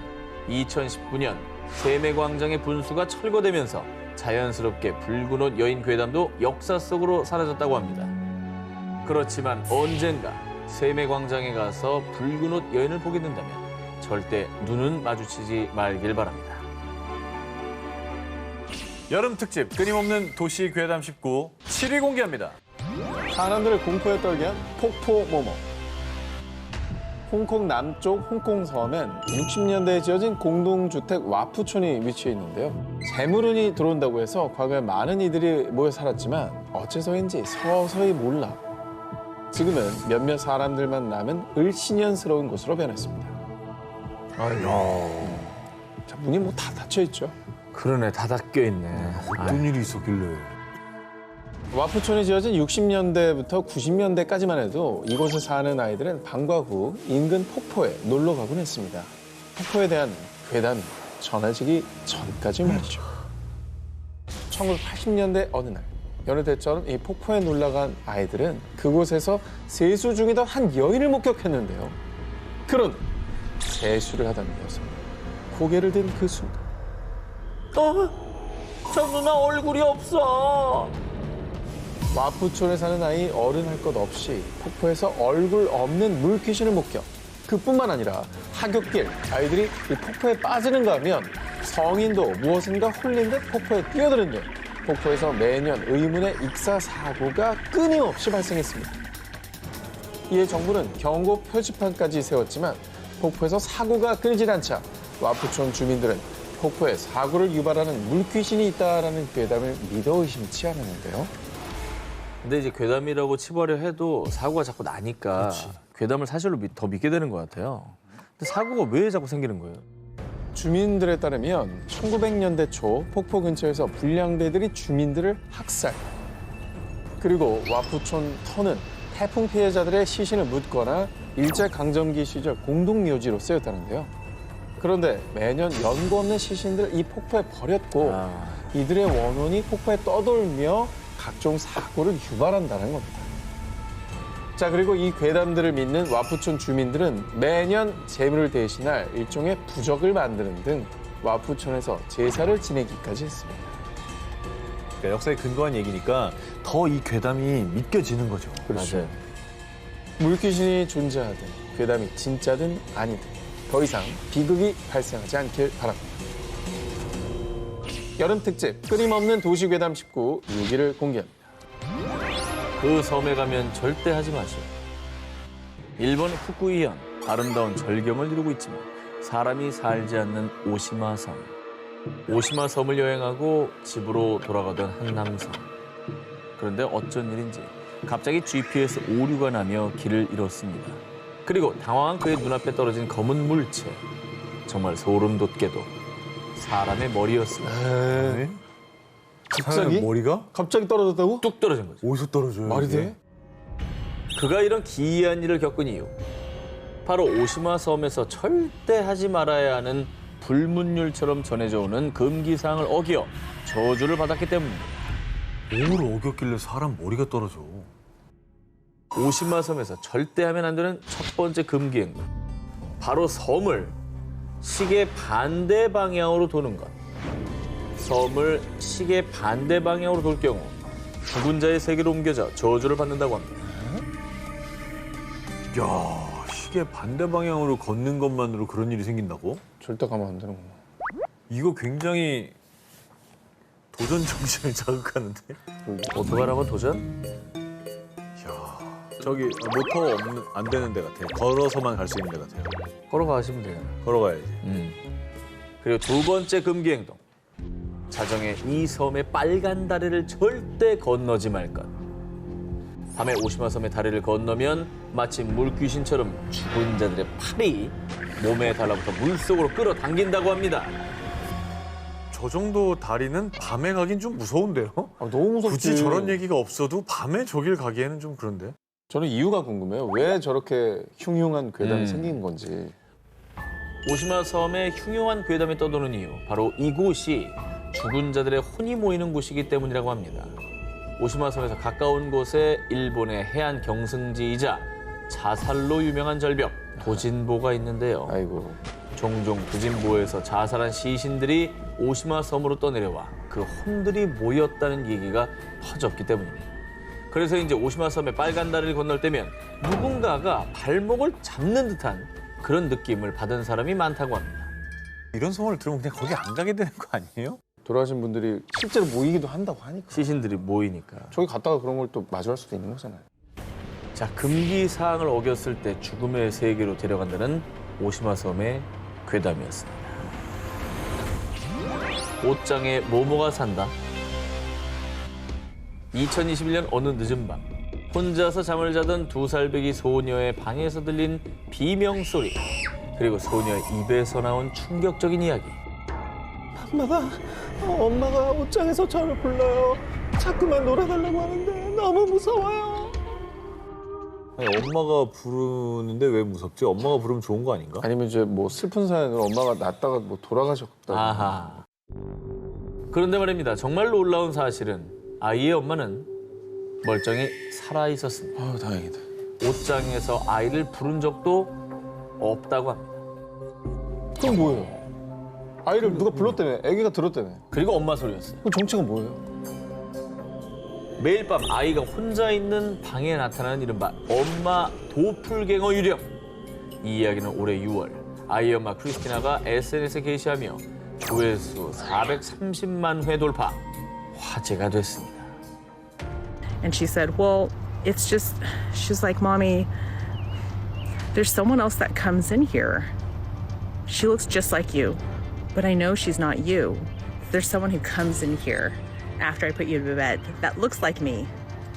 2019년 세메광장의 분수가 철거되면서 자연스럽게 붉은 옷 여인 괴담도 역사 속으로 사라졌다고 합니다. 그렇지만 언젠가 세메광장에 가서 붉은 옷 여인을 보게 된다면 절대 눈은 마주치지 말길 바랍니다. 여름 특집 끊임없는 도시 괴담 19 7위 공개합니다. 사람들을 공포에 떨게 한 폭포 모모. 홍콩 남쪽 홍콩 섬엔 60년대에 지어진 공동주택 와푸촌이 위치해 있는데요. 재물운이 들어온다고 해서 과거에 많은 이들이 모여 살았지만 어째서인지 서서히 몰라 지금은 몇몇 사람들만 남은 을씨년스러운 곳으로 변했습니다. 자, 문이 뭐 다 닫혀 있죠. 그러네, 다 닫혀 있네. 어떤 일이 있었길래. 와푸촌이 지어진 60년대부터 90년대까지만 해도 이곳에 사는 아이들은 방과 후 인근 폭포에 놀러 가곤 했습니다. 폭포에 대한 괴담이 전해지기 전까지 말이죠. 1980년대 어느 날 여느 때처럼 이 폭포에 놀러간 아이들은 그곳에서 세수 중이던 한 여인을 목격했는데요. 그런데 세수를 하던 여성 고개를 든 그 순간 저 누나 얼굴이 없어. 와푸촌에 사는 아이 어른 할 것 없이 폭포에서 얼굴 없는 물귀신을 목격. 그뿐만 아니라 하굣길 아이들이 이 폭포에 빠지는가 하면 성인도 무엇인가 홀린 듯 폭포에 뛰어드는 등 폭포에서 매년 의문의 익사 사고가 끊임없이 발생했습니다. 이에 정부는 경고 표지판까지 세웠지만 폭포에서 사고가 끊이질 않자 와푸촌 주민들은 폭포에 사고를 유발하는 물귀신이 있다라는 괴담을 믿어 의심치 않았는데요. 근데 이제 괴담이라고 치부하려 해도 사고가 자꾸 나니까 괴담을 사실로 더 믿게 되는 것 같아요. 근데 사고가 왜 자꾸 생기는 거예요? 주민들에 따르면 1900년대 초 폭포 근처에서 불량배들이 주민들을 학살. 그리고 와푸촌 터는 태풍 피해자들의 시신을 묻거나 일제강점기 시절 공동묘지로 쓰였다는데요. 그런데 매년 연고 없는 시신들을 이 폭포에 버렸고 이들의 원혼이 폭포에 떠돌며 각종 사고를 유발한다는 겁니다. 자, 그리고 이 괴담들을 믿는 와푸촌 주민들은 매년 재물을 대신할 일종의 부적을 만드는 등 와푸촌에서 제사를 지내기까지 했습니다. 그러니까 역사에 근거한 얘기니까 더 이 괴담이 믿겨지는 거죠. 그렇죠. 물귀신이 존재하든 괴담이 진짜든 아니든 더 이상 비극이 발생하지 않길 바랍니다. 여름 특집 끊임없는 도시 괴담 19 6위를 공개합니다. 그 섬에 가면 절대 하지 마시오. 일본 후쿠이현, 아름다운 절경을 이루고 있지만 사람이 살지 않는 오시마 섬. 오시마 섬을 여행하고 집으로 돌아가던 한 남성. 그런데 어쩐 일인지 갑자기 GPS 오류가 나며 길을 잃었습니다. 그리고 당황한 그의 눈앞에 떨어진 검은 물체. 정말 소름 돋게도 사람의 머리였습니다. 갑자기? 머리가? 갑자기 떨어졌다고? 뚝 떨어진 거죠. 어디서 떨어져요? 말이 이게? 돼? 그가 이런 기이한 일을 겪은 이유. 바로 오시마 섬에서 절대 하지 말아야 하는 불문율처럼 전해져 오는 금기사항을 어기어 저주를 받았기 때문입니다. 뭘 어겼길래 사람 머리가 떨어져? 오시마 섬에서 절대 하면 안 되는 첫 번째 금기 행동. 바로 섬을 시계 반대 방향으로 도는 것. 섬을 시계 반대 방향으로 돌 경우 죽은 자의 세계로 옮겨져 저주를 받는다고 합니다. 야, 시계 반대 방향으로 걷는 것만으로 그런 일이 생긴다고? 절대 가면 안 되는구나. 이거 굉장히 도전 정신을 자극하는데? 어떻게 하라고 도전? 저기 모터 없는 안 되는 데 같아요. 걸어서만 갈 수 있는 데 같아요. 걸어가시면 돼요. 걸어가야지. 그리고 두 번째 금기 행동. 자정에 이 섬의 빨간 다리를 절대 건너지 말 것. 밤에 오시마 섬의 다리를 건너면 마치 물귀신처럼 죽은 자들의 팔이 몸에 달라붙어 물속으로 끌어당긴다고 합니다. 저 정도 다리는 밤에 가긴 좀 무서운데요? 너무 무섭지. 굳이 저런 얘기가 없어도 밤에 저길 가기에는 좀 그런데? 저는 이유가 궁금해요. 왜 저렇게 흉흉한 괴담이 생긴 건지. 오시마 섬에 흉흉한 괴담이 떠도는 이유. 바로 이곳이 죽은 자들의 혼이 모이는 곳이기 때문이라고 합니다. 오시마 섬에서 가까운 곳에 일본의 해안 경승지이자 자살로 유명한 절벽 도진보가 있는데요. 아이고. 종종 도진보에서 자살한 시신들이 오시마 섬으로 떠내려와 그 혼들이 모였다는 얘기가 퍼졌기 때문입니다. 그래서 이제 오시마 섬의 빨간 다리를 건널 때면 누군가가 발목을 잡는 듯한 그런 느낌을 받은 사람이 많다고 합니다. 이런 소문을 들으면 그냥 거기 안 가게 되는 거 아니에요? 돌아가신 분들이 실제로 모이기도 한다고 하니까. 시신들이 모이니까. 저기 갔다가 그런 걸 또 마주할 수도 있는 거잖아요. 자, 금기 사항을 어겼을 때 죽음의 세계로 데려간다는 오시마 섬의 괴담이었습니다. 옷장에 모모가 산다. 2021년 어느 늦은 밤 혼자서 잠을 자던 2살배기 소녀의 방에서 들린 비명소리 그리고 소녀의 입에서 나온 충격적인 이야기. 엄마가 옷장에서 저를 불러요. 자꾸만 놀아달라고 하는데 너무 무서워요. 아니, 엄마가 부르는데 왜 무섭지? 엄마가 부르면 좋은 거 아닌가? 아니면 이제 뭐 슬픈 사연으로 엄마가 낳다가 뭐 돌아가셨다. 아하. 그런데 말입니다. 정말로 놀라운 사실은 아이의 엄마는 멀쩡히 살아 있었습니다. 아, 다행이다. 옷장에서 아이를 부른 적도 없다고 합니다. 그럼 뭐예요? 아이를 누가 불렀다며? 아기가 들었다며? 그리고 엄마 소리였어요. 그럼 정체가 뭐예요? 매일 밤 아이가 혼자 있는 방에 나타나는 이른바 엄마 도플갱어 유령. 이 이야기는 올해 6월 아이의 엄마 크리스티나가 SNS에 게시하며 조회수 430만 회 돌파. 화제가 됐습니다. And she said, well, it's just, she's like, Mommy, there's someone else that comes in here. She looks just like you, but I know she's not you. There's someone who comes in here after I put you to bed that looks like me,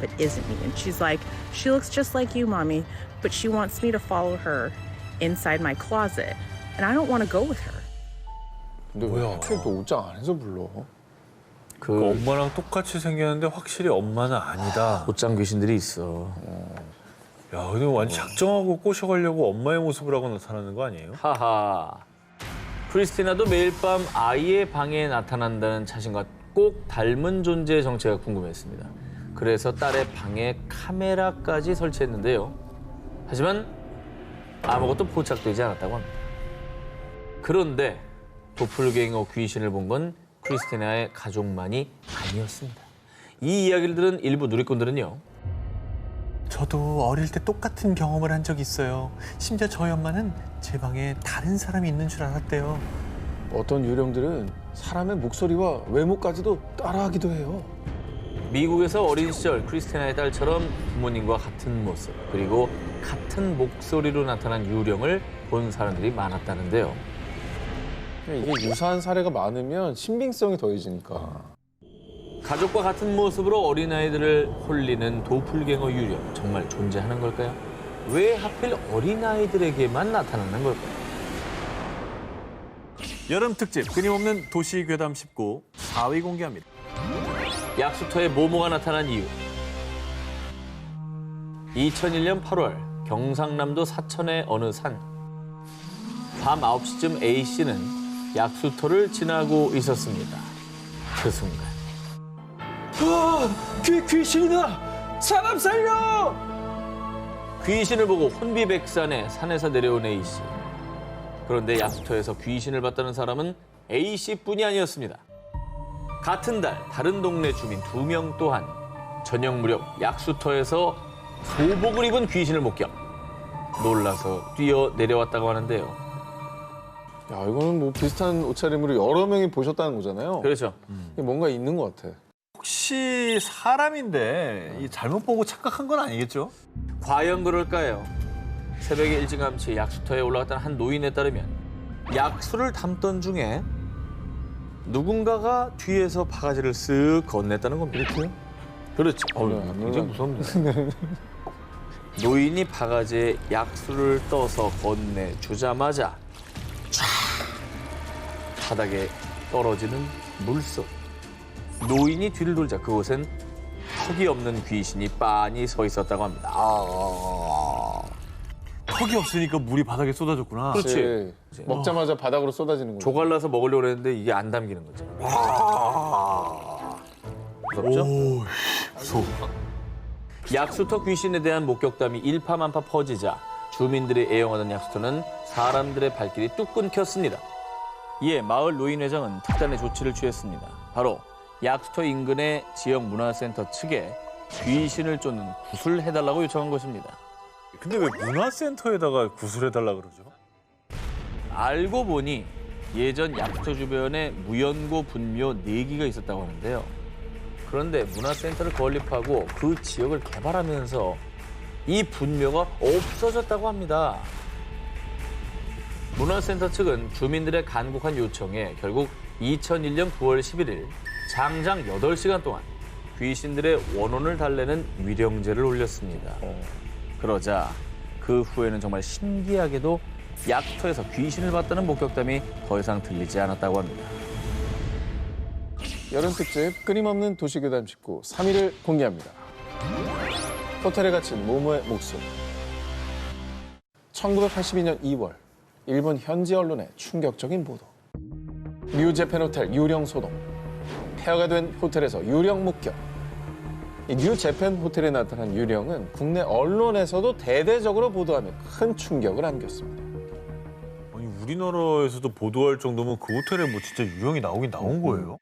but isn't me. And she's like, she looks just like you, Mommy, but she wants me to follow her inside my closet. And I don't want to go with her. 근데 왜 하필 또 옷장 안에서 불러? 그 엄마랑 똑같이 생겼는데 확실히 엄마는 아니다. 옷장 귀신들이 있어. 야, 근데 완전 작정하고 꼬셔가려고 엄마의 모습을 하고 나타나는 거 아니에요? 하하. 크리스티나도 매일 밤 아이의 방에 나타난다는 자신과 꼭 닮은 존재의 정체가 궁금했습니다. 그래서 딸의 방에 카메라까지 설치했는데요. 하지만 아무것도 포착되지 않았다고 합니다. 그런데 도플갱어 귀신을 본 건 크리스티나의 가족만이 아니었습니다. 이 이야기를 들은 일부 누리꾼들은요. 저도 어릴 때 똑같은 경험을 한 적이 있어요. 심지어 저희 엄마는 제 방에 다른 사람이 있는 줄 알았대요. 어떤 유령들은 사람의 목소리와 외모까지도 따라하기도 해요. 미국에서 어린 시절 크리스티나의 딸처럼 부모님과 같은 모습 그리고 같은 목소리로 나타난 유령을 본 사람들이 많았다는데요. 이게 유사한 사례가 많으면 신빙성이 더해지니까. 가족과 같은 모습으로 어린아이들을 홀리는 도플갱어 유령 정말 존재하는 걸까요? 왜 하필 어린아이들에게만 나타나는 걸까요? 여름 특집 끊임없는 도시 괴담 19 4위 공개합니다. 약수터에 모모가 나타난 이유. 2001년 8월 경상남도 사천의 어느 산. 밤 9시쯤 A씨는 약수터를 지나고 있었습니다. 그 순간. 귀신이다! 사람 살려! 귀신을 보고 혼비백산에 산에서 내려온 A씨. 그런데 약수터에서 귀신을 봤다는 사람은 A씨뿐이 아니었습니다. 같은 달 다른 동네 주민 2명 또한 저녁 무렵 약수터에서 소복을 입은 귀신을 목격. 놀라서 뛰어 내려왔다고 하는데요. 야, 이거는 뭐 비슷한 옷차림으로 여러 명이 보셨다는 거잖아요. 그렇죠. 뭔가 있는 것 같아. 혹시 사람인데 이 잘못 보고 착각한 건 아니겠죠? 과연 그럴까요? 새벽에 일찌감치 약수터에 올라갔던 한 노인에 따르면 약수를 담던 중에 누군가가 뒤에서 바가지를 쓱 건넸다는 겁니다. 이렇게요? 그렇죠. 굉장히 무섭네요. 노인이 바가지에 약수를 떠서 건네주자마자 쫙 바닥에 떨어지는 물속. 노인이 뒤를 돌자 그곳엔 턱이 없는 귀신이 빤히 서 있었다고 합니다. 턱이 없으니까 물이 바닥에 쏟아졌구나. 그렇지. 먹자마자 바닥으로 쏟아지는 거죠. 조갈라서 먹으려고 했는데 이게 안 담기는 거죠. 무섭죠? 오, 무서워. 약수터 귀신에 대한 목격담이 일파만파 퍼지자 주민들이 애용하던 약수터는 사람들의 발길이 뚝 끊겼습니다. 이에 마을 노인회장은 특단의 조치를 취했습니다. 바로 약수터 인근의 지역 문화센터 측에 귀신을 쫓는 굿을 해달라고 요청한 것입니다. 근데 왜 문화센터에다가 구슬해달라 그러죠? 알고 보니 예전 약수터 주변에 무연고 분묘 4기가 있었다고 하는데요. 그런데 문화센터를 건립하고 그 지역을 개발하면서 이 분묘가 없어졌다고 합니다. 문화센터 측은 주민들의 간곡한 요청에 결국 2001년 9월 11일 장장 8시간 동안 귀신들의 원혼을 달래는 위령제를 올렸습니다. 그러자 그 후에는 정말 신기하게도 약수터에서 귀신을 봤다는 목격담이 더 이상 들리지 않았다고 합니다. 여름 특집 끊임없는 도시괴담 19 3위를 공개합니다. 호텔에 갇힌 모모의 목숨. 1982년 2월 일본 현지 언론의 충격적인 보도. 뉴재팬 호텔 유령 소동. 폐허가 된 호텔에서 유령 목격. 이 뉴재팬 호텔에 나타난 유령은 국내 언론에서도 대대적으로 보도하며 큰 충격을 안겼습니다. 아니 우리나라에서도 보도할 정도면 그 호텔에 뭐 진짜 유령이 나오긴 나온 거예요?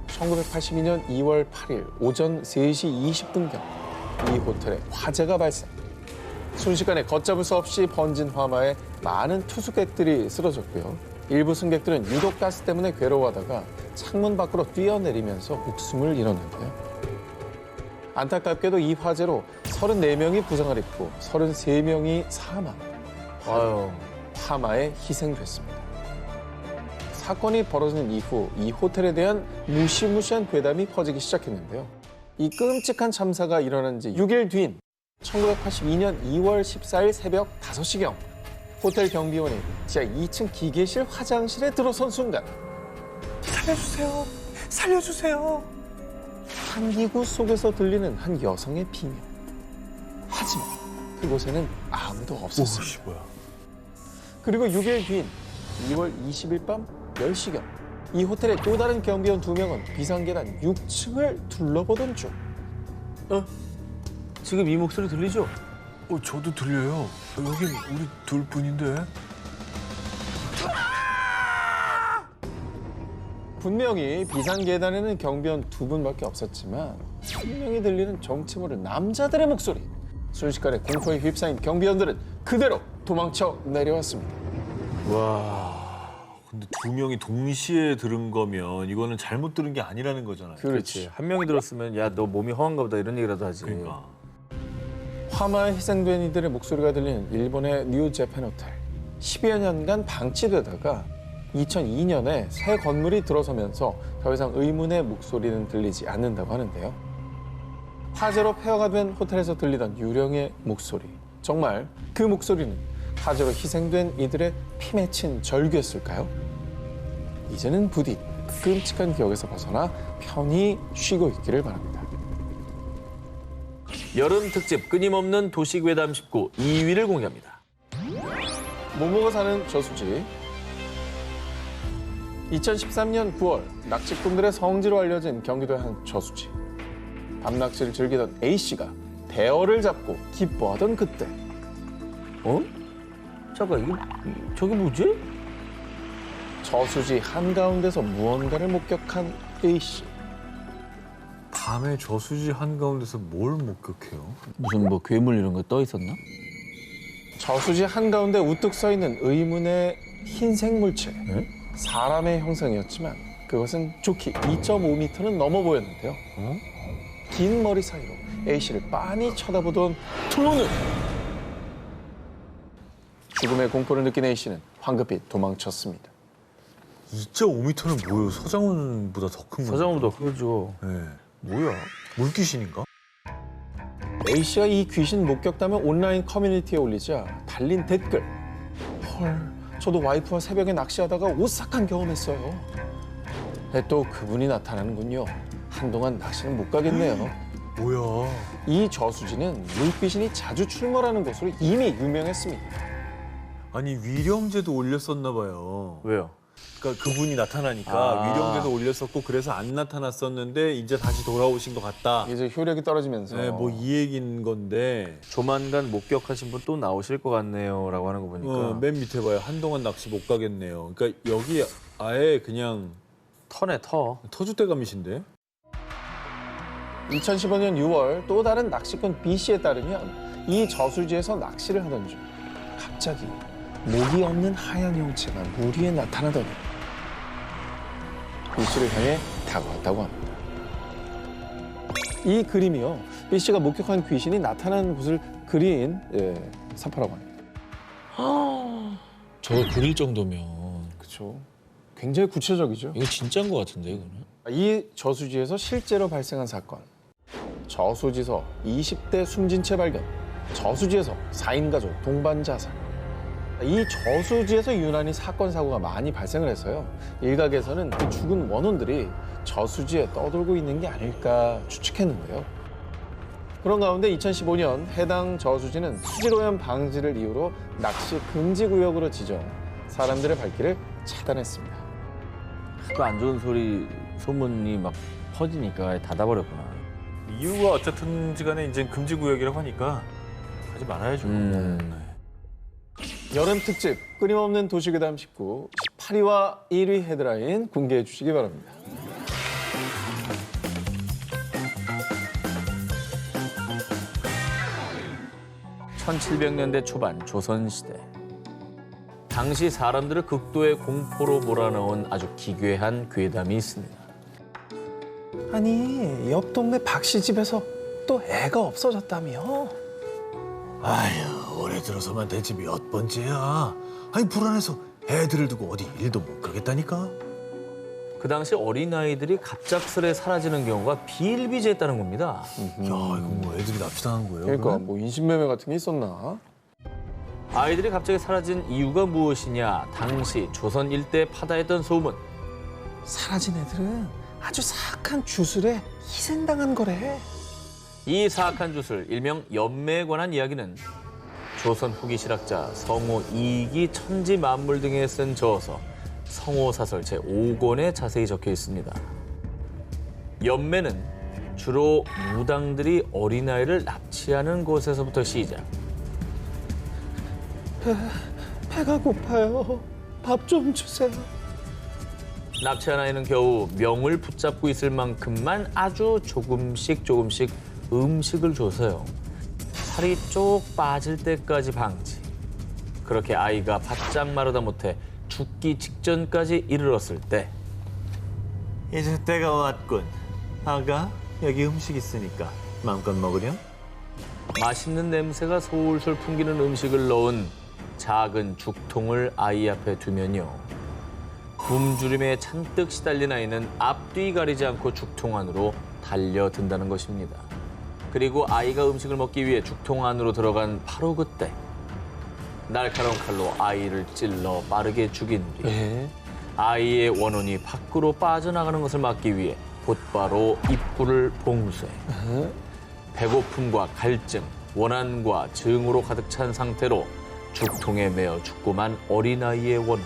1982년 2월 8일 오전 3시 20분경 이 호텔에 화재가 발생. 순식간에 걷잡을 수 없이 번진 화마에 많은 투숙객들이 쓰러졌고요. 일부 승객들은 유독가스 때문에 괴로워하다가 창문 밖으로 뛰어내리면서 목숨을 잃었는데요. 안타깝게도 이 화재로 34명이 부상을 입고 33명이 사망. 화마에 희생됐습니다. 사건이 벌어진 이후 이 호텔에 대한 무시무시한 괴담이 퍼지기 시작했는데요. 이 끔찍한 참사가 일어난 지 6일 뒤인 1982년 2월 14일 새벽 5시경 호텔 경비원이 지하 2층 기계실 화장실에 들어선 순간 살려주세요! 살려주세요! 한기구 속에서 들리는 한 여성의 비명. 하지만 그곳에는 아무도 없었습니다. 그리고 6일 뒤인 2월 20일 밤 10시경 이 호텔의 또 다른 경비원 2명은 비상계단 6층을 둘러보던 중 지금 이 목소리 들리죠? 저도 들려요. 여긴 우리 둘뿐인데. 분명히 비상계단에는 경비원 2분밖에 없었지만 분명히 들리는 정체 모를 남자들의 목소리. 순식간에 공포에 휩싸인 경비원들은 그대로 도망쳐 내려왔습니다. 와. 근데 2명이 동시에 들은 거면 이거는 잘못 들은 게 아니라는 거잖아요. 그렇지. 한 명이 들었으면 야, 너 몸이 허한가 보다 이런 얘기라도 하지. 그러니까. 화마에 희생된 이들의 목소리가 들리는 일본의 뉴 재팬 호텔. 10여 년간 방치되다가 2002년에 새 건물이 들어서면서 더 이상 의문의 목소리는 들리지 않는다고 하는데요. 화재로 폐허가 된 호텔에서 들리던 유령의 목소리. 정말 그 목소리는 화재로 희생된 이들의 피 맺힌 절규였을까요? 이제는 부디 끔찍한 기억에서 벗어나 편히 쉬고 있기를 바랍니다. 여름 특집 끊임없는 도시 괴담 19 2위를 공개합니다. 모모가 사는 저수지. 2013년 9월 낚시꾼들의 성지로 알려진 경기도의 한 저수지. 밤낚시를 즐기던 A씨가 대어를 잡고 기뻐하던 그때 잠깐, 저게 뭐지? 저수지 한가운데서 무언가를 목격한 A씨. 밤에 저수지 한가운데서 뭘 목격해요? 무슨 뭐 괴물 이런 거 떠 있었나? 저수지 한가운데 우뚝 서 있는 의문의 흰색 물체. 사람의 형상이었지만 그것은 좋게 2.5m는 넘어 보였는데요. 긴 머리 사이로 A씨를 빤히 쳐다보던 두 눈! 죽음의 공포를 느낀 A씨는 황급히 도망쳤습니다. 2.5m는 뭐예요? 서장훈보다 더 큰 거. 서장훈보다 크죠. 네. 뭐야? 물귀신인가? A씨가 이 귀신 목격담을 온라인 커뮤니티에 올리자 달린 댓글. 헐, 저도 와이프와 새벽에 낚시하다가 오싹한 경험했어요. 또 그분이 나타나는군요. 한동안 낚시는 못 가겠네요. 뭐야? 이 저수지는 물귀신이 자주 출몰하는 곳으로 이미 유명했습니다. 아니 위령제도 올렸었나 봐요. 왜요? 그러니까 그분이 나타나니까 위령제도 올렸었고 그래서 안 나타났었는데 이제 다시 돌아오신 것 같다. 이제 효력이 떨어지면서. 네, 뭐 이 얘기인 건데. 조만간 목격하신 분 또 나오실 것 같네요라고 하는 거 보니까. 맨 밑에 봐요. 한동안 낚시 못 가겠네요. 그러니까 여기 아예 그냥 터네 터. 터줏대감이신데. 2015년 6월 또 다른 낚시꾼 B씨에 따르면 이 저수지에서 낚시를 하던 중 갑자기 목이 없는 하얀 형체가 물 위에 나타나더니 B씨를 향해 다가왔다고 합니다. 이 그림이요. B씨가 목격한 귀신이 나타나는 곳을 그린 사파라고 합니다. 저걸 그릴 정도면. 그렇죠. 굉장히 구체적이죠. 이거 진짜인 것 같은데 이거는. 이 저수지에서 실제로 발생한 사건. 저수지에서 20대 숨진 채 발견. 저수지에서 4인 가족 동반 자살. 이 저수지에서 유난히 사건 사고가 많이 발생을 해서요. 일각에서는 그 죽은 원혼들이 저수지에 떠돌고 있는 게 아닐까 추측했는데요. 그런 가운데 2015년 해당 저수지는 수질오염 방지를 이유로 낚시 금지 구역으로 지정 사람들의 발길을 차단했습니다. 또 안 좋은 소문이 막 퍼지니까 닫아버렸구나. 이유가 어쨌든지 간에 이제 금지구역이라고 하니까 하지 말아야죠. 여름 특집 끊임없는 도시괴담 19 18위와 1위 헤드라인 공개해 주시기 바랍니다. (1700년대) 초반 조선시대. 당시 사람들을 극도의 공포로 몰아넣은 아주 기괴한 괴담이 있습니다. 아니 옆 동네 박씨 집에서 또 애가 없어졌다며? 아휴, 올해 들어서만 대체 몇 번째야. 아니 불안해서 애들을 두고 어디 일도 못 가겠다니까. 그 당시 어린아이들이 갑작스레 사라지는 경우가 비일비재했다는 겁니다. 야, 이거 뭐 애들이 납치당한 거예요? 그러니까 뭐 인신매매 같은 게 있었나? 아이들이 갑자기 사라진 이유가 무엇이냐? 당시 조선 일대 파다했던 소문. 사라진 애들은 아주 사악한 주술에 희생당한 거래. 이 사악한 주술, 일명 연매에 관한 이야기는 조선 후기 실학자 성호 이익이 천지만물 등에 쓴 저서 성호사설 제5권에 자세히 적혀 있습니다. 연매는 주로 무당들이 어린아이를 납치하는 곳에서부터 시작. 배가 고파요. 밥 좀 주세요. 납치한 아이는 겨우 명을 붙잡고 있을 만큼만 아주 조금씩 음식을 줘서요. 살이 쪽 빠질 때까지 방치. 그렇게 아이가 바짝 마르다 못해 죽기 직전까지 이르렀을 때 이제 때가 왔군. 아가, 여기 음식 있으니까 마음껏 먹으렴. 맛있는 냄새가 솔솔 풍기는 음식을 넣은 작은 죽통을 아이 앞에 두면요. 굶주림에 잔뜩 시달린 아이는 앞뒤 가리지 않고 죽통 안으로 달려든다는 것입니다. 그리고 아이가 음식을 먹기 위해 죽통 안으로 들어간 바로 그때 날카로운 칼로 아이를 찔러 빠르게 죽인 뒤 아이의 원혼이 밖으로 빠져나가는 것을 막기 위해 곧바로 입구를 봉쇄. 배고픔과 갈증, 원한과 증오로 가득 찬 상태로 죽통에 매어 죽고만 어린아이의 원혼.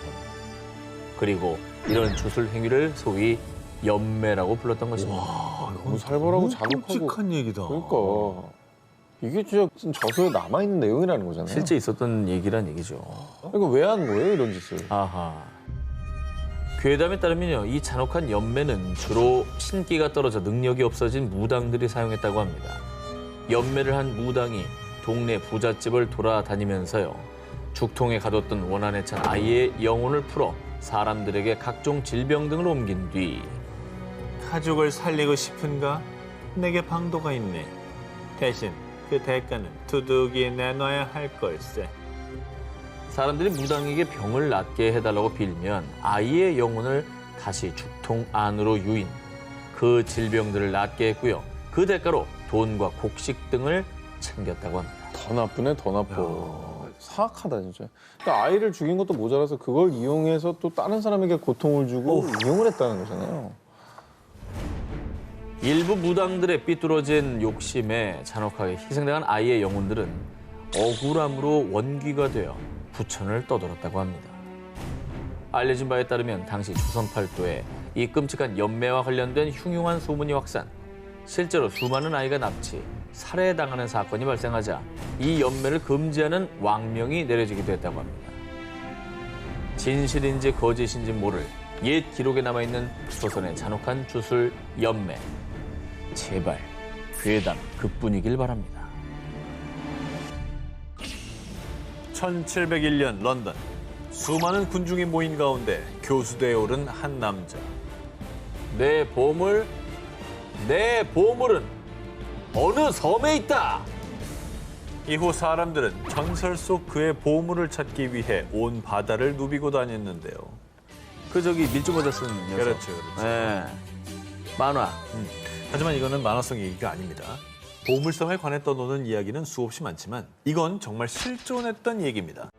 그리고 이런 주술 행위를 소위 연매라고 불렀던 것입니다. 너무 살벌하고 잔혹하고. 끔찍한 얘기다. 그러니까 이게 진짜 저서에 남아있는 내용이라는 거잖아요. 실제 있었던 얘기란 얘기죠. 그러니까 왜 한 거예요, 이런 짓을? 아하. 괴담에 따르면요, 이 잔혹한 연매는 주로 신기가 떨어져 능력이 없어진 무당들이 사용했다고 합니다. 연매를 한 무당이 동네 부잣집을 돌아다니면서요, 죽통에 가뒀던 원한에 찬 아이의 영혼을 풀어 사람들에게 각종 질병 등을 옮긴 뒤 가족을 살리고 싶은가? 내게 방도가 있네. 대신 그 대가는 두둑이 내놔야 할 걸세. 사람들이 무당에게 병을 낫게 해달라고 빌면 아이의 영혼을 다시 죽통 안으로 유인, 그 질병들을 낫게 했고요. 그 대가로 돈과 곡식 등을 챙겼다고 합니다. 더 나쁘네, 더 나빠. 사악하다, 진짜. 그러니까 아이를 죽인 것도 모자라서 그걸 이용해서 또 다른 사람에게 고통을 주고 이용을 했다는 거잖아요. 일부 무당들의 삐뚤어진 욕심에 잔혹하게 희생당한 아이의 영혼들은 억울함으로 원귀가 되어 부천을 떠돌았다고 합니다. 알려진 바에 따르면 당시 조선 팔도에 이 끔찍한 연매와 관련된 흉흉한 소문이 확산, 실제로 수많은 아이가 납치, 살해당하는 사건이 발생하자 이 연매를 금지하는 왕명이 내려지기도 했다고 합니다. 진실인지 거짓인지 모를 옛 기록에 남아있는 조선의 잔혹한 주술 연매. 제발 괴담 그뿐이길 바랍니다. 1701년 런던. 수많은 군중이 모인 가운데 교수대에 오른 한 남자. 내 보물은 어느 섬에 있다. 이후 사람들은 전설 속 그의 보물을 찾기 위해 온 바다를 누비고 다녔는데요. 그 저기 밀주 모자 쓴 녀석. 그렇죠. 네. 만화. 하지만 이거는 만화성 얘기가 아닙니다. 보물섬에 관해 떠도는 이야기는 수없이 많지만 이건 정말 실존했던 얘기입니다.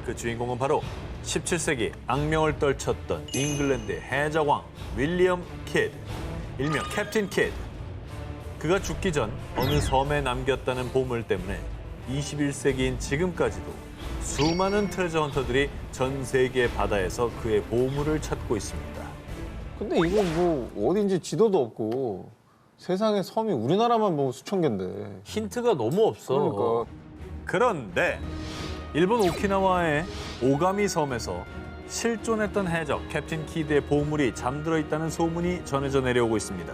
그 주인공은 바로 17세기 악명을 떨쳤던 잉글랜드의 해적왕 윌리엄 키드, 일명 캡틴 키드. 그가 죽기 전 어느 섬에 남겼다는 보물 때문에 21세기인 지금까지도 수많은 트레저 헌터들이 전 세계 바다에서 그의 보물을 찾고 있습니다. 근데 이거 뭐 어딘지 지도도 없고 세상에 섬이 우리나라만 뭐 수천 개인데. 힌트가 너무 없어. 그러니까. 그런데 일본 오키나와의 오가미 섬에서 실존했던 해적 캡틴 키드의 보물이 잠들어 있다는 소문이 전해져 내려오고 있습니다.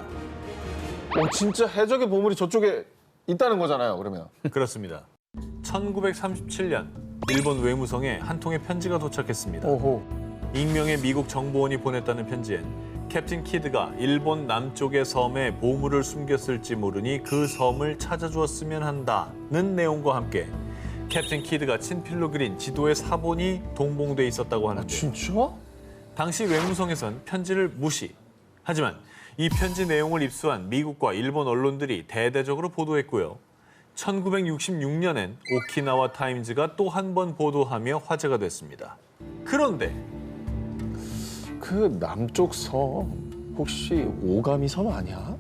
진짜 해적의 보물이 저쪽에 있다는 거잖아요, 그러면. 그렇습니다. 1937년 일본 외무성에 한 통의 편지가 도착했습니다. 익명의 미국 정보원이 보냈다는 편지엔 캡틴 키드가 일본 남쪽의 섬에 보물을 숨겼을지 모르니 그 섬을 찾아주었으면 한다는 내용과 함께 캡틴 키드가 친필로 그린 지도의 사본이 동봉돼 있었다고 하는데. 진짜? 당시 외무성에선 편지를 무시. 하지만 이 편지 내용을 입수한 미국과 일본 언론들이 대대적으로 보도했고요. 1966년엔 오키나와 타임즈가 또 한 번 보도하며 화제가 됐습니다. 그런데 그 남쪽 섬 혹시 오가미 섬 아니야?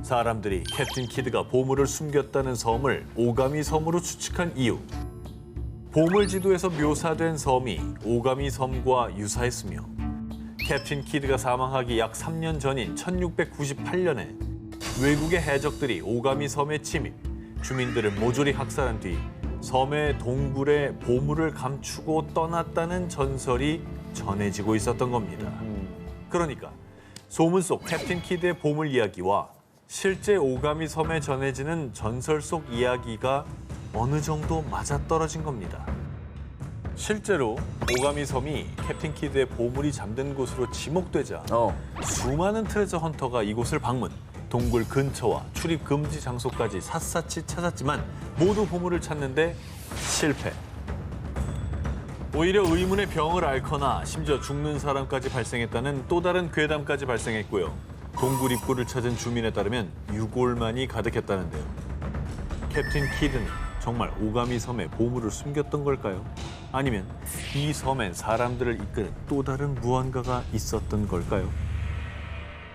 사람들이 캡틴 키드가 보물을 숨겼다는 섬을 오가미 섬으로 추측한 이유. 보물 지도에서 묘사된 섬이 오가미 섬과 유사했으며 캡틴 키드가 사망하기 약 3년 전인 1698년에 외국의 해적들이 오가미 섬에 침입, 주민들을 모조리 학살한 뒤 섬의 동굴에 보물을 감추고 떠났다는 전설이 전해지고 있었던 겁니다. 그러니까 소문 속 캡틴 키드의 보물 이야기와 실제 오가미 섬에 전해지는 전설 속 이야기가 어느 정도 맞아떨어진 겁니다. 실제로 오가미 섬이 캡틴 키드의 보물이 잠든 곳으로 지목되자 수많은 트레저 헌터가 이곳을 방문, 동굴 근처와 출입 금지 장소까지 샅샅이 찾았지만 모두 보물을 찾는데 실패. 오히려 의문의 병을 앓거나 심지어 죽는 사람까지 발생했다는 또 다른 괴담까지 발생했고요. 동굴 입구를 찾은 주민에 따르면 유골만이 가득했다는데요. 캡틴 키드는 정말 오가미 섬에 보물을 숨겼던 걸까요? 아니면 이 섬엔 사람들을 이끄는 또 다른 무언가가 있었던 걸까요?